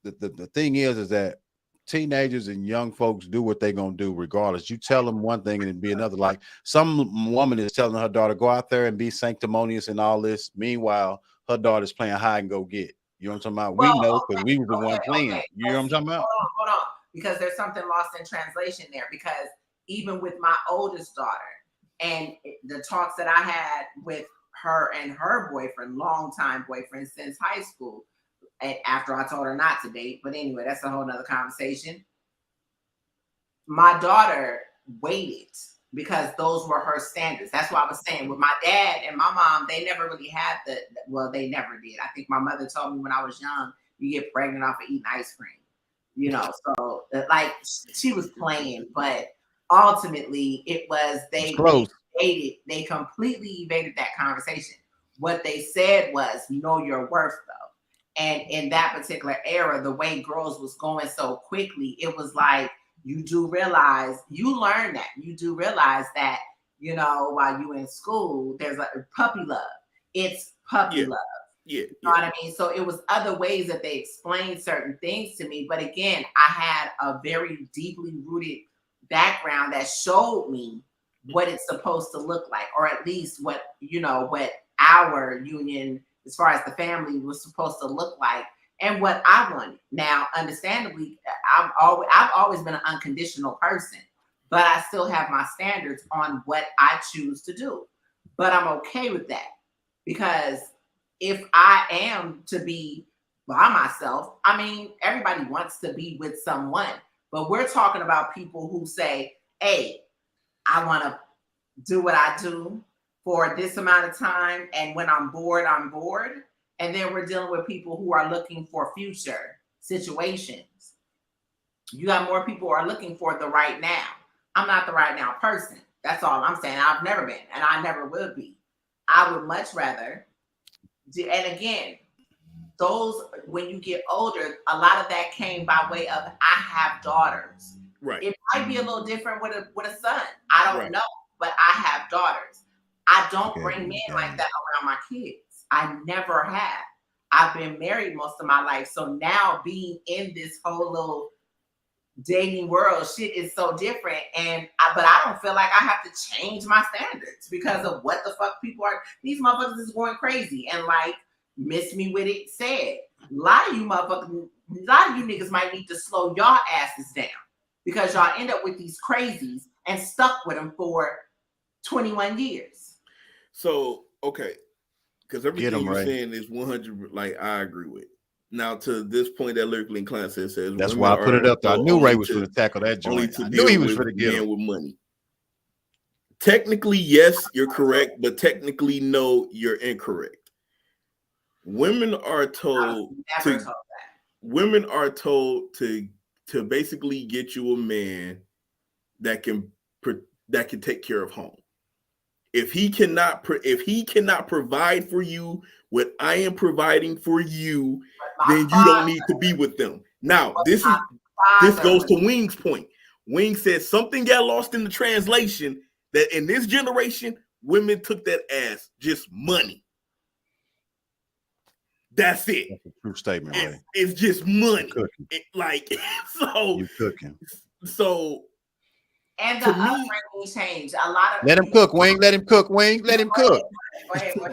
the thing is that teenagers and young folks do what they're gonna do regardless. You tell them one thing and it'd be another. Like some woman is telling her daughter, go out there and be sanctimonious and all this. Meanwhile, her daughter's playing hide and go get. You know what I'm talking about? We know because we were the one playing. You know what I'm talking about? Hold on. Because there's something lost in translation there. Because even with my oldest daughter and the talks that I had with her and her boyfriend, longtime boyfriend since high school, and after I told her not to date, but anyway, that's a whole nother conversation. My daughter waited because those were her standards. That's what I was saying. With my dad and my mom, they never really had they never did. I think my mother told me when I was young, you get pregnant off of eating ice cream. You know, so like she was playing, but ultimately it was they completely evaded that conversation. What they said was, know your worth, though. And in that particular era, the way girls was going so quickly, it was like, you do realize, you learn that. You do realize that, you know, while you in school, there's a puppy love. It's puppy love. Yeah. You know what I mean? So it was other ways that they explained certain things to me. But again, I had a very deeply rooted background that showed me what it's supposed to look like, or at least what, you know, what our union, as far as the family, was supposed to look like, and what I wanted. Now, understandably, I've always been an unconditional person, but I still have my standards on what I choose to do. But I'm okay with that, because if I am to be by myself, I mean, everybody wants to be with someone, but we're talking about people who say, hey, I want to do what I do for this amount of time, and when I'm bored, I'm bored. And then we're dealing with people who are looking for future situations. You got more people who are looking for the right now. I'm not the right now person. That's all I'm saying. I've never been, and I never will be. I would much rather and again, those, when you get older, a lot of that came by way of, I have daughters. Right. It might be a little different with a son. I don't know, but I have daughters. I don't bring men like that around my kids. I never have. I've been married most of my life. So now being in this whole little dating world, shit is so different. But I don't feel like I have to change my standards because of what the fuck people are. These motherfuckers is going crazy. And like Miss Me With It said, a lot of you niggas might need to slow y'all asses down, because y'all end up with these crazies and stuck with them for 21 years. So, okay. Because everything you're saying is 100, like, I agree with. Now, to this point that Lyrically Inclined says that's why I put it up there. I knew Ray was going to tackle that joint. I knew he was going to get it with money. Technically, yes, you're correct, but technically, no, you're incorrect. Women are told to basically get you a man that can take care of home. If he cannot provide for you what I am providing for you, then you don't need to be with them. Now, this goes to Wing's point. Wing said something got lost in the translation, that in this generation, women took that as just money. That's it. That's a true statement, Ray. It's just money. You cooking. So. And the upbringing changed. A lot of let him cook, Wing. Let him cook, Wing. Let him cook.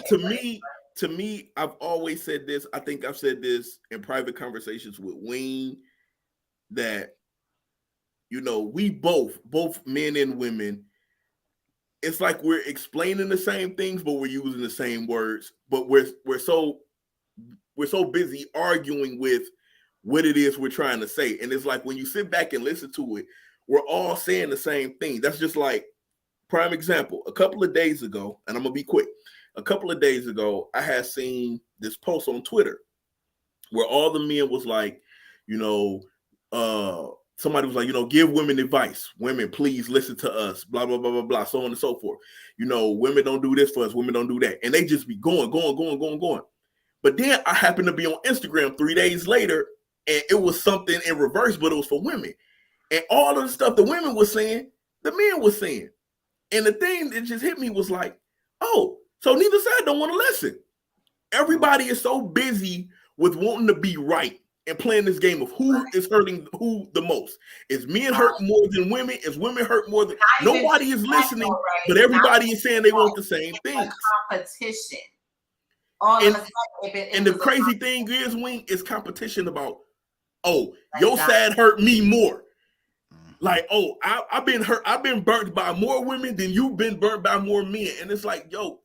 To me, I've always said this. I think I've said this in private conversations with Wing, that, you know, we both men and women, it's like we're explaining the same things, but we're using the same words. But we're so we're so busy arguing with what it is we're trying to say. And it's like when you sit back and listen to it, we're all saying the same thing. That's just like, prime example, a couple of days ago, and I'm going to be quick. A couple of days ago, I had seen this post on Twitter where all the men was like, somebody was like, give women advice. Women, please listen to us, blah, blah, blah, blah, blah, so on and so forth. Women don't do this for us. Women don't do that. And they just be going. But then I happened to be on Instagram 3 days later, and it was something in reverse, but it was for women. And all of the stuff the women were saying, the men were saying. And the thing that just hit me was like, oh, so neither side don't want to listen. Everybody is so busy with wanting to be right and playing this game of who is hurting who the most. Is men hurt more than women? Is women hurt more than... Nobody is listening, but everybody is saying they want the same things. Competition. And the crazy thing is, Wing, is competition about, oh, your side hurt me more. Like, oh, I've been hurt. I've been burnt by more women than you've been burnt by more men. And it's like, yo,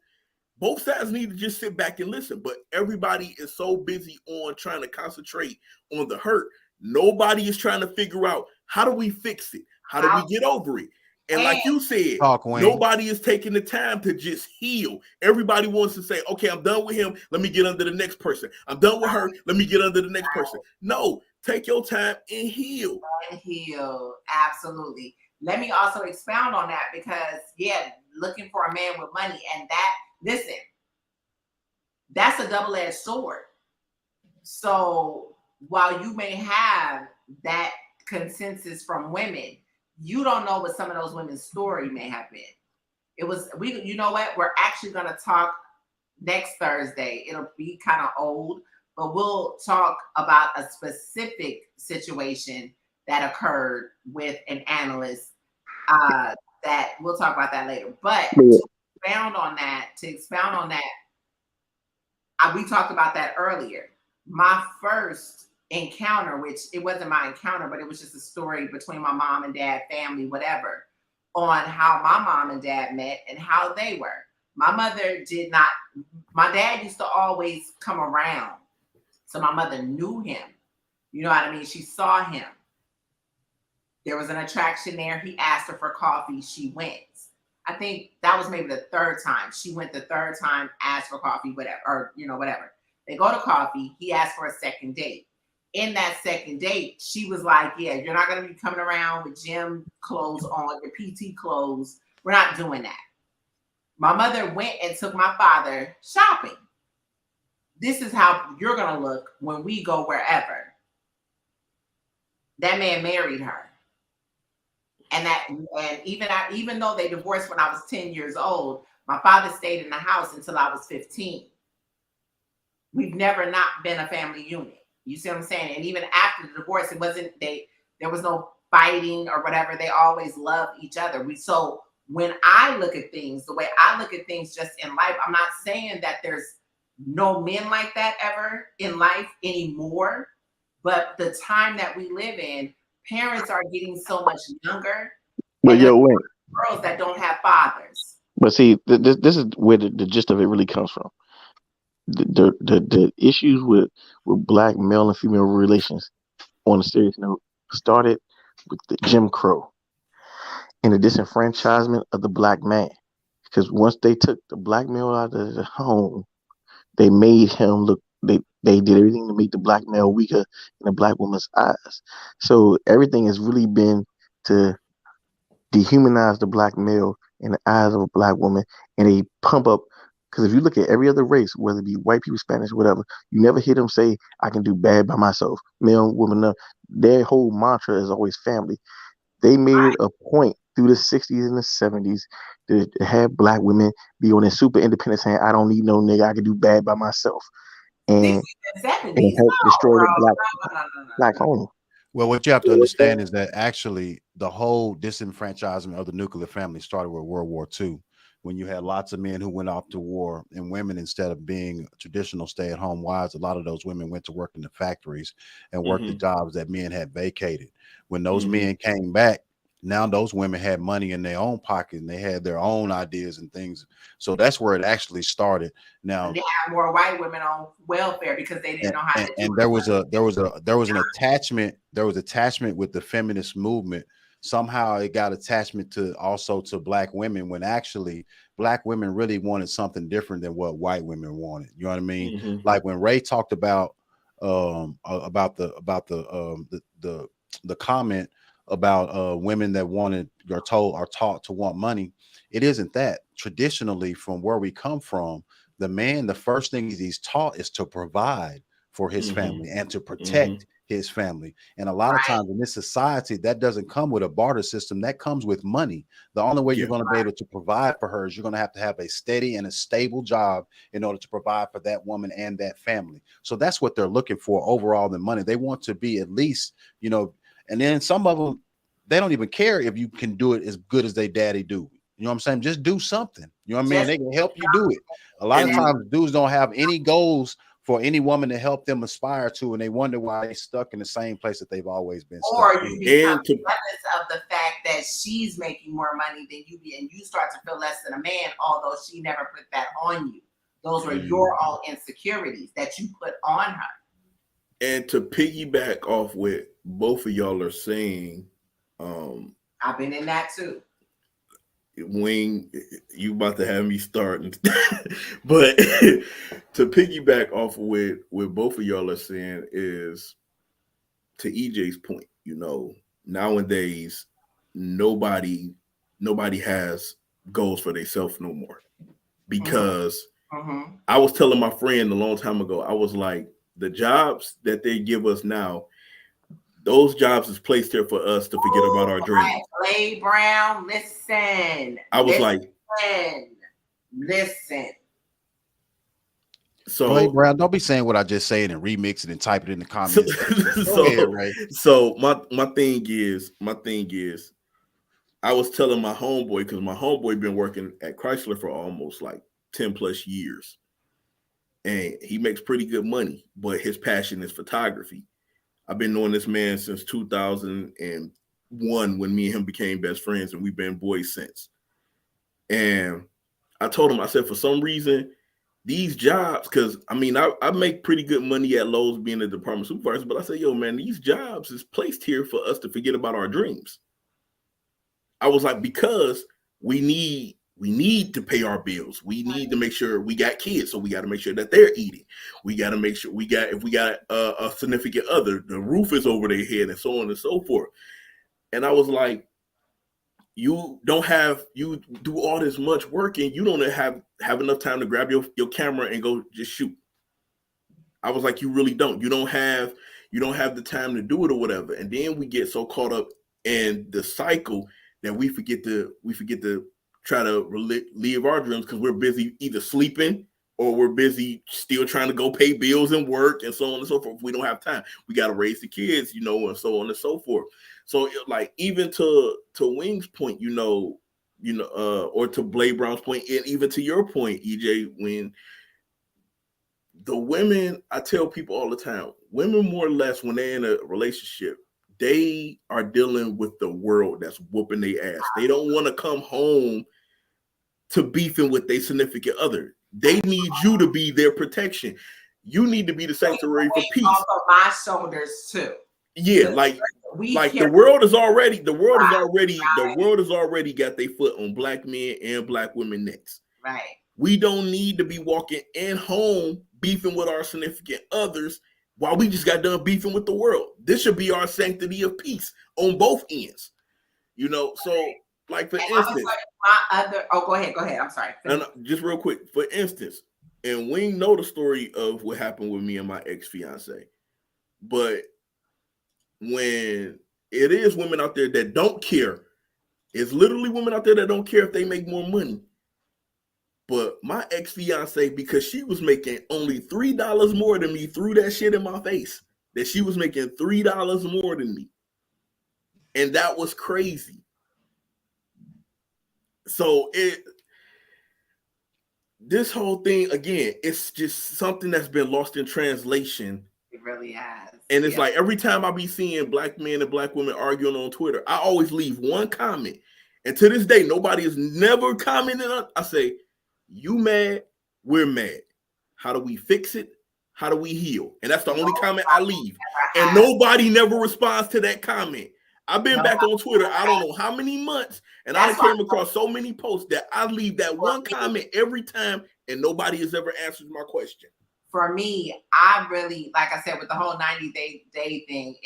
both sides need to just sit back and listen. But everybody is so busy on trying to concentrate on the hurt. Nobody is trying to figure out, how do we fix it? How do we get over it? And like you said, nobody is taking the time to just heal. Everybody wants to say, okay, I'm done with him. Let me get under the next person. I'm done with her. Let me get under the next person. No, take your time and heal. And heal. Absolutely. Let me also expound on that because, looking for a man with money. And listen, that's a double-edged sword. So while you may have that consensus from women, you don't know what some of those women's story may have been. You know what? We're actually going to talk next Thursday. It'll be kind of old, but we'll talk about a specific situation that occurred with an analyst that we'll talk about that later. But to expound on that, we talked about that earlier. My first encounter, which it wasn't my encounter, but it was just a story between my mom and dad, family, whatever, on how my mom and dad met and how they were. My dad used to always come around. So my mother knew him. You know what I mean? She saw him. There was an attraction there. He asked her for coffee. She went. I think that was maybe the third time. She went the third time, asked for coffee, whatever, or, whatever. They go to coffee. He asked for a second date. In that second date, she was like, yeah, you're not going to be coming around with gym clothes on, your PT clothes. We're not doing that. My mother went and took my father shopping. This is how you're going to look when we go wherever. That man married her. And even though they divorced when I was 10 years old, my father stayed in the house until I was 15. We've never not been a family unit. You see what I'm saying? And even after the divorce, there was no fighting or whatever. They always loved each other. So when I look at things, the way I look at things just in life, I'm not saying that there's no men like that ever in life anymore. But the time that we live in, parents are getting so much younger. But wait. Girls that don't have fathers. But see, this is where the gist of it really comes from. The issues with black male and female relations, on a serious note, started with the Jim Crow and the disenfranchisement of the black man. Because once they took the black male out of the home, they made him look. They did everything to make the black male weaker in the black woman's eyes. So everything has really been to dehumanize the black male in the eyes of a black woman, and they pump up. Because if you look at every other race, whether it be white people, Spanish, whatever, you never hear them say, I can do bad by myself. Male, woman, no. Their whole mantra is always family. They made it a point through the 60s and the 70s to have black women be on their super independent saying, I don't need no nigga, I can do bad by myself. And help destroy the black home. Well, what you have to understand is that actually the whole disenfranchisement of the nuclear family started with World War II, when you had lots of men who went off to war, and women, instead of being traditional stay-at-home wives, a lot of those women went to work in the factories and worked the jobs that men had vacated. When those men came back, Now those women had money in their own pocket and they had their own ideas and things. So that's where it actually started. Now, and they had more white women on welfare because they didn't know how to do and it. there was an attachment with the feminist movement. Somehow it got attachment to also to black women when actually black women really wanted something different than what white women wanted. You know what I mean? Mm-hmm. Like when Ray talked about the comment about women that wanted are taught to want money. It isn't that. Traditionally, from where we come from, the man, the first thing he's taught is to provide for his Mm-hmm. family and to Mm-hmm. protect his family. And a lot of times in this society, that doesn't come with a barter system. That comes with money. The only way Yeah. you're going to be able to provide for her is you're going to have a steady and a stable job in order to provide for that woman and that family. So that's what they're looking for overall than money. They want to be at least, you know, and then some of them, they don't even care if you can do it as good as they daddy do. You know what I'm saying? Just do something. You know what I mean? Just They can help you do it. A lot of And times dudes don't have any goals for any woman to help them aspire to, and they wonder why they're stuck in the same place that they've always been stuck. Or you become And to- jealous of the fact that she's making more money than you be, and you start to feel less than a man, although she never put that on you. Those were your own insecurities that you put on her. And to piggyback off what both of y'all are saying, I've been in that too. Wing, you about to have me starting. But to piggyback off of what both of y'all are saying is, to EJ's point, you know, nowadays nobody has goals for themselves no more. Because I was telling my friend a long time ago, I was like, the jobs that they give us now, those jobs is placed here for us to forget about our dreams. Clay Brown, listen. I was like, listen. So Clay Brown, don't be saying what I just said and remix it and type it in the comments. So, ahead, Ray. So my thing is, I was telling my homeboy, because my homeboy been working at Chrysler for almost like 10 plus years. And he makes pretty good money, but his passion is photography. I've been knowing this man since 2001 when me and him became best friends, and we've been boys since. And I told him, I said, for some reason, these jobs, because I mean, I make pretty good money at Lowe's being a department supervisor, but I said, yo, man, these jobs is placed here for us to forget about our dreams. I was like, because we need to pay our bills. We need to make sure we got kids, so we got to make sure that they're eating. We got to make sure if we got a significant other, the roof is over their head, and so on and so forth. And I was like, you do all this much work and you don't have enough time to grab your camera and go just shoot. I was like, you really don't. You don't have the time to do it or whatever. And then we get so caught up in the cycle that we forget to try to live our dreams because we're busy either sleeping or we're busy still trying to go pay bills and work and so on and so forth. We don't have time. We got to raise the kids, and so on and so forth. So like even to Wing's point, or to Blade Brown's point, and even to your point, EJ, when the women, I tell people all the time, women more or less when they're in a relationship, they are dealing with the world that's whooping their ass. They don't want to come home to beefing with their significant other. They need you to be their protection. You need to be the sanctuary for peace. Also my shoulders too. Yeah, like the world is already got their foot on black men and black women necks. Right. We don't need to be walking in home beefing with our significant others while we just got done beefing with the world. This should be our sanctity of peace on both ends. So like for instance, go ahead. I'm sorry. And just real quick, for instance, and we know the story of what happened with me and my ex-fiance, but when it is women out there that don't care, it's literally women out there that don't care if they make more money. But my ex-fiance, because she was making only $3 more than me, threw that shit in my face that she was making $3 more than me. And that was crazy. So this whole thing, again, it's just something that's been lost in translation. It really has. And it's like every time I be seeing black men and black women arguing on Twitter, I always leave one comment. And to this day, nobody has never commented on. I say, you mad, we're mad. How do we fix it? How do we heal? And that's the only comment I leave. And nobody never responds to that comment. I've been back on Twitter, I don't know how many months, and I came across so many posts that I leave that one comment every time, and nobody has ever answered my question. For me, I really, like I said, with the whole 90-day thing,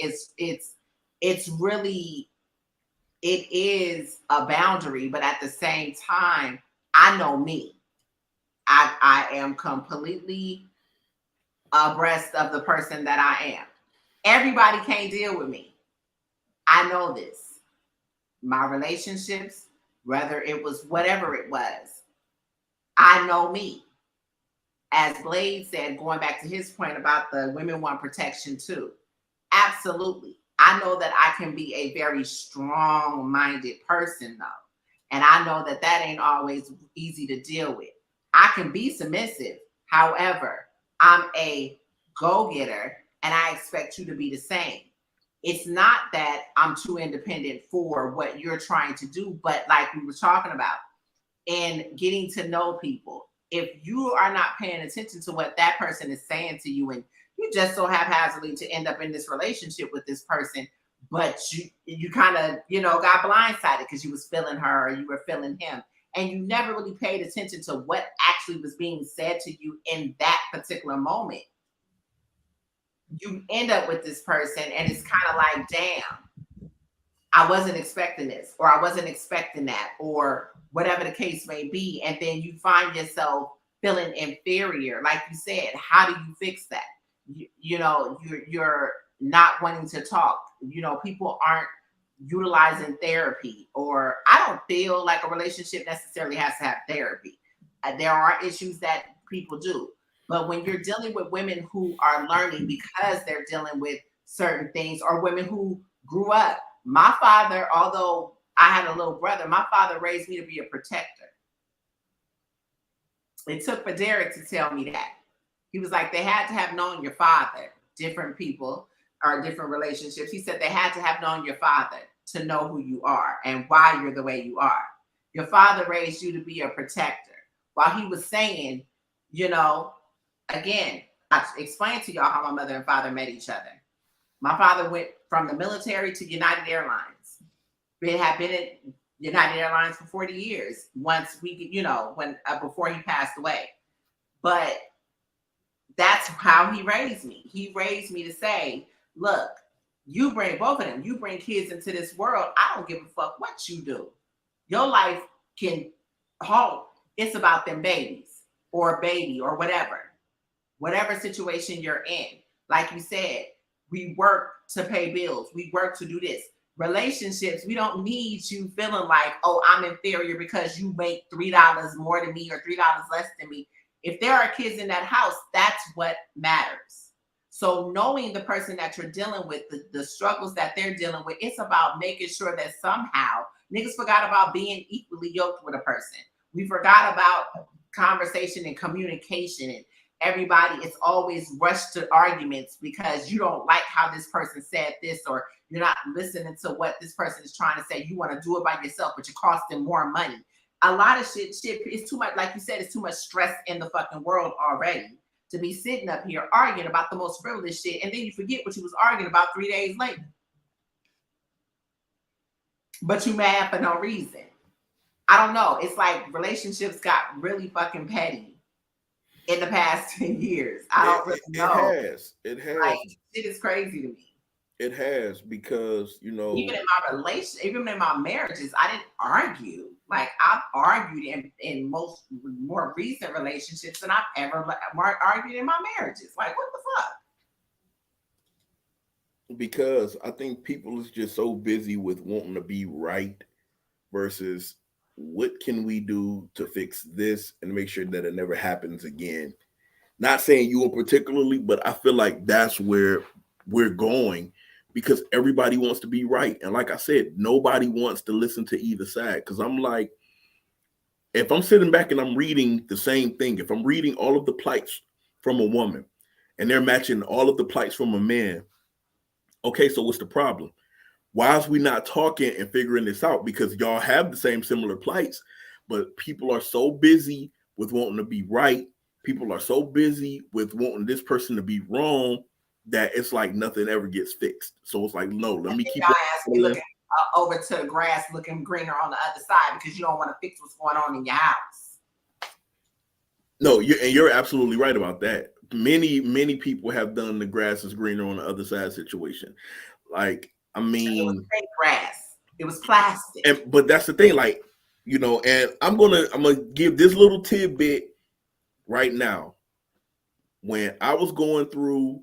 it's really, it is a boundary, but at the same time, I know me. I am completely abreast of the person that I am. Everybody can't deal with me. I know this. My relationships, whether it was whatever it was, I know me. As Blade said, going back to his point about the women want protection too. Absolutely. I know that I can be a very strong-minded person though. And I know that that ain't always easy to deal with. I can be submissive. However, I'm a go-getter and I expect you to be the same. It's not that I'm too independent for what you're trying to do, but like we were talking about, and getting to know people. If you are not paying attention to what that person is saying to you, and you just so haphazardly to end up in this relationship with this person, but you kind of, got blindsided because you was feeling her or you were feeling him, and you never really paid attention to what actually was being said to you in that particular moment. You end up with this person and it's kind of like, damn, I wasn't expecting this, or I wasn't expecting that, or whatever the case may be. And then you find yourself feeling inferior. Like you said, how do you fix that? You're not wanting to talk. People aren't utilizing therapy, or I don't feel like a relationship necessarily has to have therapy. There are issues that people do. But when you're dealing with women who are learning because they're dealing with certain things, or women who grew up, my father, although I had a little brother, my father raised me to be a protector. It took for Derek to tell me that. He was like, they had to have known your father, different people or different relationships. He said they had to have known your father to know who you are and why you're the way you are. Your father raised you to be a protector. While he was saying, again, I explained to y'all how my mother and father met each other. My father went from the military to United Airlines. We had been at United Airlines for 40 years once before he passed away. But that's how he raised me. He raised me to say, look, you bring both of them. You bring kids into this world. I don't give a fuck what you do. Your life can halt. It's about them babies or a baby or whatever situation you're in. Like you said, we work to pay bills. We work to do this. Relationships, we don't need you feeling like, oh, I'm inferior because you make $3 more than me or $3 less than me. If there are kids in that house, that's what matters. So knowing the person that you're dealing with, the struggles that they're dealing with, it's about making sure that somehow niggas forgot about being equally yoked with a person. We forgot about conversation and communication, and everybody is always rushed to arguments because you don't like how this person said this, or you're not listening to what this person is trying to say. You want to do it by yourself, but you're costing more money. A lot of shit is too much. Like you said, it's too much stress in the fucking world already to be sitting up here arguing about the most frivolous shit, and then you forget what you was arguing about 3 days later. But you mad for no reason. I don't know. It's like relationships got really fucking petty in the past 10 years. I don't really know. It has. Like, shit is crazy to me. It has, because even in my relationship, even in my marriages, I didn't argue. Like, I've argued in most more recent relationships than I've ever argued in my marriages. Like, what the fuck? Because I think people is just so busy with wanting to be right versus what can we do to fix this and make sure that it never happens again. Not saying you particularly, but I feel like that's where we're going, because everybody wants to be right. And like I said, nobody wants to listen to either side. Because I'm like, if I'm sitting back and I'm reading the same thing, if I'm reading all of the plights from a woman and they're matching all of the plights from a man, Okay, so what's the problem? Why is we not talking and figuring this out? Because y'all have the same similar plights, but people are so busy with wanting to be right. People are so busy with wanting this person to be wrong that it's like nothing ever gets fixed. So it's like, no, let me keep your ass be looking over to the grass looking greener on the other side because you don't want to fix what's going on in your house. No, you're absolutely right about that. Many people have done the grass is greener on the other side situation. Like, I mean, it was fake grass. It was plastic. But that's the thing, like, you know, and I'm gonna give this little tidbit right now. When I was going through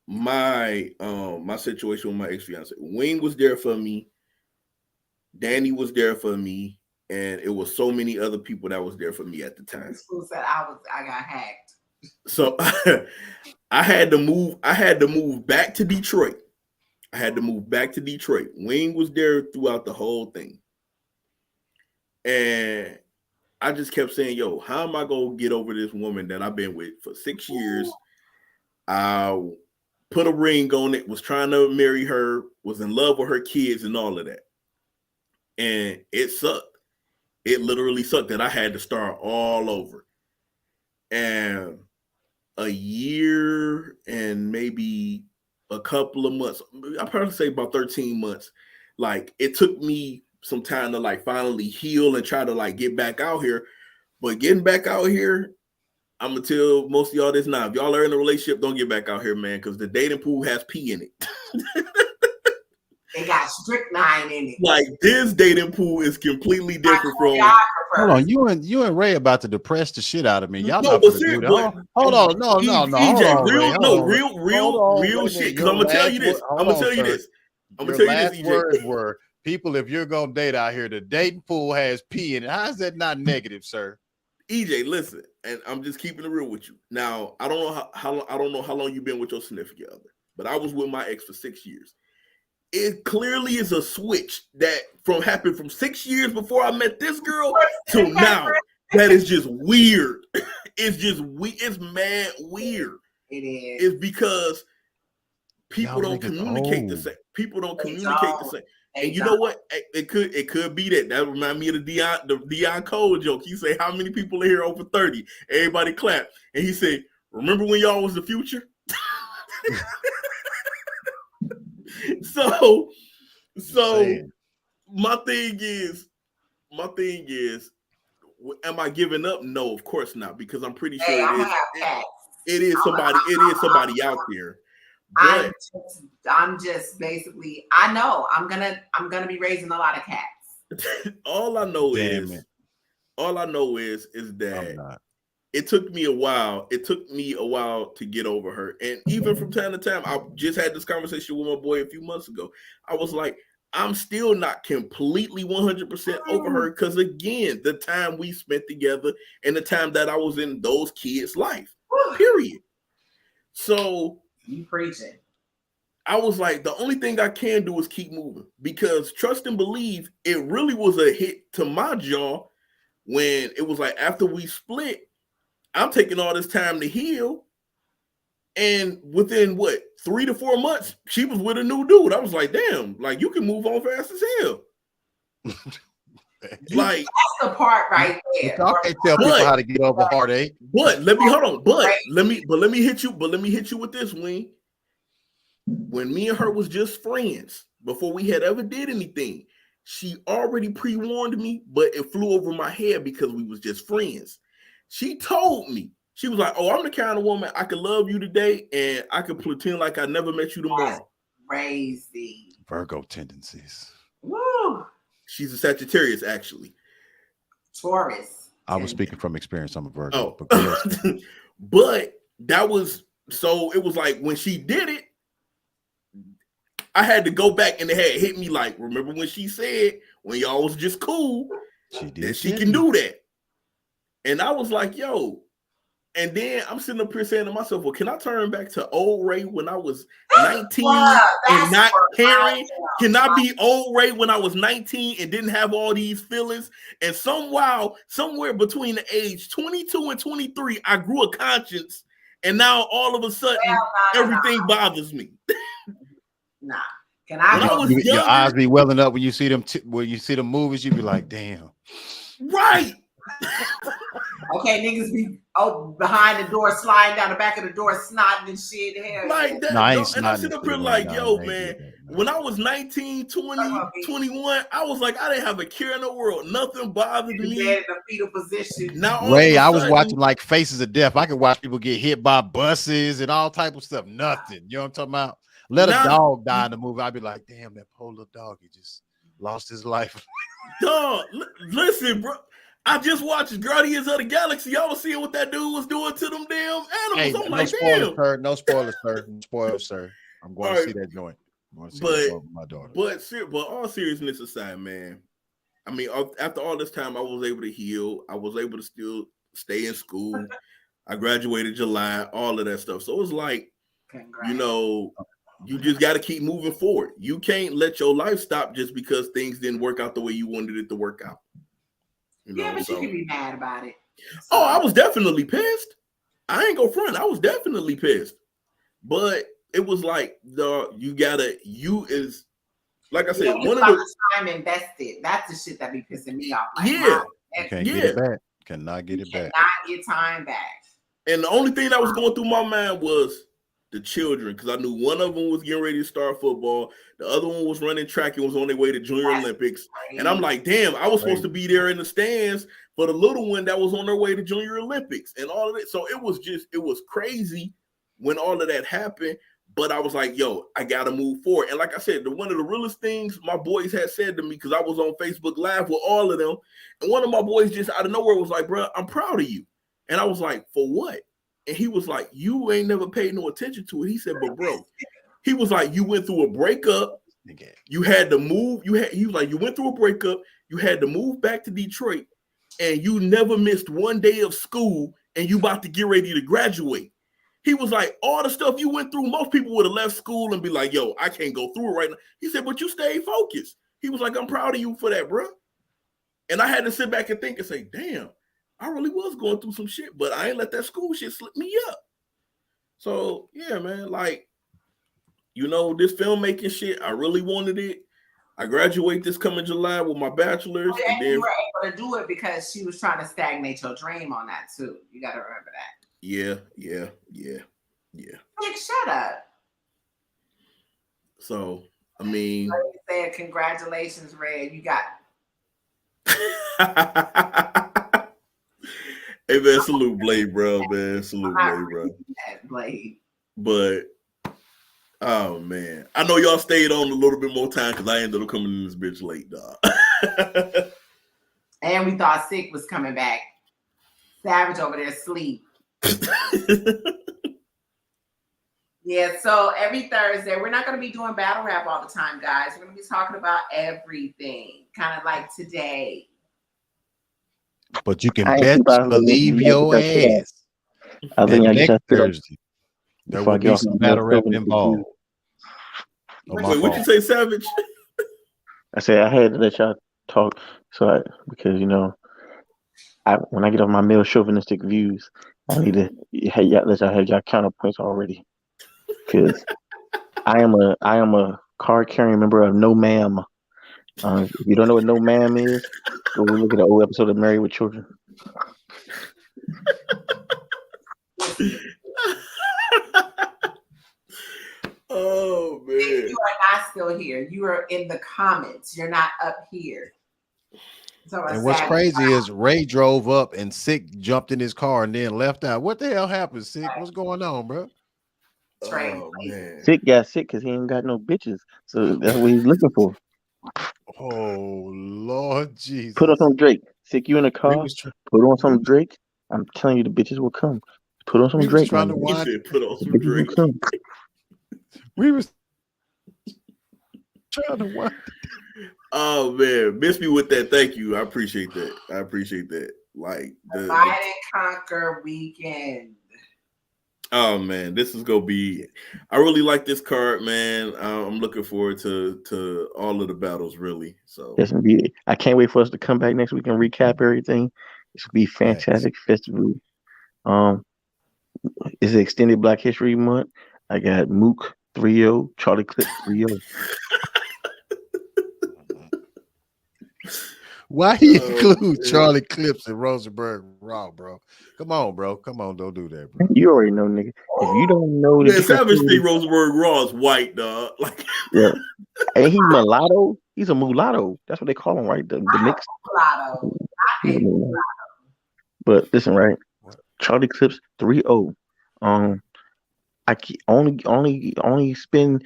my my situation with my ex-fiance, Wing was there for me, Danny was there for me, and it was so many other people that was there for me at the time. This fool said I got hacked. So I had to move back to Detroit. Wing was there throughout the whole thing. And I just kept saying, yo, how am I going to get over this woman that I've been with for 6 years? I put a ring on it, was trying to marry her, was in love with her kids and all of that. And it sucked. It literally sucked that I had to start all over. And a year and maybe a couple of months, I'd probably say about 13 months. Like, it took me some time to like finally heal and try to like get back out here. But getting back out here, I'm gonna tell most of y'all this now. If y'all are in a relationship, don't get back out here, man, because the dating pool has pee in it. They got strychnine in it. Like, this dating pool is completely different from. Hold on, you and Ray about to depress the shit out of me. Y'all No, not but gonna do seriously, that. Hold on, no. EJ, real shit. Because I'm gonna tell you this. Your last words were, people, if you're gonna date out here, the dating pool has pee in it. How is that not negative, sir? EJ, listen, and I'm just keeping it real with you. Now, I don't know how long you've been with your significant other, but I was with my ex for 6 years. It clearly is a switch that happened from 6 years before I met this girl to now. That is just weird. It's just it's mad weird. It is. It's because people don't communicate the same. People don't communicate the same. And you know what? It could be that. That reminds me of the Dion Cole joke. He say, "How many people are here over 30?" Everybody clap. And he said, "Remember when y'all was the future?" So my thing is, am I giving up? No, of course not, because I'm pretty sure it is somebody out there. But I'm just basically, I know I'm gonna be raising a lot of cats. all I know is that it took me a while. It took me a while to get over her. And even from time to time, I just had this conversation with my boy a few months ago. I was like, I'm still not completely 100% over her, because again, the time we spent together and the time that I was in those kids' life, period. So you preaching. I was like, the only thing I can do is keep moving, because trust and believe, it really was a hit to my jaw when it was like, after we split, I'm taking all this time to heal. And within 3 to 4 months, she was with a new dude. I was like, damn, like, you can move on fast as hell. Like, that's the part right there. Y'all can't tell people how to get over heartache. But let me hit you with this, Wing. When me and her was just friends, before we had ever did anything, she already pre-warned me, but it flew over my head because we was just friends. She told me, she was like, "Oh, I'm the kind of woman I could love you today, and I could pretend like I never met you tomorrow." That's crazy. Virgo tendencies. Woo. She's a Sagittarius, actually. Taurus. I was speaking from experience. I'm a Virgo. Oh. But that was, so it was like, when she did it, I had to go back, and it had hit me like, remember when she said, when y'all was just cool, that she can do that. And I was like, yo. And then I'm sitting up here saying to myself, well, can I turn back to old Ray when I was 19 and not caring? Can I be old Ray when I was 19 and didn't have all these feelings? And somewhere between the age 22 and 23, I grew a conscience. And now all of a sudden, everything bothers me. Nah. Can I When go? I was Your younger, eyes be welling up when you see them. When you see the movies, you be like, "Damn." right? Okay, niggas be behind the door, sliding down the back of the door, snotting and shit. Hell Like yeah. that. No, I ain't And I snotting sit to up the here wind like, down. yo, I ain't man, did that, man. when I was 19, 20, 21, I was like, I didn't have a care in the world. Nothing bothered You me. dead in a fetal position. Now all Ray, of a I was sudden, watching like Faces of Death. I could watch people get hit by buses and all type of stuff. Nothing. You know what I'm talking about? Let a Now- dog die in the movie. I'd be like, damn, that poor little dog. He just lost his life. dog, listen, bro. I just watched Guardians of the Galaxy. I was seeing what that dude was doing to them damn animals. Hey, I'm no like, spoilers, damn. sir. No spoilers, sir. No spoilers, sir. I'm going All to right. see that joint. I'm going to see But- that joint with my daughter. But all seriousness aside, man, I mean, after all this time, I was able to heal. I was able to still stay in school. I graduated July, all of that stuff. So it's like, Congrats. you know, you just got to keep moving forward. You can't let your life stop just because things didn't work out the way you wanted it to work out. You know, Yeah, but so. you can be mad about it. Oh, I was definitely pissed. I ain't go front. I was definitely pissed. But it was like like I said, one of the time invested. That's the shit that be pissing me off. Like, yeah. You can't get it back. Cannot get it back. Cannot get time back. And the only thing that was going through my mind was the children, because I knew one of them was getting ready to start football. The other one was running track and was on their way to Junior Olympics. And I'm like, damn, I was supposed to be there in the stands for the little one that was on their way to Junior Olympics and all of it. So it was crazy when all of that happened. But I was like, yo, I got to move forward. And like I said, one of the realest things my boys had said to me, because I was on Facebook Live with all of them. And one of my boys just out of nowhere was like, bro, I'm proud of you. And I was like, for what? And he was like, you ain't never paid no attention to it. He said, but bro, he was like, you went through a breakup. You had to move. He was like, you went through a breakup. You had to move back to Detroit and you never missed one day of school and you about to get ready to graduate. He was like, all the stuff you went through, most people would have left school and be like, yo, I can't go through it right now. He said, but you stayed focused. He was like, I'm proud of you for that, bro. And I had to sit back and think and say, damn, I really was going through some shit, but I ain't let that school shit slip me up. So, yeah, man, like, you know, this filmmaking shit, I really wanted it. I graduate this coming July with my bachelor's. And then you were able to do it because she was trying to stagnate your dream on that, too. You got to remember that. Yeah. Like, shut up. So, I mean, like you said, congratulations, Red. You got. Hey man, salute Blade, bro, man. Salute Blade, bro. Blade. But oh man, I know y'all stayed on a little bit more time because I ended up coming in this bitch late, dog. And we thought Sick was coming back. Savage over there asleep. Yeah, so every Thursday, we're not going to be doing battle rap all the time, guys. We're going to be talking about everything, kind of like today. But you can best believe your ass. I think I next just Thursday, there will be some battle rap involved. Wait, what'd you say, Savage? I said I had to let y'all talk, because you know, when I get off my male chauvinistic views, I need to let y'all have y'all counterpoints already. Because I am a card carrying member of No Ma'am. If you don't know what No Ma'am is, go look at an old episode of Married with Children. Oh man, you are not still here. You are in the comments. You're not up here. So and what's crazy is Ray drove up and Sick jumped in his car and then left out. What the hell happened, Sick? What's going on, bro? Oh man, Sick got sick because he ain't got no bitches, so that's what he's looking for. Oh Lord Jesus! Put on some Drake. Sick, you in the car? Put on some Drake. I'm telling you, the bitches will come. Put on some Drake. Trying to watch. Put on some Drake. We was trying to watch. Oh man, miss me with that. Thank you. I appreciate that. Like the Divide and Conquer weekend. Oh man, this is gonna be. I really like this card, man. I'm looking forward to all of the battles, really. So yes, indeed. I can't wait for us to come back next week and recap everything. It should be fantastic festival. It's extended Black History Month. I got Mook 3-0. Charlie Clips 3-0. Why he include Charlie Clips and Rosenberg Raw, bro? Come on, bro. Come on, don't do that, bro. You already know, nigga. If you don't know the Man, Savage Street Rosenberg Raw is white, dog. Like, yeah, ain't he mulatto? He's a mulatto. That's what they call him, right? The mix. Mulatto. I hate mulatto. But listen, right? Charlie Clips 3-0. I only spend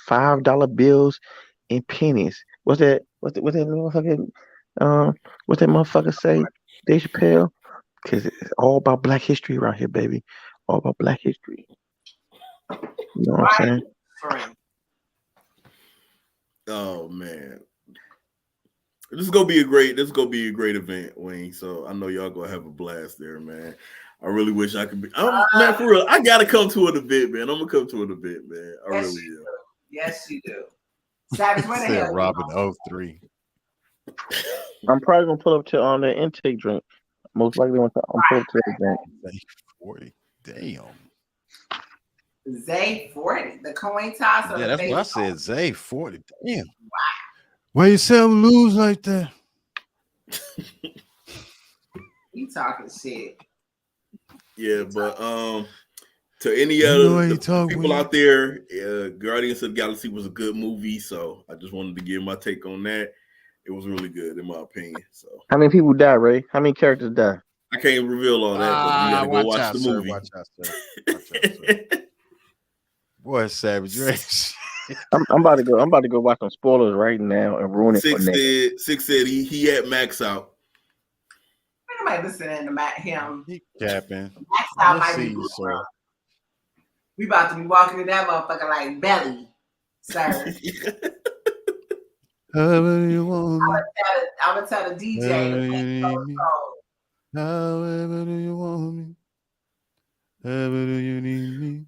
$5 bills and pennies. What's that motherfucker? What's that motherfucker say? Dave Chappelle? Because it's all about Black history around here, baby. All about Black history. You know what I'm saying? Oh man, this is gonna be a great event, Wayne. So I know y'all gonna have a blast there, man. I really wish I could be. Man, for real, I gotta come to an event, man. I'm gonna come to an event, man. I really do. Yes, you do. Savage, where the hell? Robin 03. I'm probably gonna pull up to on the intake drink. Most likely, I'm pull up to the event. 40. Damn. Zay 40, the coin toss. Yeah, that's what I said. Zay 40. Damn. Wow. Why you sell lose like that? You talking shit. Yeah, but to any other people out there, Guardians of the Galaxy was a good movie, so I just wanted to give my take on that. It was really good in my opinion. So how many people died, Ray? How many characters died? I can't reveal all that, but you gotta go watch the movie. Watch out, sir. Boy, Savage. I'm about to go watch some spoilers right now and ruin it for Nick. Six said he had Max out. Nobody listening to him. He capping. Max out might be good. We about to be walking in that motherfucker like belly, sir. However you want me. I'm gonna tell the DJ. However do you want me? However do you need me?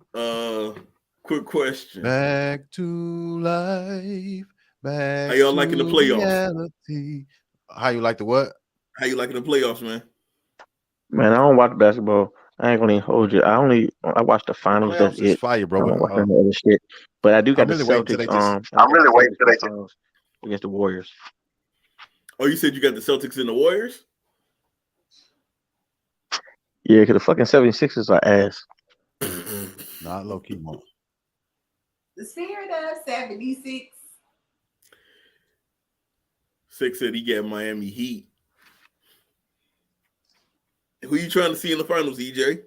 Quick question. Back to life. Back. How y'all liking the playoffs? Reality. How you like the what? How you liking the playoffs, man? Man, I don't watch basketball. I ain't gonna even hold you. I watch the finals. That's it. Fire, bro. I don't watch any other shit. But I do got the Celtics. I'm really waiting till they finals against the Warriors. Oh, you said you got the Celtics and the Warriors? Yeah, because the fucking 76ers are ass. Not low key, more. The spirit of 76. Six said he got Miami Heat. Who you trying to see in the finals, EJ?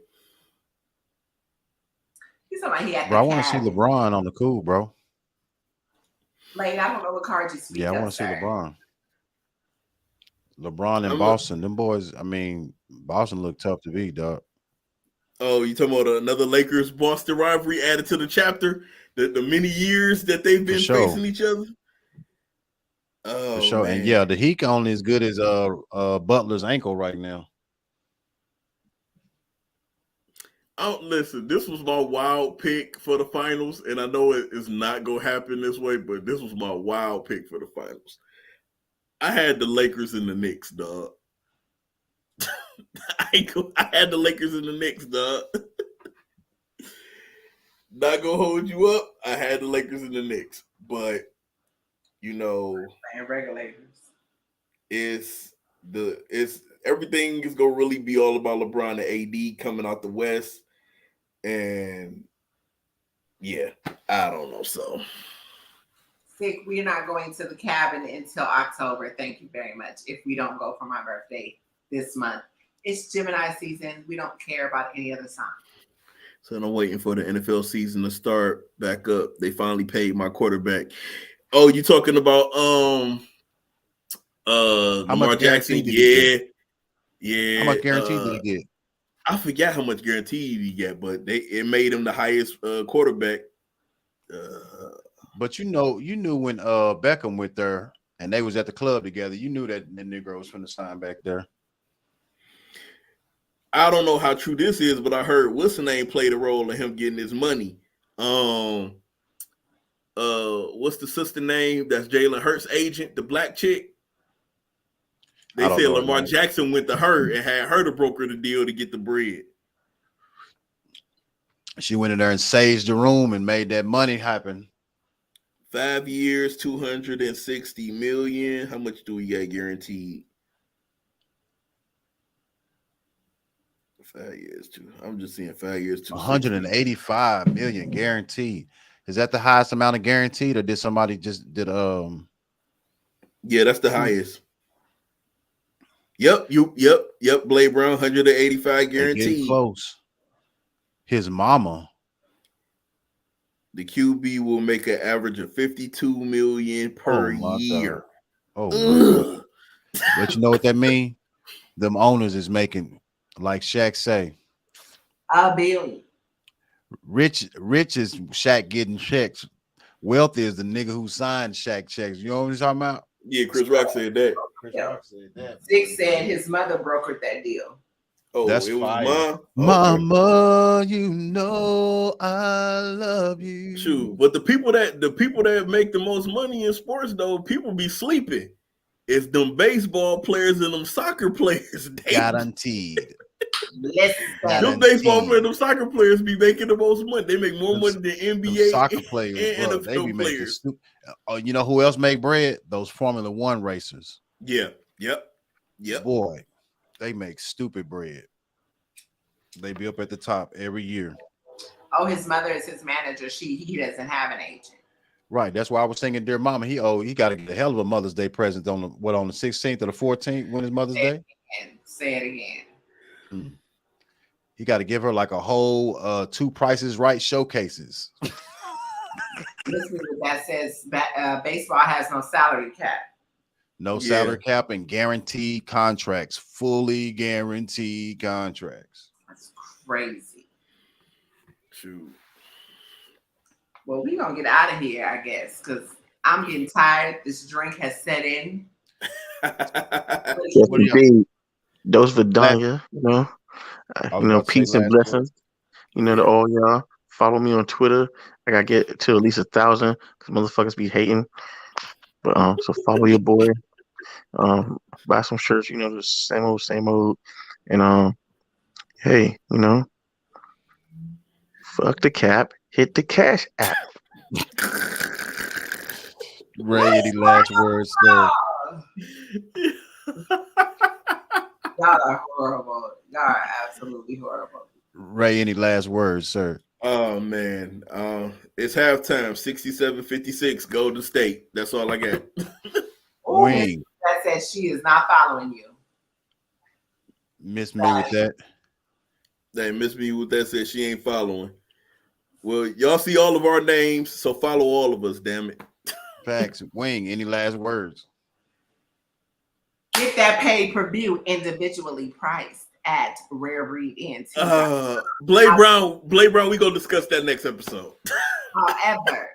He's talking about he had. Bro, I want to see LeBron on the cool, bro. Like, I don't know what card you speak. Yeah, I want to see LeBron. LeBron and Boston. Them boys, I mean, Boston look tough to beat, dog. Oh, you talking about another Lakers-Boston rivalry added to the chapter? The many years that they've been facing each other? Oh, for sure. Man. And yeah, the Heat only as good as Butler's ankle right now. Oh, listen, this was my wild pick for the finals, and I know it is not going to happen this way, but this was my wild pick for the finals. I had the Lakers and the Knicks, dog. I had the Lakers and the Knicks, dog. Not going to hold you up. I had the Lakers and the Knicks, but, you know. And regulators. It's everything is going to really be all about LeBron and AD coming out the West. And yeah, I don't know. So, Sick, we're not going to the cabin until October. Thank you very much. If we don't go for my birthday this month, it's Gemini season. We don't care about any other sign. So I'm waiting for the NFL season to start back up. They finally paid my quarterback. Oh, you talking about Lamar Jackson? Yeah. How much guaranteed did he get? I forget how much guaranteed he got, but it made him the highest quarterback. But you knew when Beckham went there and they was at the club together, you knew that the Negro was going to sign back there. I don't know how true this is, but I heard what's the name played a role in him getting his money. What's the sister name? That's Jalen Hurts' agent, the black chick. They said Lamar Jackson went to her and had her to broker the deal to get the bread. She went in there and saged the room and made that money happen. 5 years, 260 million. How much do we get guaranteed? 5 years, I'm just seeing 5 years, 185 million guaranteed. Is that the highest amount of guaranteed, or did somebody just did Yeah, that's the highest. Yep. Blade Brown, 185 guaranteed. Close. His mama. The QB will make an average of 52 million per year. Oh, but you know what that mean? Them owners is making, like Shaq say, $1 billion. Rich is Shaq getting checks. Wealthy is the nigga who signed Shaq checks. You know what I'm talking about? Yeah, Chris Rock said that. Six said his mother brokered that deal. Oh, that's it fire. was Mama, you know I love you. True, but the people that make the most money in sports, though, people be sleeping. It's them baseball players and them soccer players. Guaranteed. Them baseball players, them soccer players be making the most money. They make more money than NBA soccer players and bro, NFL they be players. Oh, you know who else make bread? Those Formula One racers. Yeah. Yep. Boy, they make stupid bread. They be up at the top every year. Oh, his mother is his manager. He doesn't have an agent. Right. That's why I was thinking, dear mama, he got to get a hell of a Mother's Day present on the 16th or the 14th when is Mother's Day? Say it again. He got to give her like a whole 2 Prices Right showcases. Listen to that says baseball has no salary cap. No salary cap and guaranteed contracts, fully guaranteed contracts. That's crazy. Shoot. Well, we're going to get out of here, I guess, because I'm getting tired. This drink has set in. Yes, indeed. Those Vidania, peace and blessings. To all y'all. Follow me on Twitter. I gotta get to at least 1,000 because motherfuckers be hating. But so follow your boy. Buy some shirts, the same old. And hey, fuck the cap, hit the cash app. Ray, any last words, sir? Y'all are horrible. Y'all are absolutely horrible. Ray, any last words, sir? Oh man, it's halftime. 67-56, Golden State. That's all I got. Wing. That says she is not following you. Miss me with that. They miss me with that. Said she ain't following. Well, y'all see all of our names, so follow all of us. Damn it. Facts. Wing. Any last words? Get that pay-per-view individually priced at Rare Breed NT. Blade Brown, we gonna discuss that next episode. However,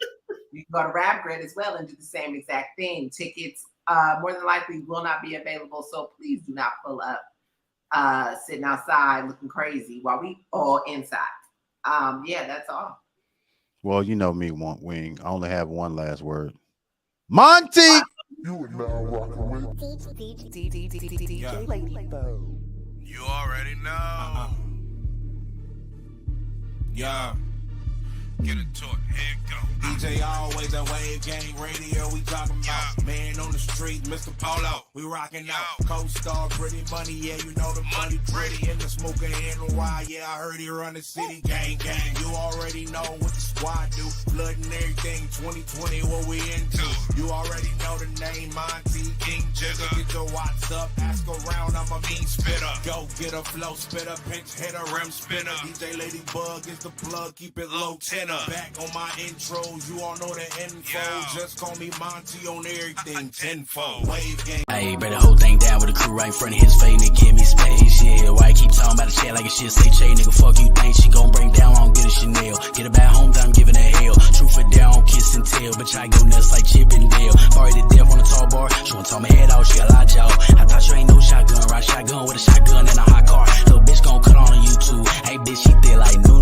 you can go to Rap Grid as well and do the same exact thing. Tickets more than likely will not be available, so please do not pull up sitting outside looking crazy while we all inside. That's all. Well, you know me, Wing. I only have one last word. Monty! You are now rocking with DJ Ladybug. You already know. Yeah. Get into it. Here it go. DJ always a wave gang radio. We talking about man on the street, Mr. Polo. We rocking out. Co-star, pretty money. Yeah, you know the money pretty. In the smoker and why? Yeah, I heard he run the city. Gang. You already know what the squad do. Blood and everything. 2020, what we into. You already know the name. Monty King Jigger. Get your watts up. Ask around. I'm a mean spitter. Go get a flow spitter. Pinch hit a rim spinner. DJ Ladybug is the plug. Keep it low tenor. Back on my intros, you all know the info. Just call me Monty on everything tenfold. Wave gang. Hey, break the whole thing down with the crew right in front of his face, nigga, give me space, yeah. Why you keep talking about the shit like a shit? Say, Che, nigga, fuck you think she gon' break down, I don't get a Chanel. Get her back home, I'm giving her hell. Truth or dare, I don't kiss and tell, bitch, I go nuts like Chip and Dale. Already to death on the tall bar, she wanna talk my head out, she a lot jaw. I thought you ain't no shotgun, right? Shotgun with a shotgun and a hot car. Little bitch gon' cut on YouTube. Hey, bitch, she did like no.